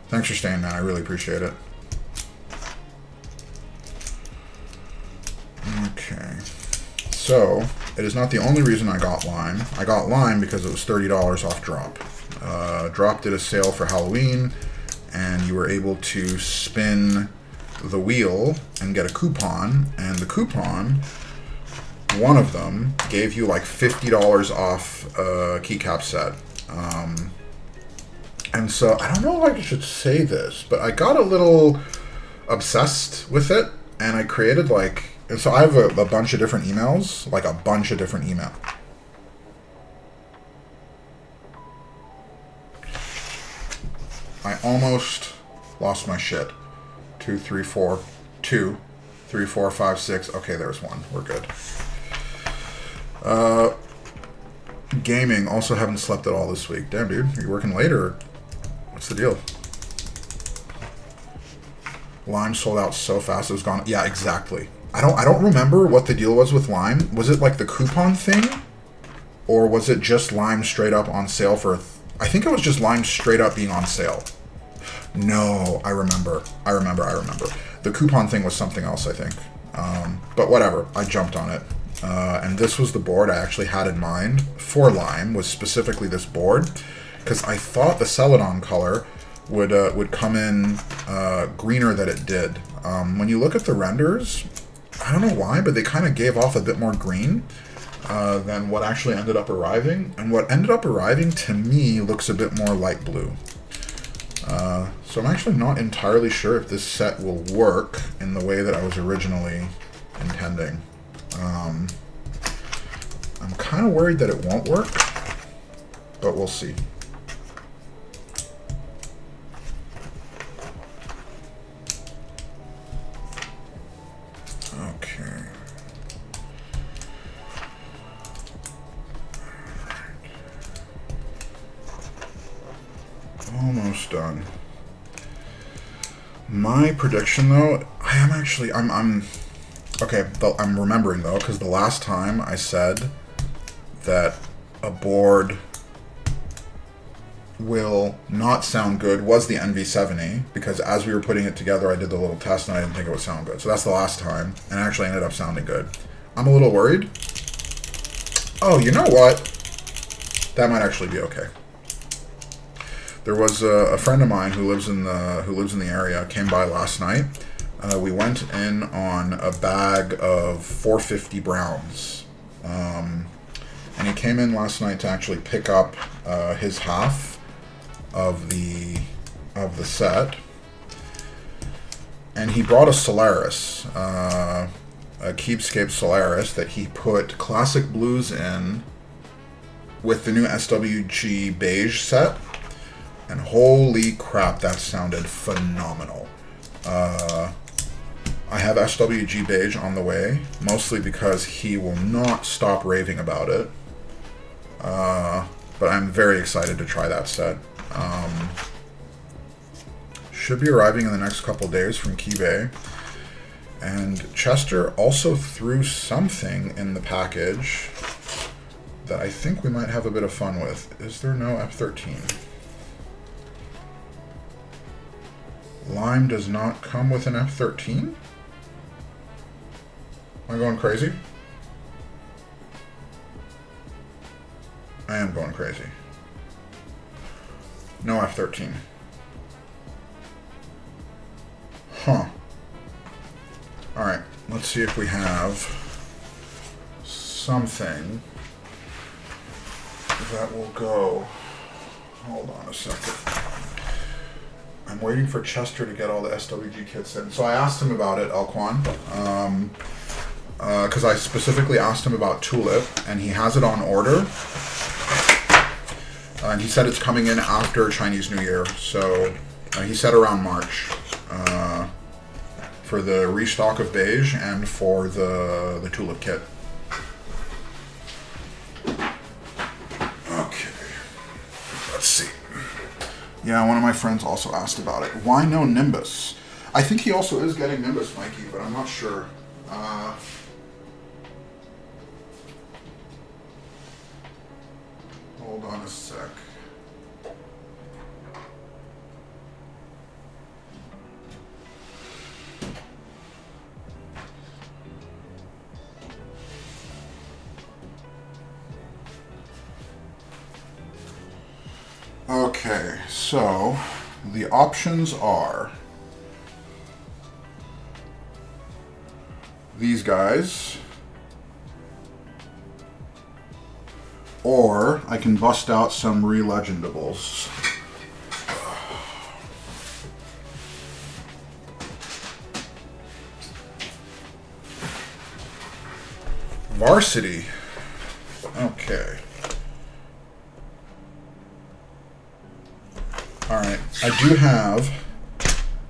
Thanks for staying, man. I really appreciate it. Okay. So, it is not the only reason I got Lime. I got Lime because it was $30 off Drop. Drop did a sale for Halloween, and you were able to spin the wheel and get a coupon, and the coupon, one of them, gave you like $50 off a keycap set. And so, I don't know if I should say this, but I got a little obsessed with it, and I created like, and so I have a bunch of different emails, like a bunch of different emails. I almost lost my shit. 2, 3, 4, 2, 3, 4, 5, 6. Okay, there's one. We're good. Gaming. Also haven't slept at all this week. Damn, dude. Are you working late or what's the deal? Lime sold out so fast it was gone. Yeah, exactly. I don't remember what the deal was with Lime. Was it like the coupon thing? Or was it just Lime straight up on sale for... I think it was just Lime straight up being on sale. No, I remember. The coupon thing was something else, I think. But whatever. I jumped on it. And this was the board I actually had in mind for Lime, was specifically this board. Because I thought the Celadon color would come in greener than it did. When you look at the renders, I don't know why, but they kind of gave off a bit more green than what actually ended up arriving. And what ended up arriving, to me, looks a bit more light blue. So I'm actually not entirely sure if this set will work in the way that I was originally intending. I'm kind of worried that it won't work, but we'll see. Okay. Almost done. My prediction, though, I'm okay, I'm remembering, though, because the last time I said that a board will not sound good was the NV70, because as we were putting it together, I did the little test and I didn't think it would sound good. So that's the last time, and it actually ended up sounding good. I'm a little worried. Oh, you know what? That might actually be okay. There was a friend of mine who lives in the area, came by last night. We went in on a bag of 450 Browns. And he came in last night to actually pick up his half of the set. And he brought a Solaris, a Keepscape Solaris that he put classic blues in with the new SWG beige set. And holy crap, that sounded phenomenal. I have SWG beige on the way, mostly because he will not stop raving about it. But I'm very excited to try that set. Should be arriving in the next couple days from Keybay. And Chester also threw something in the package that I think we might have a bit of fun with. Is there no F13? Lime does not come with an F13? Am I going crazy? I am going crazy. No F13. Huh. Alright, let's see if we have something that will go. Hold on a second. I'm waiting for Chester to get all the SWG kits in. So I asked him about it, Elquan, because I specifically asked him about Tulip, and he has it on order. And he said it's coming in after Chinese New Year. So he said around March for the restock of beige and for the Tulip kit. Okay, let's see. Yeah, one of my friends also asked about it. Why no Nimbus? I think he also is getting Nimbus, Mikey, but I'm not sure. hold on a sec. Okay, so the options are these guys, or I can bust out some re-legendables. Varsity. Okay. Alright, I do have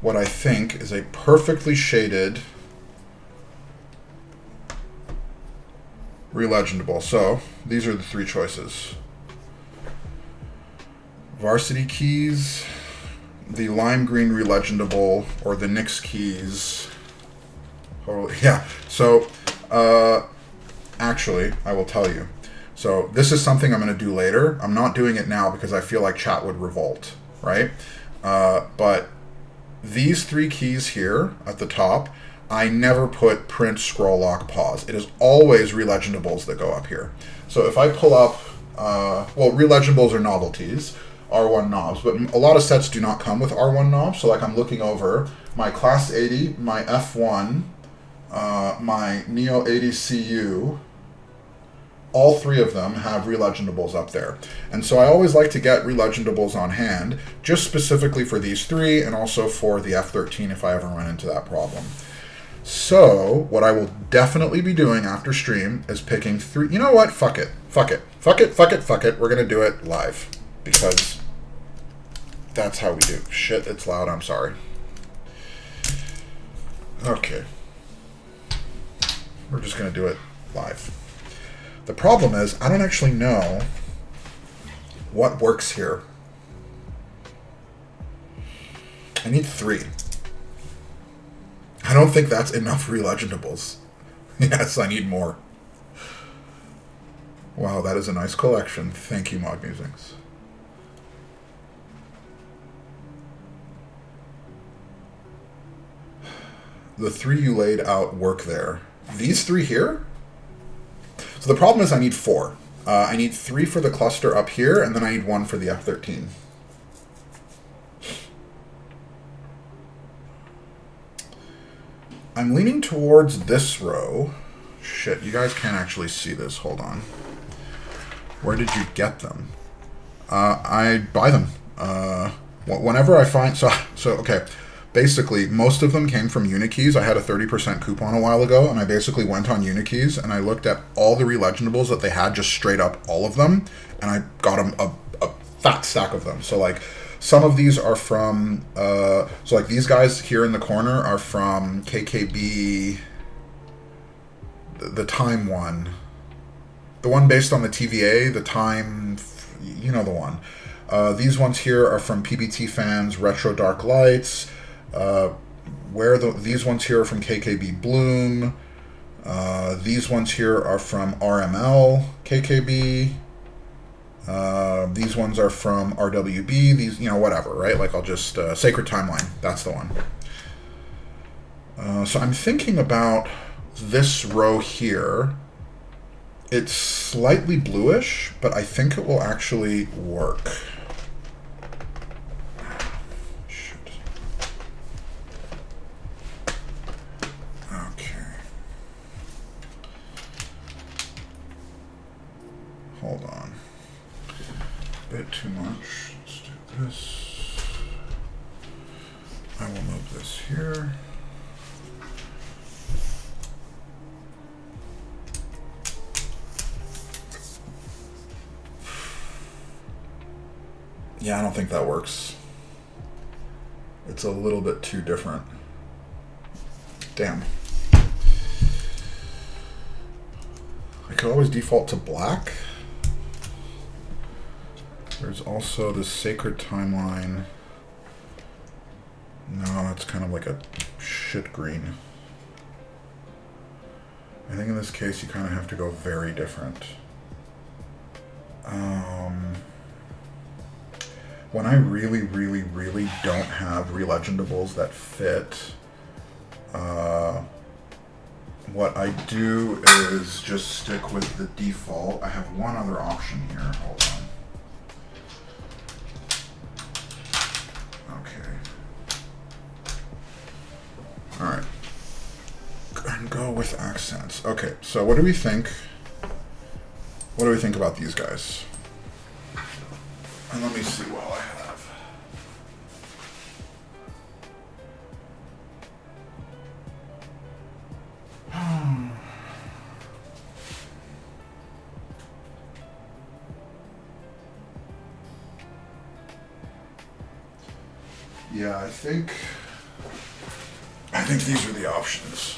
what I think is a perfectly shaded re-legendable. So, these are the three choices. Varsity Keys, the lime green re-legendable, or the Nyx Keys. Holy, yeah, so, actually, I will tell you. So, this is something I'm going to do later. I'm not doing it now because I feel like chat would revolt, right? But these three keys here at the top, I never put print, scroll, lock, pause. It is always re-legendables that go up here. So if I pull up, well, re-legendables are novelties, R1 knobs, but a lot of sets do not come with R1 knobs. So like I'm looking over my Class 80, my F1, my Neo 80 CU, all three of them have re-legendables up there. And so I always like to get re-legendables on hand, just specifically for these three, and also for the F13 if I ever run into that problem. So, what I will definitely be doing after stream is picking three. You know what? Fuck it. Fuck it. Fuck it. Fuck it. Fuck it. We're going to do it live. Because that's how we do. Shit, it's loud. I'm sorry. Okay. We're just going to do it live. The problem is, I don't actually know what works here. I need three. I don't think that's enough re-legendables. Yes, I need more. Wow, that is a nice collection. Thank you, Mod Musings. The three you laid out work there. These three here? So the problem is I need four. I need three for the cluster up here, and then I need one for the F13. I'm leaning towards this row. Shit, you guys can't actually see this. Hold on. Where did you get them? I buy them. Whenever I find... So okay. Basically, most of them came from Unikeys. I had a 30% coupon a while ago, and I basically went on Unikeys, and I looked at all the re-legendables that they had, just straight up all of them, and I got them a fat stack of them. So, like... Some of these are from, so like these guys here in the corner are from KKB, the Time one. The one based on the TVA, the Time, you know the one. These ones here are from PBT Fans, Retro Dark Lights. These ones here are from KKB Bloom. These ones here are from RML, KKB. These ones are from RWB, these, you know, whatever, right? Like, I'll just, Sacred Timeline, that's the one. So I'm thinking about this row here. It's slightly bluish, but I think it will actually work. Shit. Okay. Hold on. Bit too much. Let's do this. I will move this here. Yeah, I don't think that works. It's a little bit too different. Damn. I could always default to black. There's also the Sacred Timeline. No, it's kind of like a shit green. I think in this case you kind of have to go very different. When I really, really, really don't have relegendables that fit, what I do is just stick with the default. I have one other option here. Hold on. Okay. All right. And go with accents. Okay, so what do we think? What do we think about these guys? And let me see what I have. Yeah, I think these are the options.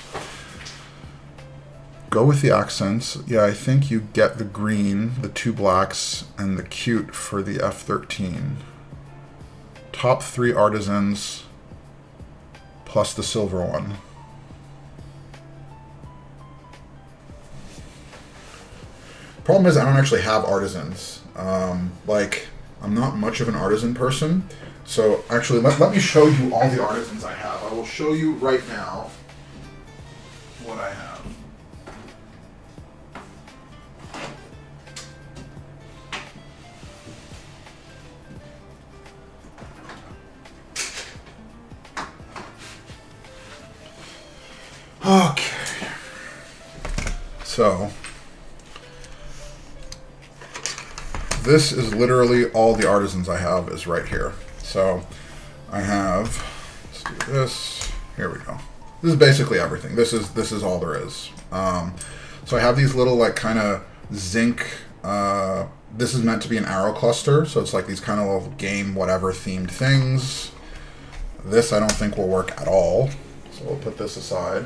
Go with the accents. Yeah, I think you get the green, the 2 blacks, and the cute for the F13. Top 3 artisans plus the silver one. Problem is I don't actually have artisans. Like, I'm not much of an artisan person. So actually, let me show you all the artisans I have. I will show you right now what I have. Okay. So this is literally all the artisans I have is right here. So I have, let's do this. Here we go. This is basically everything. This is all there is. So I have these little like kind of zinc. This is meant to be an arrow cluster, so it's like these kind of little game whatever themed things. This I don't think will work at all, so we'll put this aside.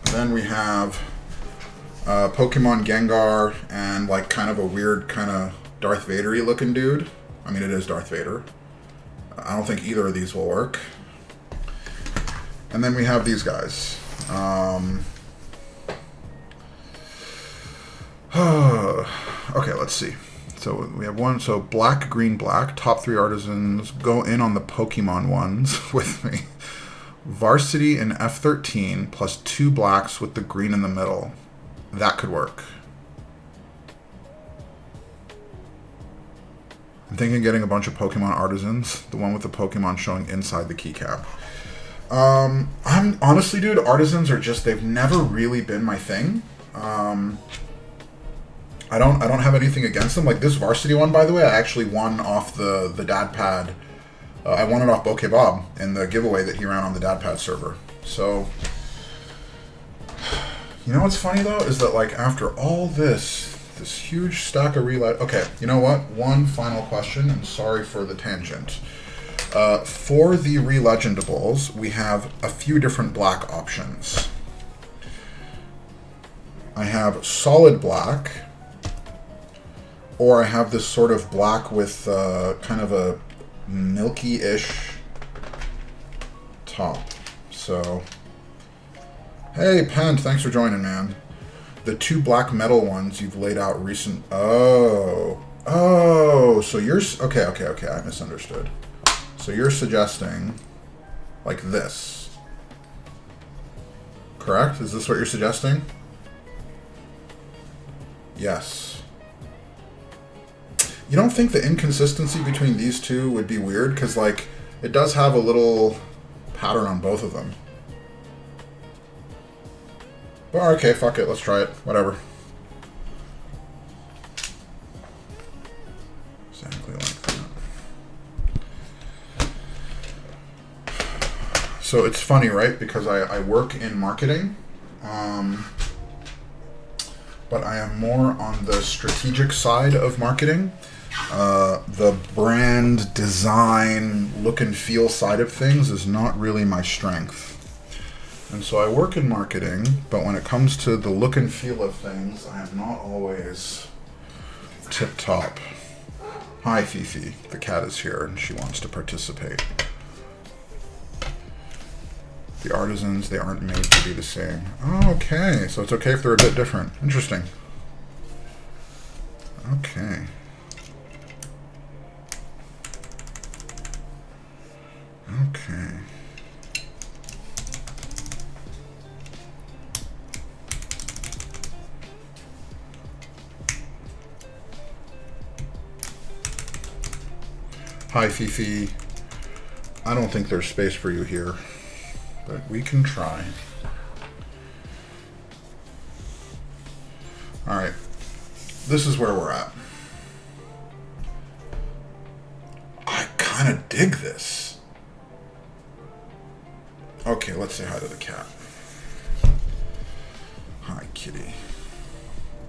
And then we have Pokemon Gengar and like kind of a weird kind of Darth Vader-y looking dude. I mean, it is Darth Vader. I don't think either of these will work. And then we have these guys. Okay, let's see. So we have one. So black, green, black. Top 3 artisans. Go in on the Pokemon ones with me. Varsity and F13 plus 2 blacks with the green in the middle. That could work. I'm thinking getting a bunch of Pokemon artisans. The one with the Pokemon showing inside the keycap. I'm honestly, dude, artisans are just, they've never really been my thing. I don't have anything against them. Like this varsity one, by the way, I actually won off the dad pad. I won it off Bokeh Bob in the giveaway that he ran on the dad pad server. So, you know what's funny though is that like after all this huge stack of relay. Okay, you know what? One final question, and sorry for the tangent. For the relegendables, we have a few different black options. I have solid black, or I have this sort of black with kind of a milky-ish top. So, hey, Pent, thanks for joining, man. The 2 black metal ones you've laid out recent. Oh, so you're okay. I misunderstood. So you're suggesting like this, correct? Is this what you're suggesting? Yes. You don't think the inconsistency between these two would be weird? Because like it does have a little pattern on both of them. Well, okay, fuck it. Let's try it. Whatever. Exactly like that. So it's funny, right? Because I work in marketing, but I am more on the strategic side of marketing. The brand, design, look and feel side of things is not really my strength. And so I work in marketing, but when it comes to the look and feel of things, I am not always tip-top. Hi, Fifi. The cat is here, and she wants to participate. The artisans, they aren't made to be the same. Oh, okay, so it's okay if they're a bit different. Interesting. Okay. Okay. Hi, Fifi. I don't think there's space for you here, but we can try. All right. This is where we're at. I kind of dig this. Okay, let's say hi to the cat. Hi, kitty.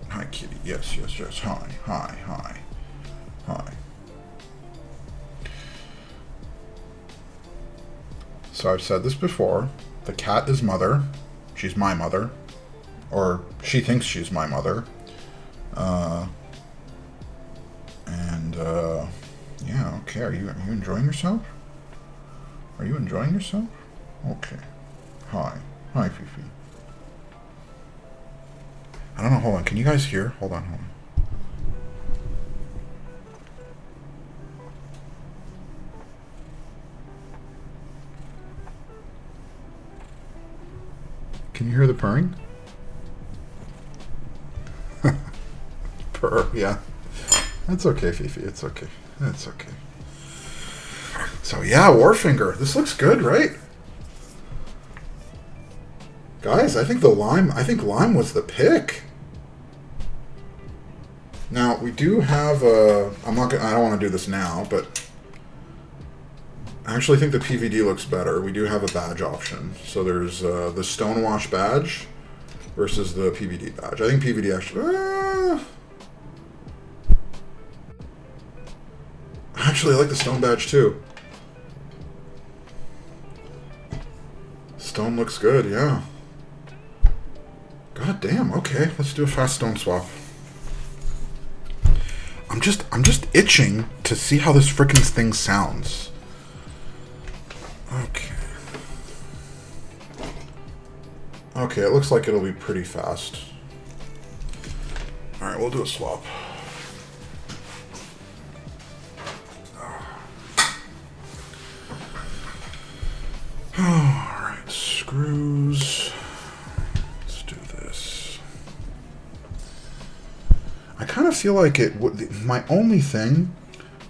Hi, kitty. Yes, yes, yes. Hi, hi, hi. Hi. So I've said this before. The cat is mother. She's my mother. Or she thinks she's my mother. Yeah, okay. Are you enjoying yourself? Are you enjoying yourself? Okay. Hi. Hi, Fifi. I don't know. Hold on. Can you guys hear? Hold on, hold on. Can you hear the purring? Purr, yeah. That's okay, Fifi. It's okay. It's okay. So yeah, Warfinger. This looks good, right? Guys, I think lime was the pick. Now, we do have a... I don't want to do this now, but... I actually think the PVD looks better. We do have a badge option. So there's the Stonewash badge versus the PVD badge. I think PVD actually... Actually, I like the Stone badge too. Stone looks good, yeah. God damn, okay. Let's do a fast Stone swap. I'm just itching to see how this frickin' thing sounds. Okay. Okay, it looks like it'll be pretty fast. Alright, we'll do a swap. Alright, screws. Let's do this. I kind of feel like my only thing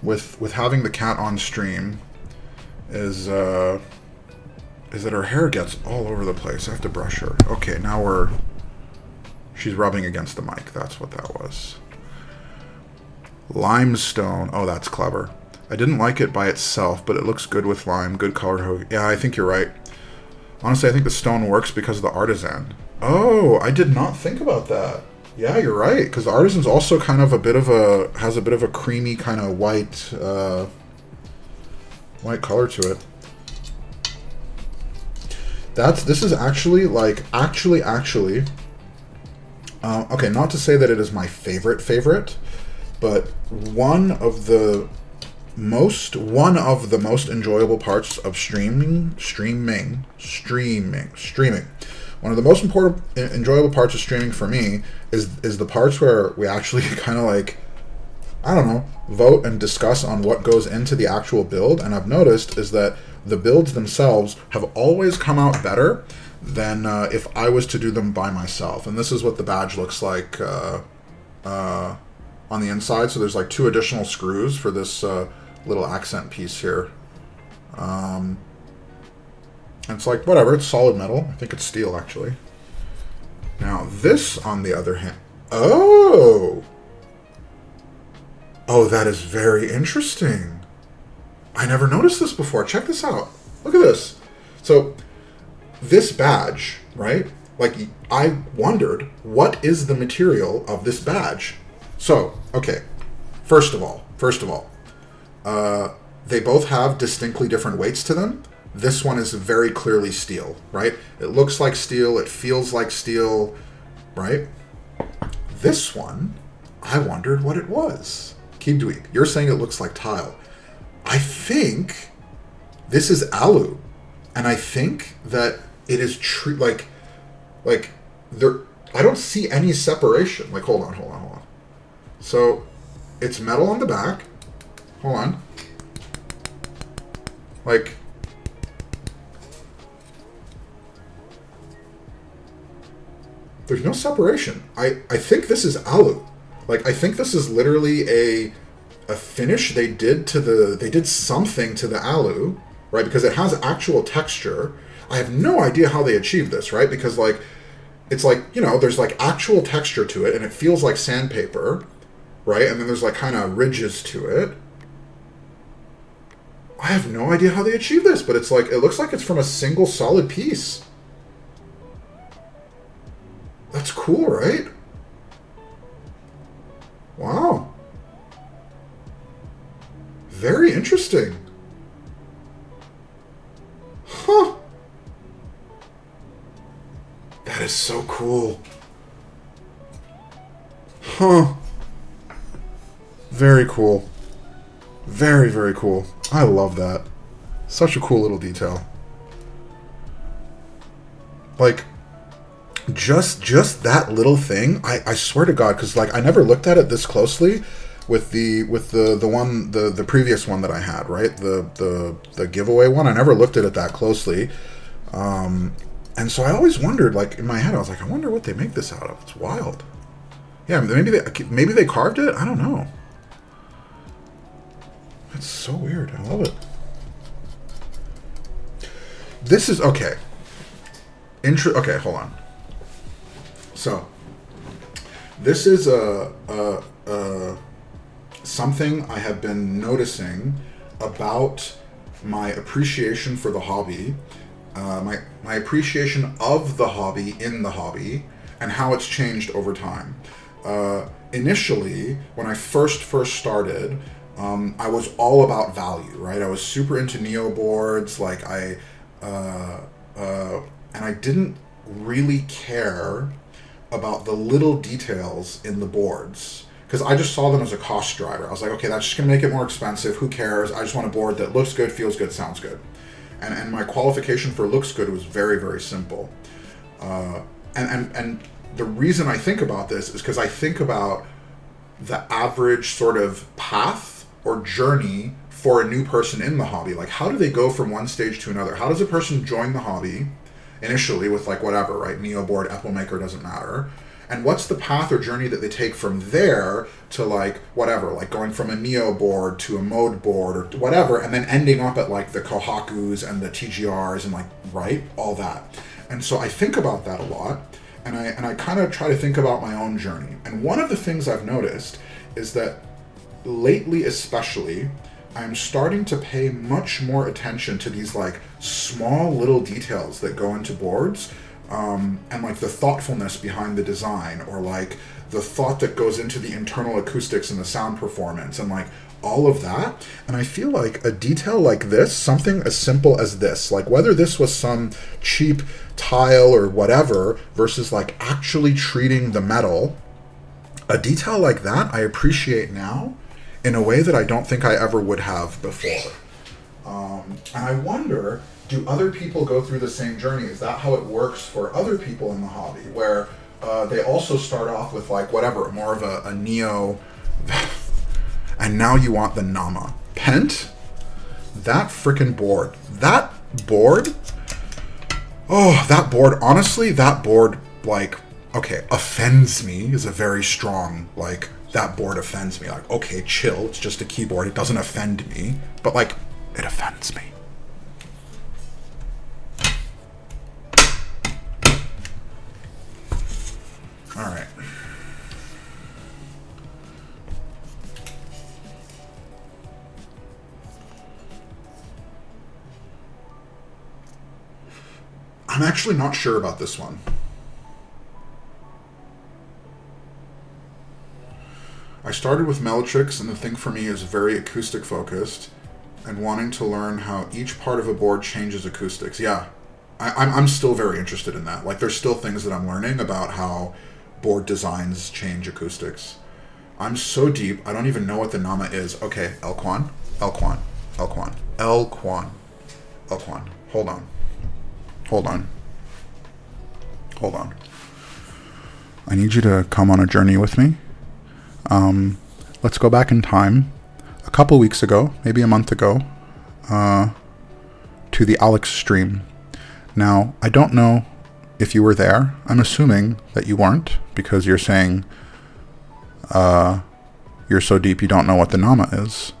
with having the cat on stream is that her hair gets all over the place. I have to brush her. Okay, now she's rubbing against the mic. That's what that was. Limestone. Oh, that's clever. I didn't like it by itself, but it looks good with lime. Good color. Yeah, I think you're right. Honestly, I think the stone works because of the artisan. Oh, I did not think about that. Yeah, you're right. Because the artisan's also kind of has a bit of a creamy kind of white color to it. This is actually like okay, not to say that it is my favorite, but one of the most enjoyable parts of streaming. One of the most important enjoyable parts of streaming for me is the parts where we actually kind of like, I don't know, vote and discuss on what goes into the actual build. And I've noticed is that the builds themselves have always come out better than if I was to do them by myself. And this is what the badge looks like on the inside. So there's like 2 additional screws for this little accent piece here. And it's like, whatever, it's solid metal. I think it's steel, actually. Now, this, on the other hand... Oh! Oh, that is very interesting. I never noticed this before. Check this out. Look at this. So, this badge, right? Like, I wondered, what is the material of this badge? So, okay. First of all, they both have distinctly different weights to them. This one is very clearly steel, right? It looks like steel. It feels like steel, right? This one, I wondered what it was. Keep doing. You're saying it looks like tile. I think this is alu, and I think that it is like there. I don't see any separation. Like, hold on. So It's metal on the back. Hold on. Like, there's no separation. I think this is alu. Like, I think this is literally a finish they did to the... They did something to the alu, right? Because it has actual texture. I have no idea how they achieved this, right? Because, like, it's like, you know, there's, like, actual texture to it, and it feels like sandpaper, right? And then there's, like, kind of ridges to it. I have no idea how they achieved this, but it's like, it looks like it's from a single solid piece. That's cool, right? Wow. Very interesting. Huh. That is so cool. Huh. Very cool. Very, very cool. I love that. Such a cool little detail. Like, just that little thing, I swear to God, because like I never looked at it this closely with the previous one that I had, right? The giveaway one. I never looked at it that closely. And so I always wondered, like in my head, I was like, I wonder what they make this out of. It's wild. Yeah, maybe they carved it. I don't know. It's so weird. I love it. This is okay. Okay, hold on. So, this is something I have been noticing about my appreciation for the hobby, my appreciation of the hobby in the hobby, and how it's changed over time. Initially, when I first started, I was all about value, right? I was super into Neo boards, like and I didn't really care about the little details in the boards because I just saw them as a cost driver. I was like, okay, that's just gonna make it more expensive. Who cares? I just want a board that looks good, feels good, sounds good. And my qualification for looks good was very, very simple. And the reason I think about this is because I think about the average sort of path or journey for a new person in the hobby. Like, how do they go from one stage to another? How does a person join the hobby initially with like whatever, right? Neo board, Apple Maker, doesn't matter. And what's the path or journey that they take from there to like whatever, like going from a Neo board to a mode board or whatever, and then ending up at like the Kohakus and the TGRs and like, right, all that. And so I think about that a lot, and I kind of try to think about my own journey. And one of the things I've noticed is that lately especially, I'm starting to pay much more attention to these like small little details that go into boards, and like the thoughtfulness behind the design, or like the thought that goes into the internal acoustics and the sound performance, and like all of that. And I feel like a detail like this, something as simple as this, like whether this was some cheap tile or whatever versus like actually treating the metal, a detail like that I appreciate now in a way that I don't think I ever would have before. And I wonder, do other people go through the same journey? Is that how it works for other people in the hobby, where they also start off with like whatever, more of a Neo, and now you want the Nama. Pent? That frickin' board. That board, honestly, that board, like, okay, offends me is a very strong, like, that board offends me. Like, okay, chill, it's just a keyboard, it doesn't offend me, but like, it offends me. All right. I'm actually not sure about this one. I started with Melotrix, and the thing for me is very acoustic focused and wanting to learn how each part of a board changes acoustics. Yeah, I'm still very interested in that. Like, there's still things that I'm learning about how board designs change acoustics. I'm so deep, I don't even know what the Nama is. Okay, Elquan. Hold on. I need you to come on a journey with me. let's go back in time a couple weeks ago, maybe a month ago, to the Alex stream. Now, I don't know if you were there. I'm assuming that you weren't, because you're saying you're so deep you don't know what the Nama is.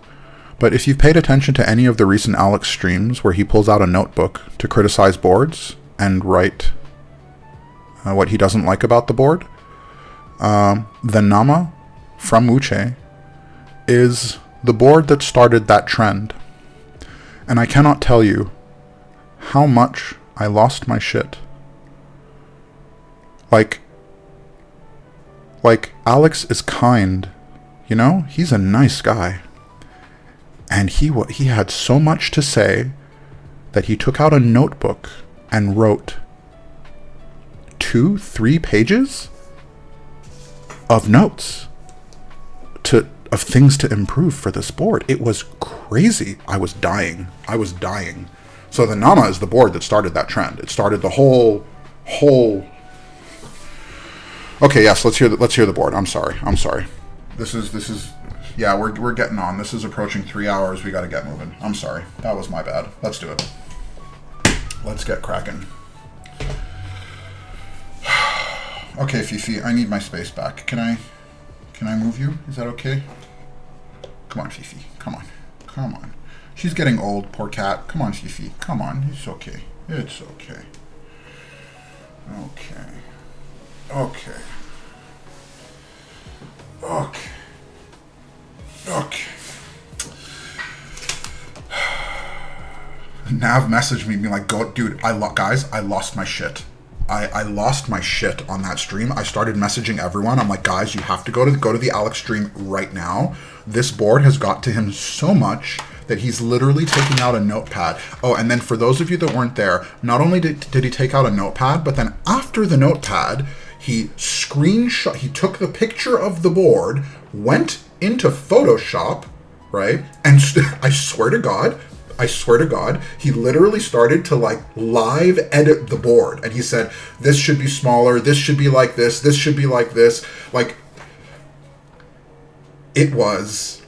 But if you've paid attention to any of the recent Alex streams where he pulls out a notebook to criticize boards and write what he doesn't like about the board, the Nama from Wuche is the board that started that trend. And I cannot tell you how much I lost my shit. Like Alex is kind, you know? He's a nice guy. And he had so much to say that he took out a notebook and wrote 2-3 pages of notes of things to improve for this board. It was crazy. I was dying. So the Nama is the board that started that trend. It started the whole. Okay, yes, let's hear the board. I'm sorry. This is yeah, we're getting on. This is approaching 3 hours. We got to get moving. I'm sorry. That was my bad. Let's do it. Let's get cracking. Okay, Fifi, I need my space back. Can I move you? Is that okay? Come on, Fifi. Come on. She's getting old, poor cat. Come on, Fifi. Come on. It's okay. Okay. Nav messaged me being like, "Go, dude! Guys, I lost my shit. I lost my shit on that stream. I started messaging everyone. I'm like, guys, you have to go to the Alex stream right now. This board has got to him so much that he's literally taking out a notepad. Oh, and then for those of you that weren't there, not only did he take out a notepad, but then after the notepad, he took the picture of the board, went into Photoshop, right? And I swear to God, he literally started to like live edit the board. And he said, this should be smaller, this should be like this should be like this. Like, it was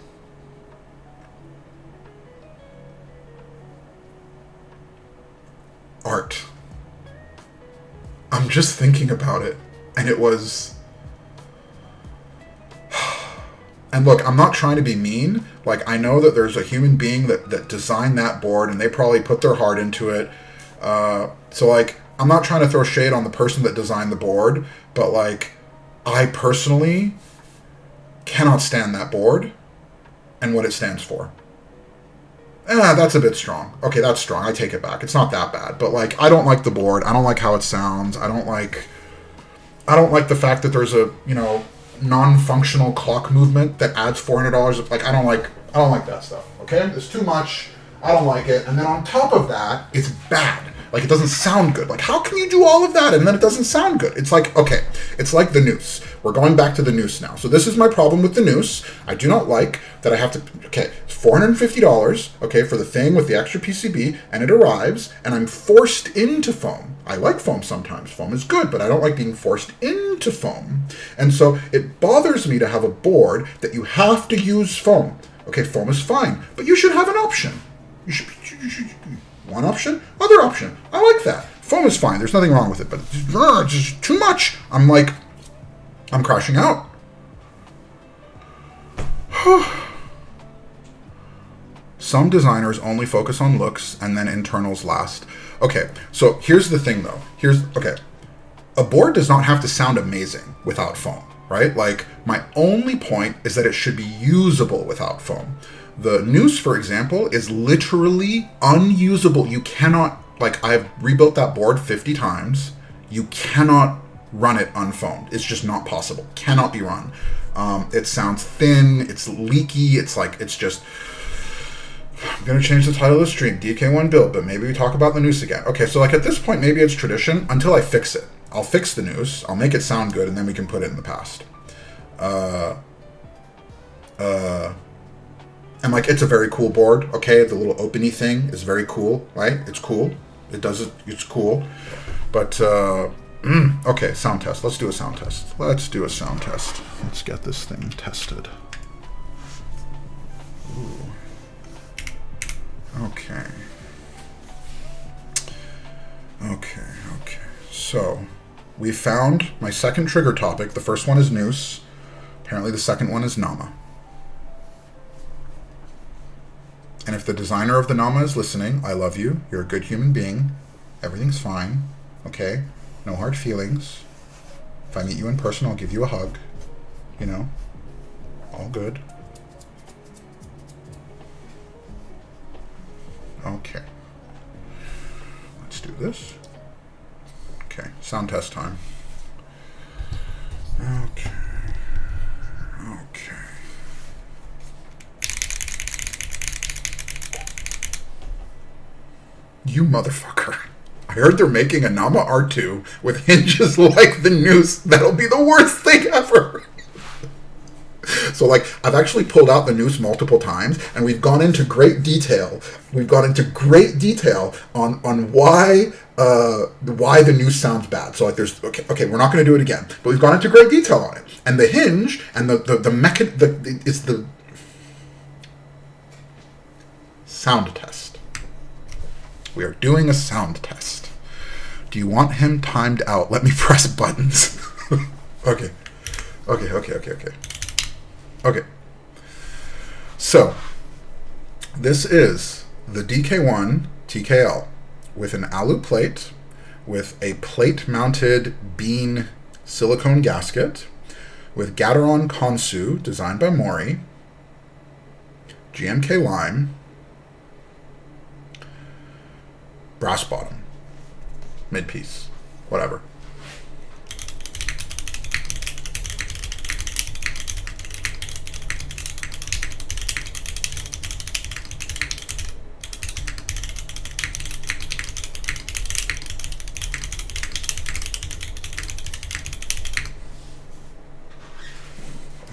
art. I'm just thinking about it. And it was... And look, I'm not trying to be mean. Like, I know that there's a human being that designed that board, and they probably put their heart into it. So, like, I'm not trying to throw shade on the person that designed the board, but, like, I personally cannot stand that board and what it stands for. That's a bit strong. Okay, that's strong. I take it back. It's not that bad. But, like, I don't like the board. I don't like how it sounds. I don't like the fact that there's a, non-functional clock movement that adds $400. Like, I don't like that stuff. Okay? It's too much. I don't like it. And then on top of that, it's bad. Like, it doesn't sound good. Like, how can you do all of that and then it doesn't sound good? It's like, okay, it's like the noose. We're going back to the noose now. So this is my problem with the noose. I do not like that I have to, okay, it's $450, okay, for the thing with the extra PCB, and it arrives, and I'm forced into foam. I like foam sometimes. Foam is good, but I don't like being forced into foam. And so it bothers me to have a board that you have to use foam. Okay, foam is fine, but you should have an option. You should one option, other option. I like that. Foam is fine. There's nothing wrong with it, but it's just too much. I'm crashing out. Some designers only focus on looks and then internals last. Okay, so here's the thing though. A board does not have to sound amazing without foam, right? Like, my only point is that it should be usable without foam. The noose, for example, is literally unusable. You cannot, like, I've rebuilt that board 50 times. You cannot run it unfoamed. It's just not possible. Cannot be run. It sounds thin. It's leaky. It's just... I'm going to change the title of the stream, DK1 build, but maybe we talk about the noose again. Okay, so like at this point, maybe it's tradition until I fix it. I'll fix the noose. I'll make it sound good, and then we can put it in the past. And like, it's a very cool board, okay? The little openy thing is very cool, right? It's cool. It's cool. But, okay, sound test. Let's do a sound test. Let's get this thing tested. Ooh. Okay. Okay. So, we found my second trigger topic. The first one is Noose. Apparently the second one is Nama. And if the designer of the Nama is listening, I love you. You're a good human being. Everything's fine. Okay? No hard feelings. If I meet you in person, I'll give you a hug. You know? All good. Okay. Let's do this. Okay, sound test time. Okay. You motherfucker. I heard they're making a Nama R2 with hinges like the Noose. That'll be the worst thing ever. So, like, I've actually pulled out the Noose multiple times, and we've gone into great detail. On why the Noose sounds bad. So, like, there's okay, we're not going to do it again, but we've gone into great detail on it. And the hinge and it's the sound test. We are doing a sound test. Do you want him timed out? Let me press buttons. Okay. Okay. So, this is the DK1-TKL with an alu plate, with a plate-mounted bean silicone gasket, with Gateron Konsu, designed by Mori, GMK lime, brass bottom, mid-piece, whatever.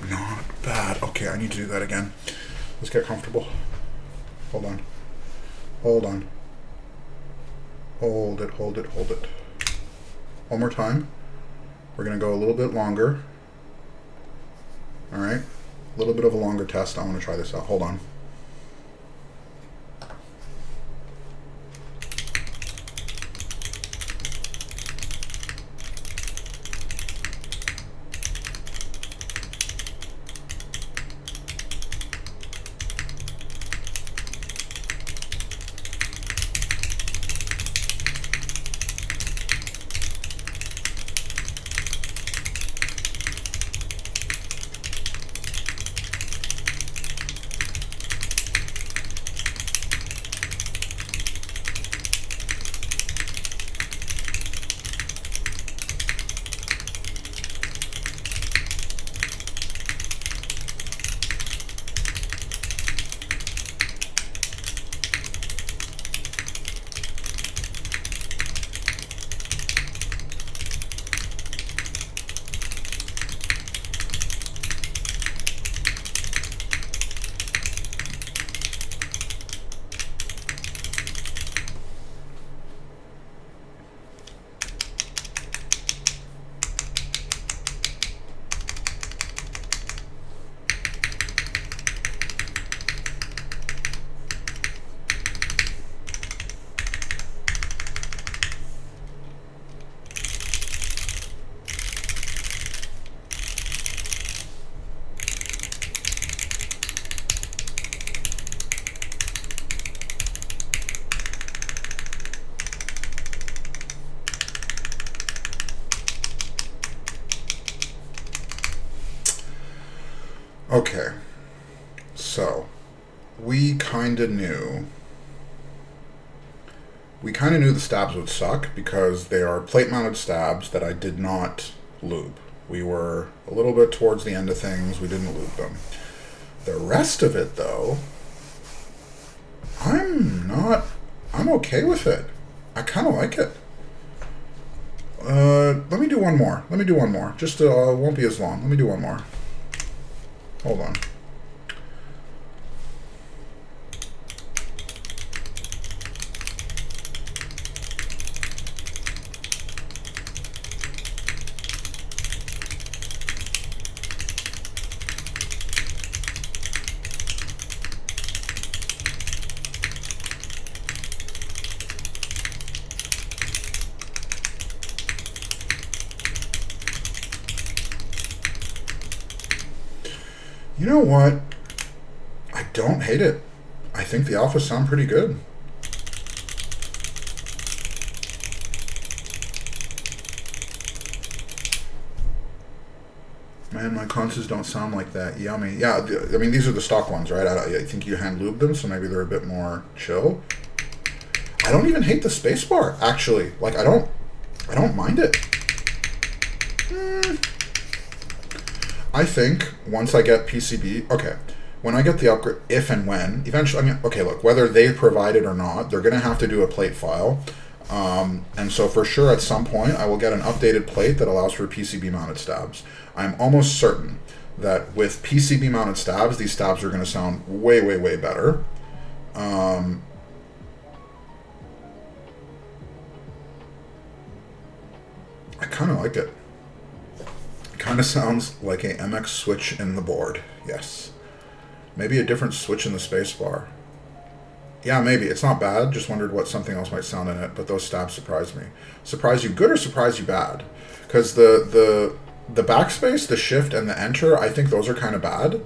Not bad. Okay, I need to do that again. Let's get comfortable. Hold on. Hold it. One more time. We're going to go a little bit longer. All right. A little bit of a longer test. I want to try this out. Hold on. Okay, so we kind of knew the stabs would suck because they are plate-mounted stabs that I did not lube. We were a little bit towards the end of things. We didn't lube them. The rest of it, though, I'm okay with it. I kind of like it. Let me do one more. Just it won't be as long. Let me do one more. Hold on. You know what? I don't hate it. I think the alphas sound pretty good. Man, my consoles don't sound like that. Yummy. Yeah, I mean, these are the stock ones, right? I think you hand lube them, so maybe they're a bit more chill. I don't even hate the spacebar, actually. Like, I don't mind it. I think once I get PCB, okay, when I get the upgrade, if and when, eventually, I mean, okay, look, whether they provide it or not, they're going to have to do a plate file. And so for sure at some point I will get an updated plate that allows for PCB mounted stabs. I'm almost certain that with PCB mounted stabs, these stabs are going to sound way, way, way better. I kind of like it. It kind of sounds like a MX switch in the board. Yes. Maybe a different switch in the spacebar. Yeah, maybe. It's not bad. Just wondered what something else might sound in it, but those stabs surprised me. Surprise you good or surprise you bad? Because the backspace, the shift, and the enter, I think those are kind of bad.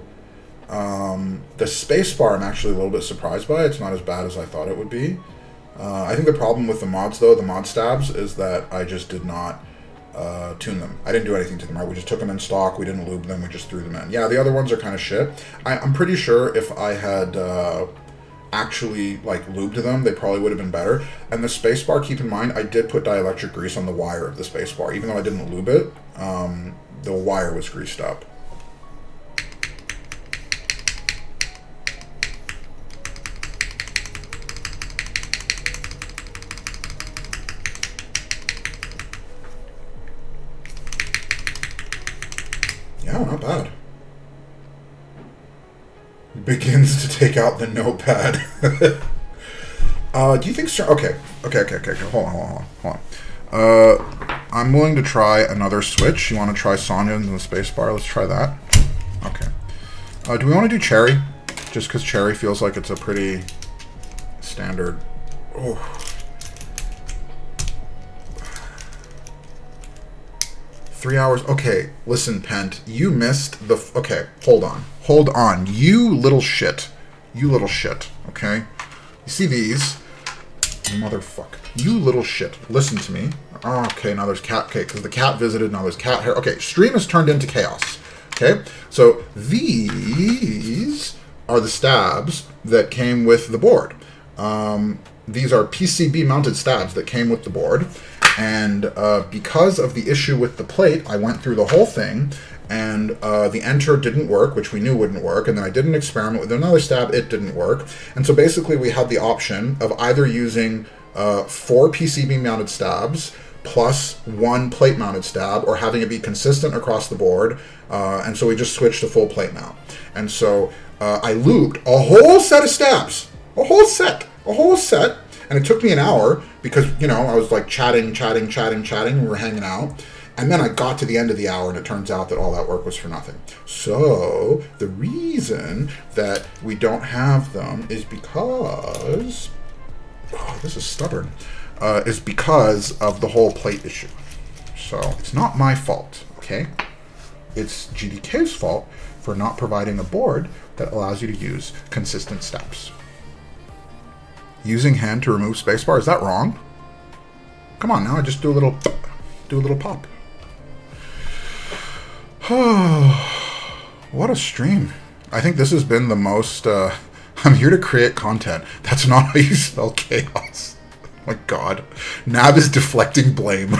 The spacebar I'm actually a little bit surprised by. It's not as bad as I thought it would be. I think the problem with the mods, though, the mod stabs, is that I just did not tune them. I didn't do anything to them, right? We just took them in stock. We didn't lube them. We just threw them in. Yeah, the other ones are kind of shit. I'm pretty sure if I had actually like lubed them, they probably would have been better. And the spacebar, keep in mind, I did put dielectric grease on the wire of the spacebar. Even though I didn't lube it, the wire was greased up. Yeah, not bad. Begins to take out the notepad. Do you think... Okay. Hold on. I'm willing to try another switch. You want to try Sonya in the spacebar? Let's try that. Okay. Do we want to do Cherry? Just because Cherry feels like it's a pretty standard... Oh. Three hours. Okay, listen, Pent. You missed the... Okay, hold on. Hold on. You little shit. You little shit, okay? You see these? Motherfucker. You little shit. Listen to me. Oh, okay, now there's cat... Okay, because the cat visited, now there's cat hair. Okay, stream has turned into chaos. Okay? So these are the stabs that came with the board. These are PCB-mounted stabs that came with the board. And because of the issue with the plate, I went through the whole thing, and the enter didn't work, which we knew wouldn't work, and then I did an experiment with another stab, it didn't work. And so basically we had the option of either using 4 PCB-mounted stabs plus 1 plate-mounted stab, or having it be consistent across the board, and so we just switched to full plate mount. And so I looped a whole set of stabs, a whole set, and it took me an hour because, you know, I was like chatting, and we were hanging out. And then I got to the end of the hour, and it turns out that all that work was for nothing. So the reason that we don't have them is because... Oh, this is stubborn. Is because of the whole plate issue. So it's not my fault, okay? It's GDK's fault for not providing a board that allows you to use consistent steps. Using hand to remove spacebar, is that wrong? Come on now, I just do a little pop. What a stream. I think this has been the most, I'm here to create content. That's not how you spell chaos. Oh my god. Nav is deflecting blame.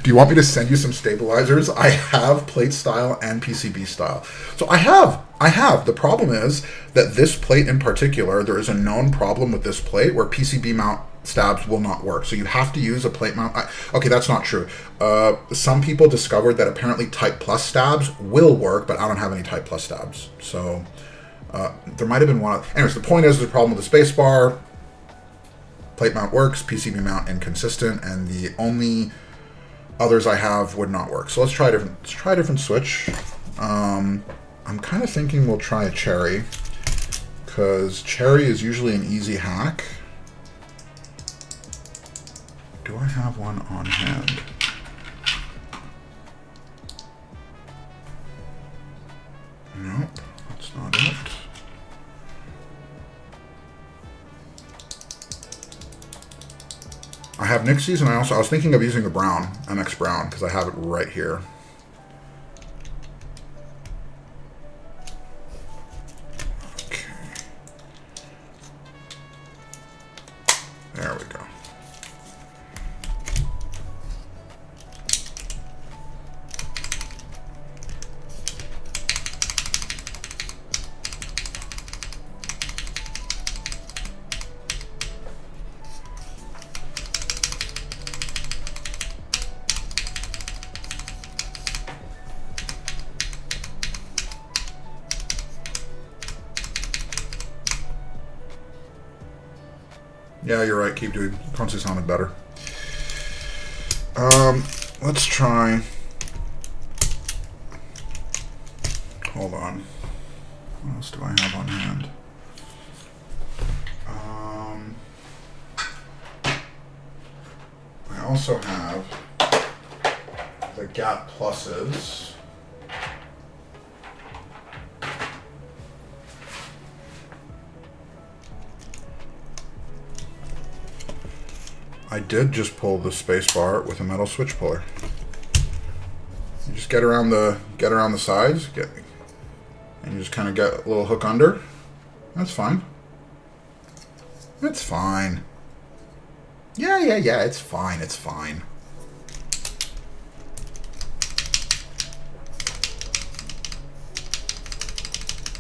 Do you want me to send you some stabilizers? I have plate style and PCB style. So I have. The problem is that this plate in particular, there is a known problem with this plate where PCB mount stabs will not work. So you have to use a plate mount. Okay, that's not true. Some people discovered that apparently Type Plus stabs will work, but I don't have any Type Plus stabs. So there might have been one. Anyways, the point is there's a problem with the space bar. Plate mount works, PCB mount inconsistent, and the only others I have would not work. So let's try a different switch. I'm kind of thinking we'll try a Cherry, because Cherry is usually an easy hack. Do I have one on hand? Nope. I have Nixies, and I was thinking of using the brown, MX Brown, because I have it right here. Okay. There we go. Yeah, you're right. Keep doing. Constantly sounded better. Let's try. Hold on. What else do I have on hand? I also have the Gap Pluses. I did just pull the space bar with a metal switch puller. You just get around the sides, and you just kind of get a little hook under. That's fine. It's fine. Yeah, it's fine, it's fine.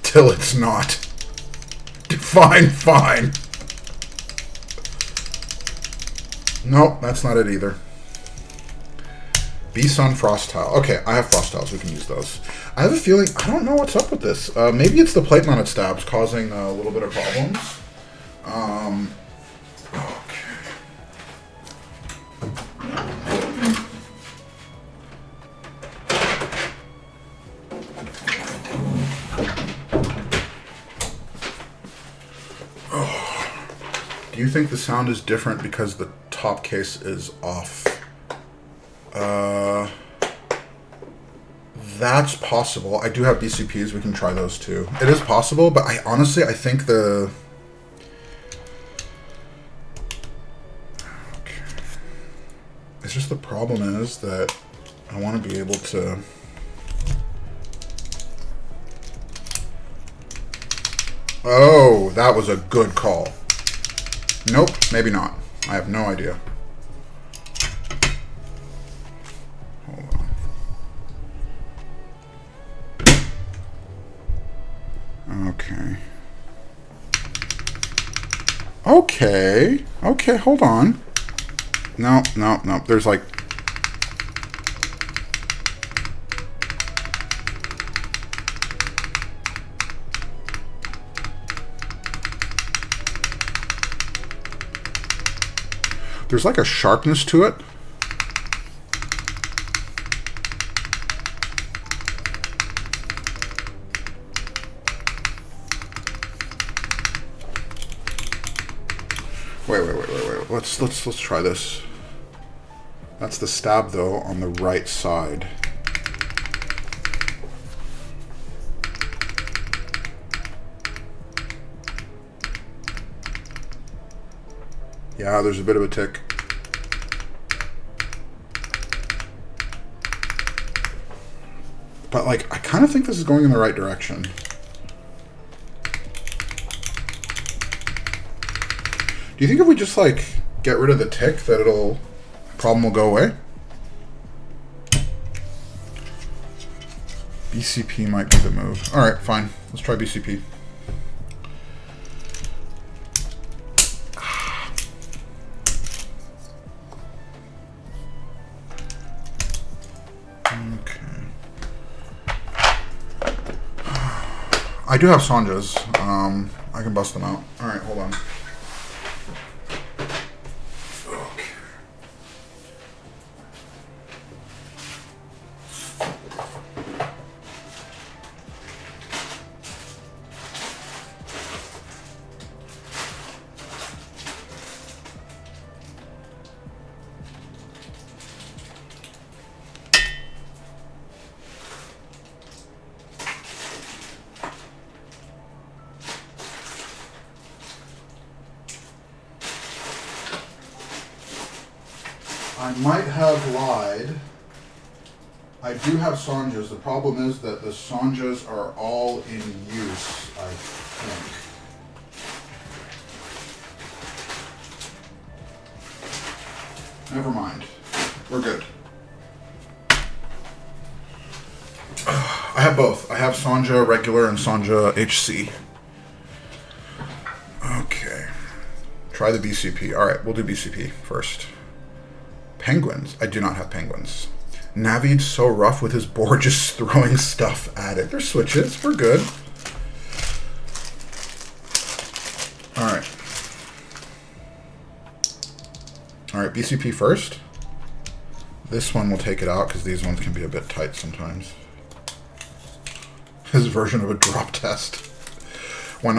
Till it's not. Fine. Nope, that's not it either. B-Sun Frost Tile. Okay, I have Frost Tiles. We can use those. I have a feeling... I don't know what's up with this. Maybe it's the plate-mounted stabs causing a little bit of problems. Okay. Oh. Do you think the sound is different because the top case is off? That's possible. I do have BCPs. We can try those too. It is possible, but I think the... Okay. It's just the problem is that I want to be able to... Oh, that was a good call. Nope, maybe not. I have no idea. Okay, hold on. No. There's like... There's like a sharpness to it. Wait. Let's try this. That's the stab though on the right side. Yeah, there's a bit of a tick. But like, I kind of think this is going in the right direction. Do you think if we just like get rid of the tick that problem will go away? BCP might be the move. All right, fine. Let's try BCP. Okay. I do have Sanjas. I can bust them out. All right, hold on. I might have lied. I do have Sanjas. The problem is that the Sanjas are all in use, I think. Never mind. We're good. I have both. I have Sanja regular and Sanja HC. Okay. Try the BCP. Alright, we'll do BCP first. Penguins. I do not have penguins. Navid's so rough with his board just throwing stuff at it. There's switches. We're good. Alright. Alright, BCP first. This one will take it out because these ones can be a bit tight sometimes. His version of a drop test. When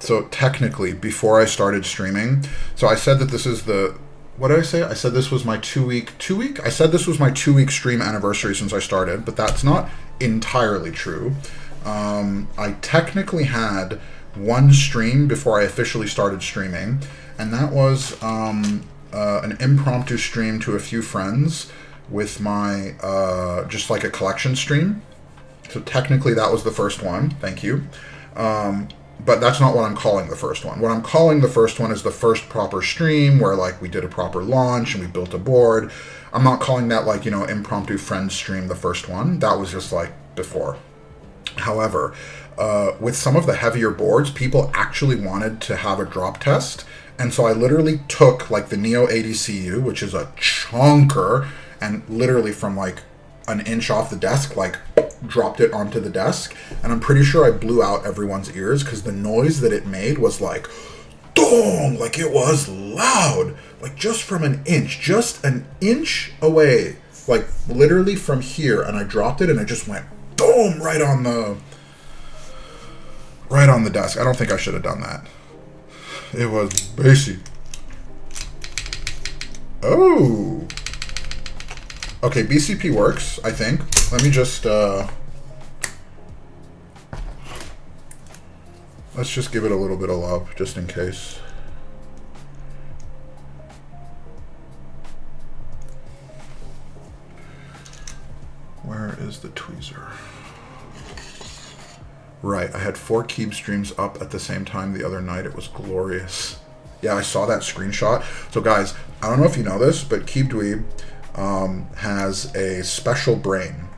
so technically, before I started streaming, so I said that this is the, what did I say? I said this was my two week? I said this was my 2-week stream anniversary since I started, but that's not entirely true. I technically had one stream before I officially started streaming, and that was an impromptu stream to a few friends with my, just like a collection stream. So technically that was the first one. Thank you. But that's not what I'm calling the first one. What I'm calling the first one is the first proper stream where like we did a proper launch and we built a board. I'm not calling that like, you know, impromptu friends stream the first one. That was just like before. However, with some of the heavier boards, people actually wanted to have a drop test. And so I literally took like the Neo ADCU, which is a chunker, and literally from like an inch off the desk, like dropped it onto the desk. And I'm pretty sure I blew out everyone's ears because the noise that it made was like, dong, like it was loud, like just from an inch away, like literally from here. And I dropped it and it just went boom right on the desk. I don't think I should have done that. It was basic. Oh. Okay, BCP works, I think. Let me just, let's just give it a little bit of love, just in case. Where is the tweezer? Right, I had 4 Keeb streams up at the same time the other night. It was glorious. Yeah, I saw that screenshot. So guys, I don't know if you know this, but Keeb Dweeb has a special brain.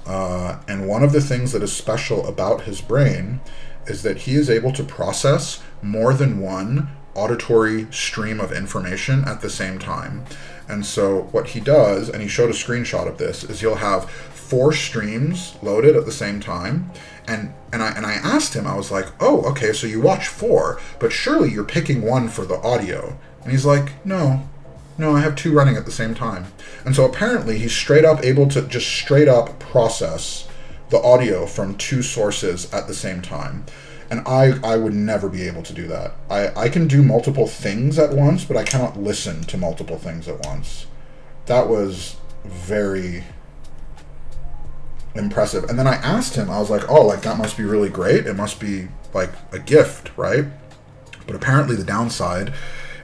And one of the things that is special about his brain is that he is able to process more than one auditory stream of information at the same time. And so what he does, and he showed a screenshot of this, is he'll have 4 streams loaded at the same time. And I asked him, I was like, oh, okay, so you watch 4, but surely you're picking one for the audio. And he's like, no, I have 2 running at the same time. And so apparently he's straight up able to just straight up process the audio from 2 sources at the same time. And I would never be able to do that. I can do multiple things at once, but I cannot listen to multiple things at once. That was very impressive. And then I asked him, I was like, oh, like that must be really great. It must be like a gift, right? But apparently the downside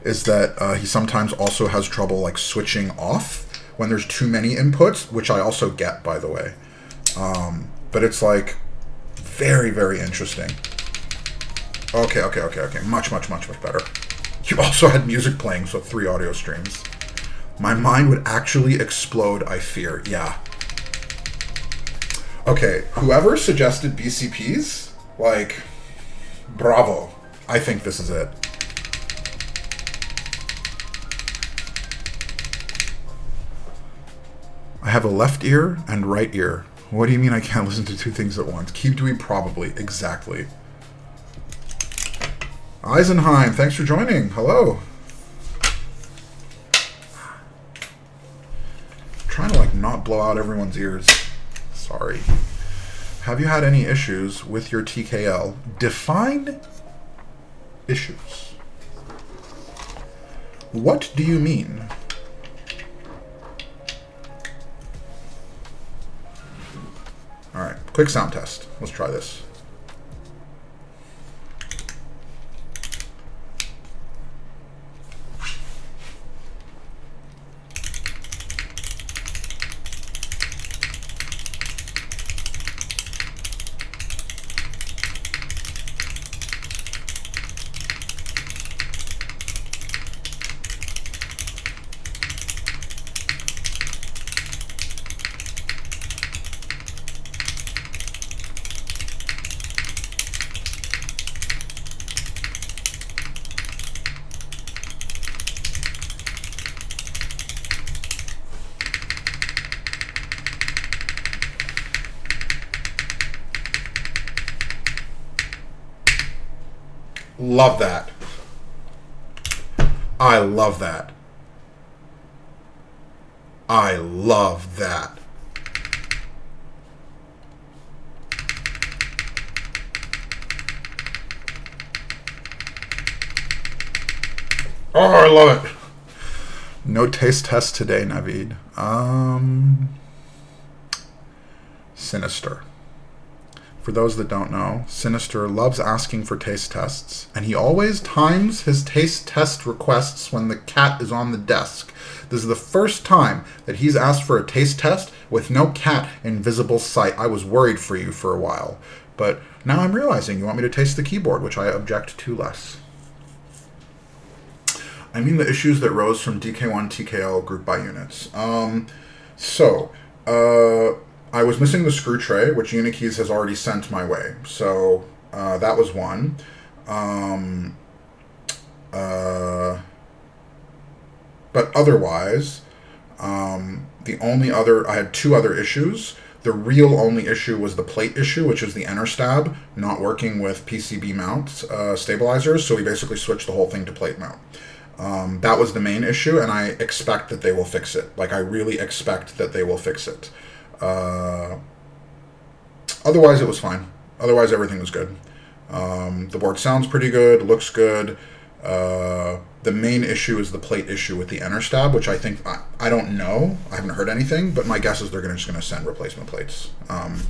is that he sometimes also has trouble like switching off when there's too many inputs, which I also get, by the way. But it's like very, very interesting. Okay. Much better. You also had music playing, so 3 audio streams. My mind would actually explode, I fear. Yeah. Okay, whoever suggested BCPs, like, bravo. I think this is it. I have a left ear and right ear. What do you mean I can't listen to 2 things at once? Keep doing probably. Exactly. Eisenheim, thanks for joining. Hello. I'm trying to like not blow out everyone's ears. Sorry. Have you had any issues with your TKL? Define issues. What do you mean? All right, quick sound test. Let's try this. Love that. I love that. I love that. Oh, I love it. No taste test today, Naveed. Sinister. For those that don't know, Sinister loves asking for taste tests, and he always times his taste test requests when the cat is on the desk. This is the first time that he's asked for a taste test with no cat in visible sight. I was worried for you for a while, but now I'm realizing you want me to taste the keyboard, which I object to less. I mean the issues that rose from DK1-TKL group by units. I was missing the screw tray, which Unikeys has already sent my way. So that was one. But otherwise, the only other, I had two other issues. The real only issue was the plate issue, which is the enter stab not working with PCB mount stabilizers. So we basically switched the whole thing to plate mount. That was the main issue, and I expect that they will fix it. Like, I really expect that they will fix it. Otherwise, it was fine. Otherwise, everything was good. The board sounds pretty good, looks good. The main issue is the plate issue with the enter stab, which I think, I don't know. I haven't heard anything, but my guess is they're just going to send replacement plates. And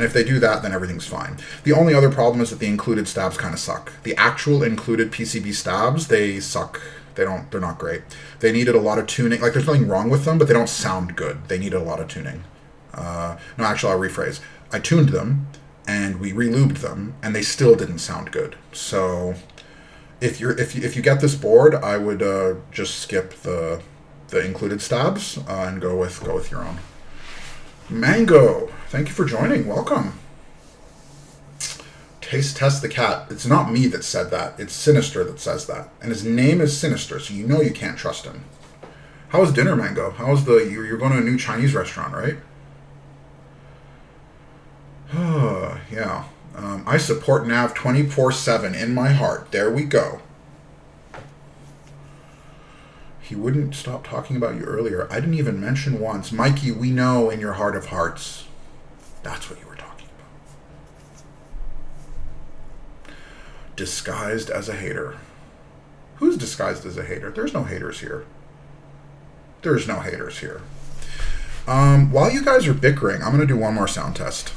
if they do that, then everything's fine. The only other problem is that the included stabs kind of suck. The actual included PCB stabs, they suck. They're not great. They needed a lot of tuning. Like, there's nothing wrong with them, but they don't sound good. They needed a lot of tuning. No, actually, I'll rephrase. I tuned them, and we re-lubed them, and they still didn't sound good. So, if you get this board, I would just skip the included stabs and go with your own. Mango, thank you for joining. Welcome. Taste test the cat. It's not me that said that. It's Sinister that says that, and his name is Sinister, so you know you can't trust him. How was dinner, Mango? How was you're going to a new Chinese restaurant, right? Yeah. I support Nav 24/7 in my heart. There we go. He wouldn't stop talking about you earlier. I didn't even mention once. Mikey, we know in your heart of hearts. That's what you were talking about. Disguised as a hater. Who's disguised as a hater? There's no haters here. There's no haters here. While you guys are bickering, I'm going to do one more sound test.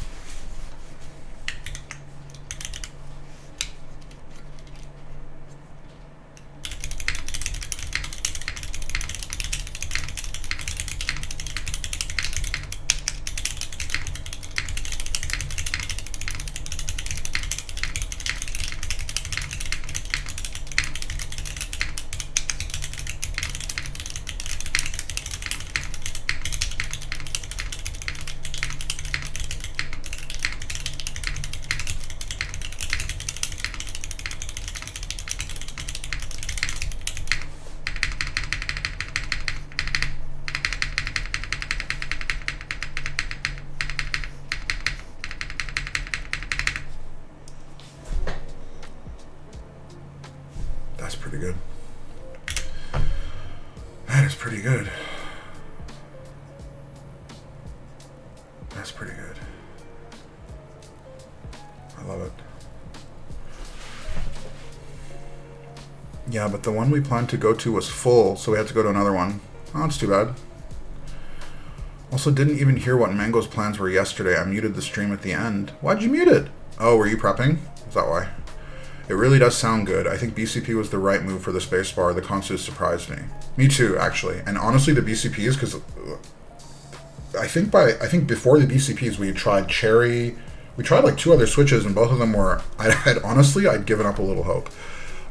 That's pretty good. That is pretty good. That's pretty good. I love it. Yeah, but the one we planned to go to was full, so we had to go to another one. Oh, that's too bad. Also, didn't even hear what Mango's plans were yesterday. I muted the stream at the end. Why'd you mute it? Oh, were you prepping? Is that why? It really does sound good. I think BCP was the right move for the spacebar. The console surprised me. Me too, actually. And honestly, the BCPs, because I think before the BCPs we tried Cherry. We tried like two other switches, and both of them were. I'd given up a little hope.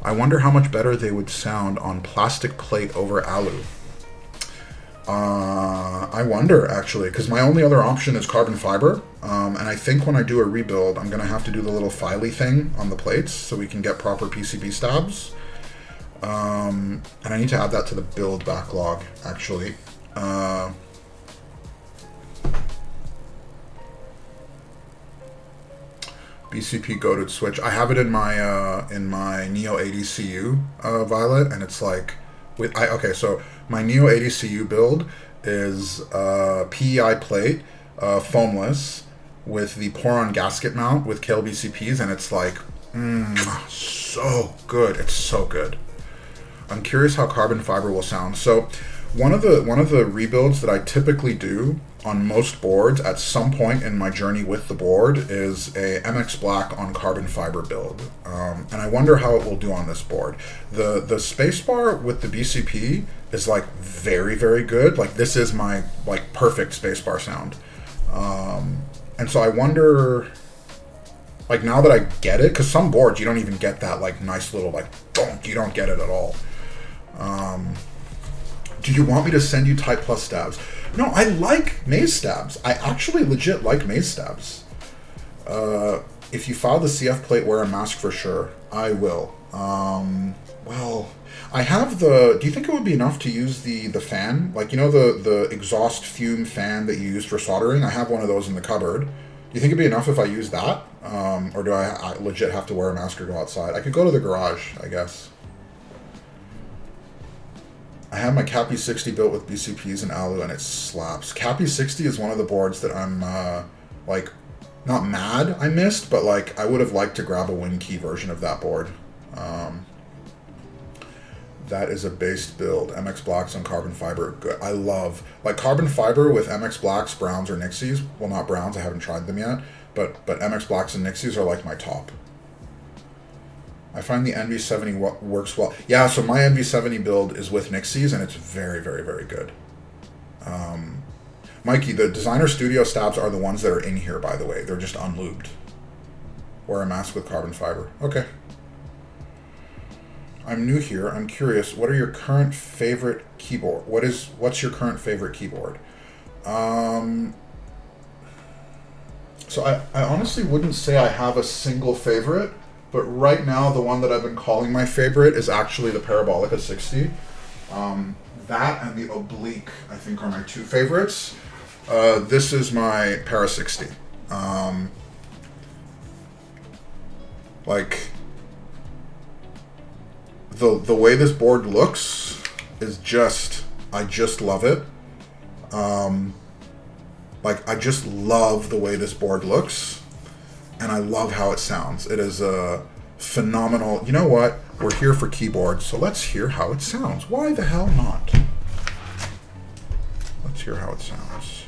I wonder how much better they would sound on plastic plate over alu. I wonder, actually, because my only other option is carbon fiber, and I think when I do a rebuild, I'm going to have to do the little filey thing on the plates so we can get proper PCB stabs. And I need to add that to the build backlog, actually. BCP goated switch. I have it in my Neo 80 CU Violet, and it's like okay. So my Neo 80 CU build is PEI plate, foamless, with the pour-on gasket mount with KL BCPs, and it's like so good. It's so good. I'm curious how carbon fiber will sound. So one of the rebuilds that I typically do on most boards at some point in my journey with the board is a MX Black on carbon fiber build, and I wonder how it will do on this board. The spacebar with the BCP is like very, very good. Like this is my like perfect spacebar sound, and so I wonder, like now that I get it, because some boards you don't even get that like nice little like donk, you don't get it at all. Do you want me to send you Type Plus stabs? No, I like maze stabs. I actually legit like maze stabs. If you file the CF plate, wear a mask for sure. I will. Well, I have the... Do you think it would be enough to use the fan? Like, you know the exhaust fume fan that you use for soldering? I have one of those in the cupboard. Do you think it'd be enough if I use that? Or do I legit have to wear a mask or go outside? I could go to the garage, I guess. I have my Cappy 60 built with BCPs and Alu, and it slaps. Cappy 60 is one of the boards that I'm, like, not mad I missed, but, like, I would have liked to grab a WinKey version of that board. That is a based build. MX Blacks on carbon fiber. Good. I love, like, carbon fiber with MX Blacks, Browns, or Nixies. Well, not Browns. I haven't tried them yet. But MX Blacks and Nixies are, like, my top. I find the NV70 works well. Yeah, so my NV70 build is with Nixies, and it's very, very, very good. Mikey, the designer studio stabs are the ones that are in here, by the way. They're just unlubed. Wear a mask with carbon fiber. Okay. I'm new here. I'm curious. What are your current favorite keyboard? What's your current favorite keyboard? So I honestly wouldn't say I have a single favorite. But right now, the one that I've been calling my favorite is actually the Parabolica 60. That and the Oblique, I think, are my two favorites. This is my Para 60. Like, the way this board looks is just, I just love it. Like, I just love the way this board looks. And I love how it sounds. It is a phenomenal... You know what? We're here for keyboards, so let's hear how it sounds. Why the hell not? Let's hear how it sounds.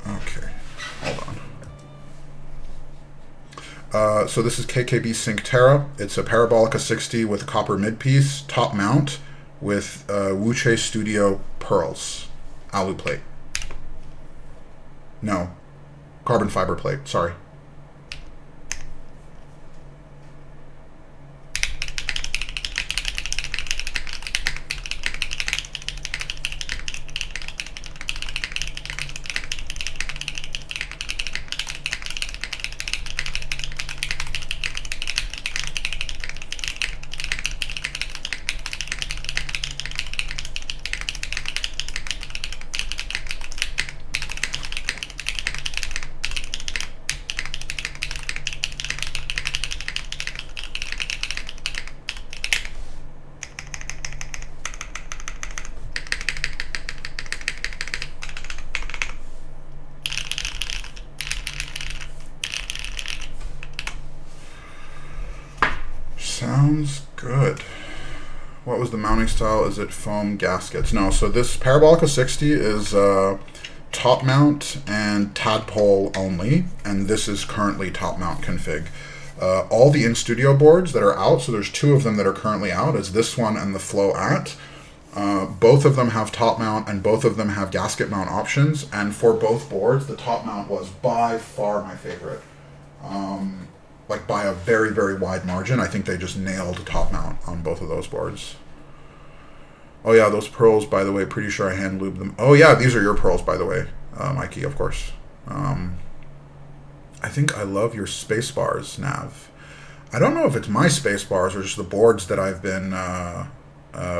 Okay, hold on. So this is KKB Sync Terra. It's a Parabolica 60 with copper mid-piece, top mount, with Wuche Studio pearls. Alu plate. No. Carbon fiber plate, sorry. Sounds good. What was the mounting style? Is it foam gaskets? No, so this Parabolica 60 is top mount and tadpole only, and this is currently top mount config. All the in-studio boards that are out, so there's two of them that are currently out, is this one and the Flow At. Both of them have top mount and both of them have gasket mount options, and for both boards, the top mount was by far my favorite. Like by a very, very wide margin. I think they just nailed top mount on both of those boards. Oh yeah, those pearls, by the way, pretty sure I hand lubed them. Oh yeah, these are your pearls, by the way, Mikey, of course. I think I love your space bars, Nav. I don't know if it's my space bars or just the boards that I've been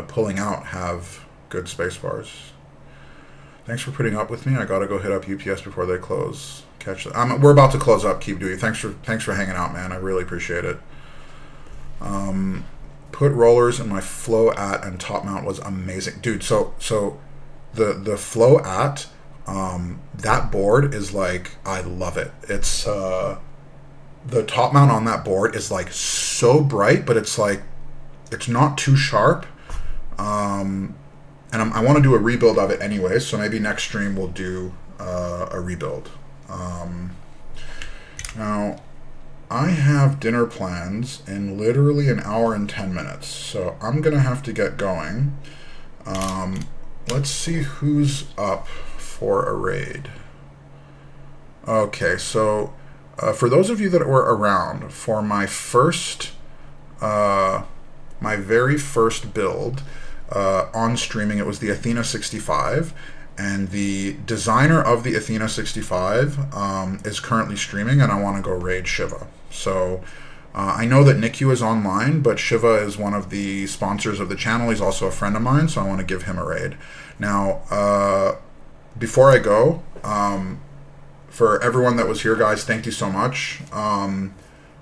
pulling out have good space bars. Thanks for putting up with me. I gotta go hit up UPS before they close. Catch that. We're about to close up. Keep doing. Thanks for hanging out, man. I really appreciate it. Put rollers in my flow at and top mount was amazing, dude. So the flow at that board is like, I love it. It's the top mount on that board is like so bright, but it's like it's not too sharp. And I want to do a rebuild of it anyway, so maybe next stream we'll do a rebuild. Now, I have dinner plans in literally an hour and 10 minutes, so I'm going to have to get going. Let's see who's up for a raid. Okay, so for those of you that were around for my very first build, on streaming, it was the Athena 65, and the designer of the Athena 65 is currently streaming, and I want to go raid Shiva. So I know that NICU is online, but Shiva is one of the sponsors of the channel. He's also a friend of mine, so I want to give him a raid. Now, before I go, for everyone that was here, guys, thank you so much.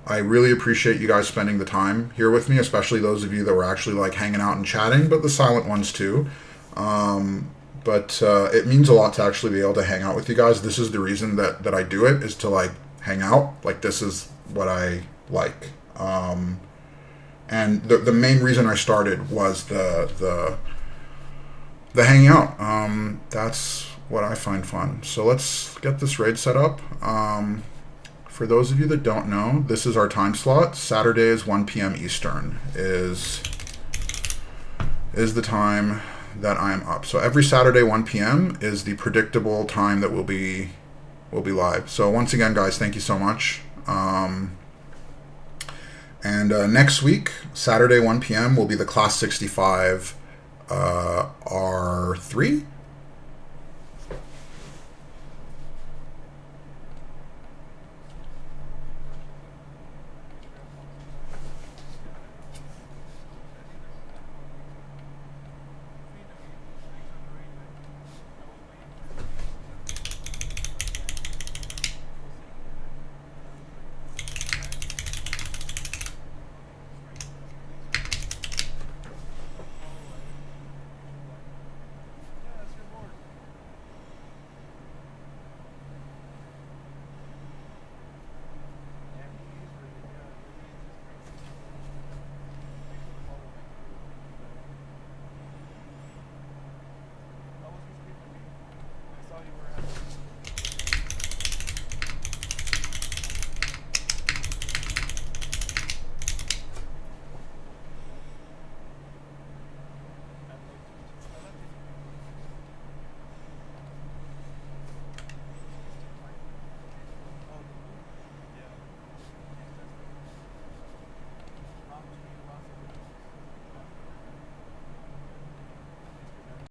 I really appreciate you guys spending the time here with me, especially those of you that were actually like hanging out and chatting, but the silent ones too. But it means a lot to actually be able to hang out with you guys. This is the reason that I do it, is to like hang out. Like, this is what I like. And the main reason I started was the hanging out. That's what I find fun. So let's get this raid set up. For those of you that don't know, this is our time slot. Saturdays, 1 p.m. Eastern is the time that I'm up. So every Saturday, 1 p.m. is the predictable time that we'll be live. So once again, guys, thank you so much. And next week, Saturday, 1 p.m. will be the Class 65 R3.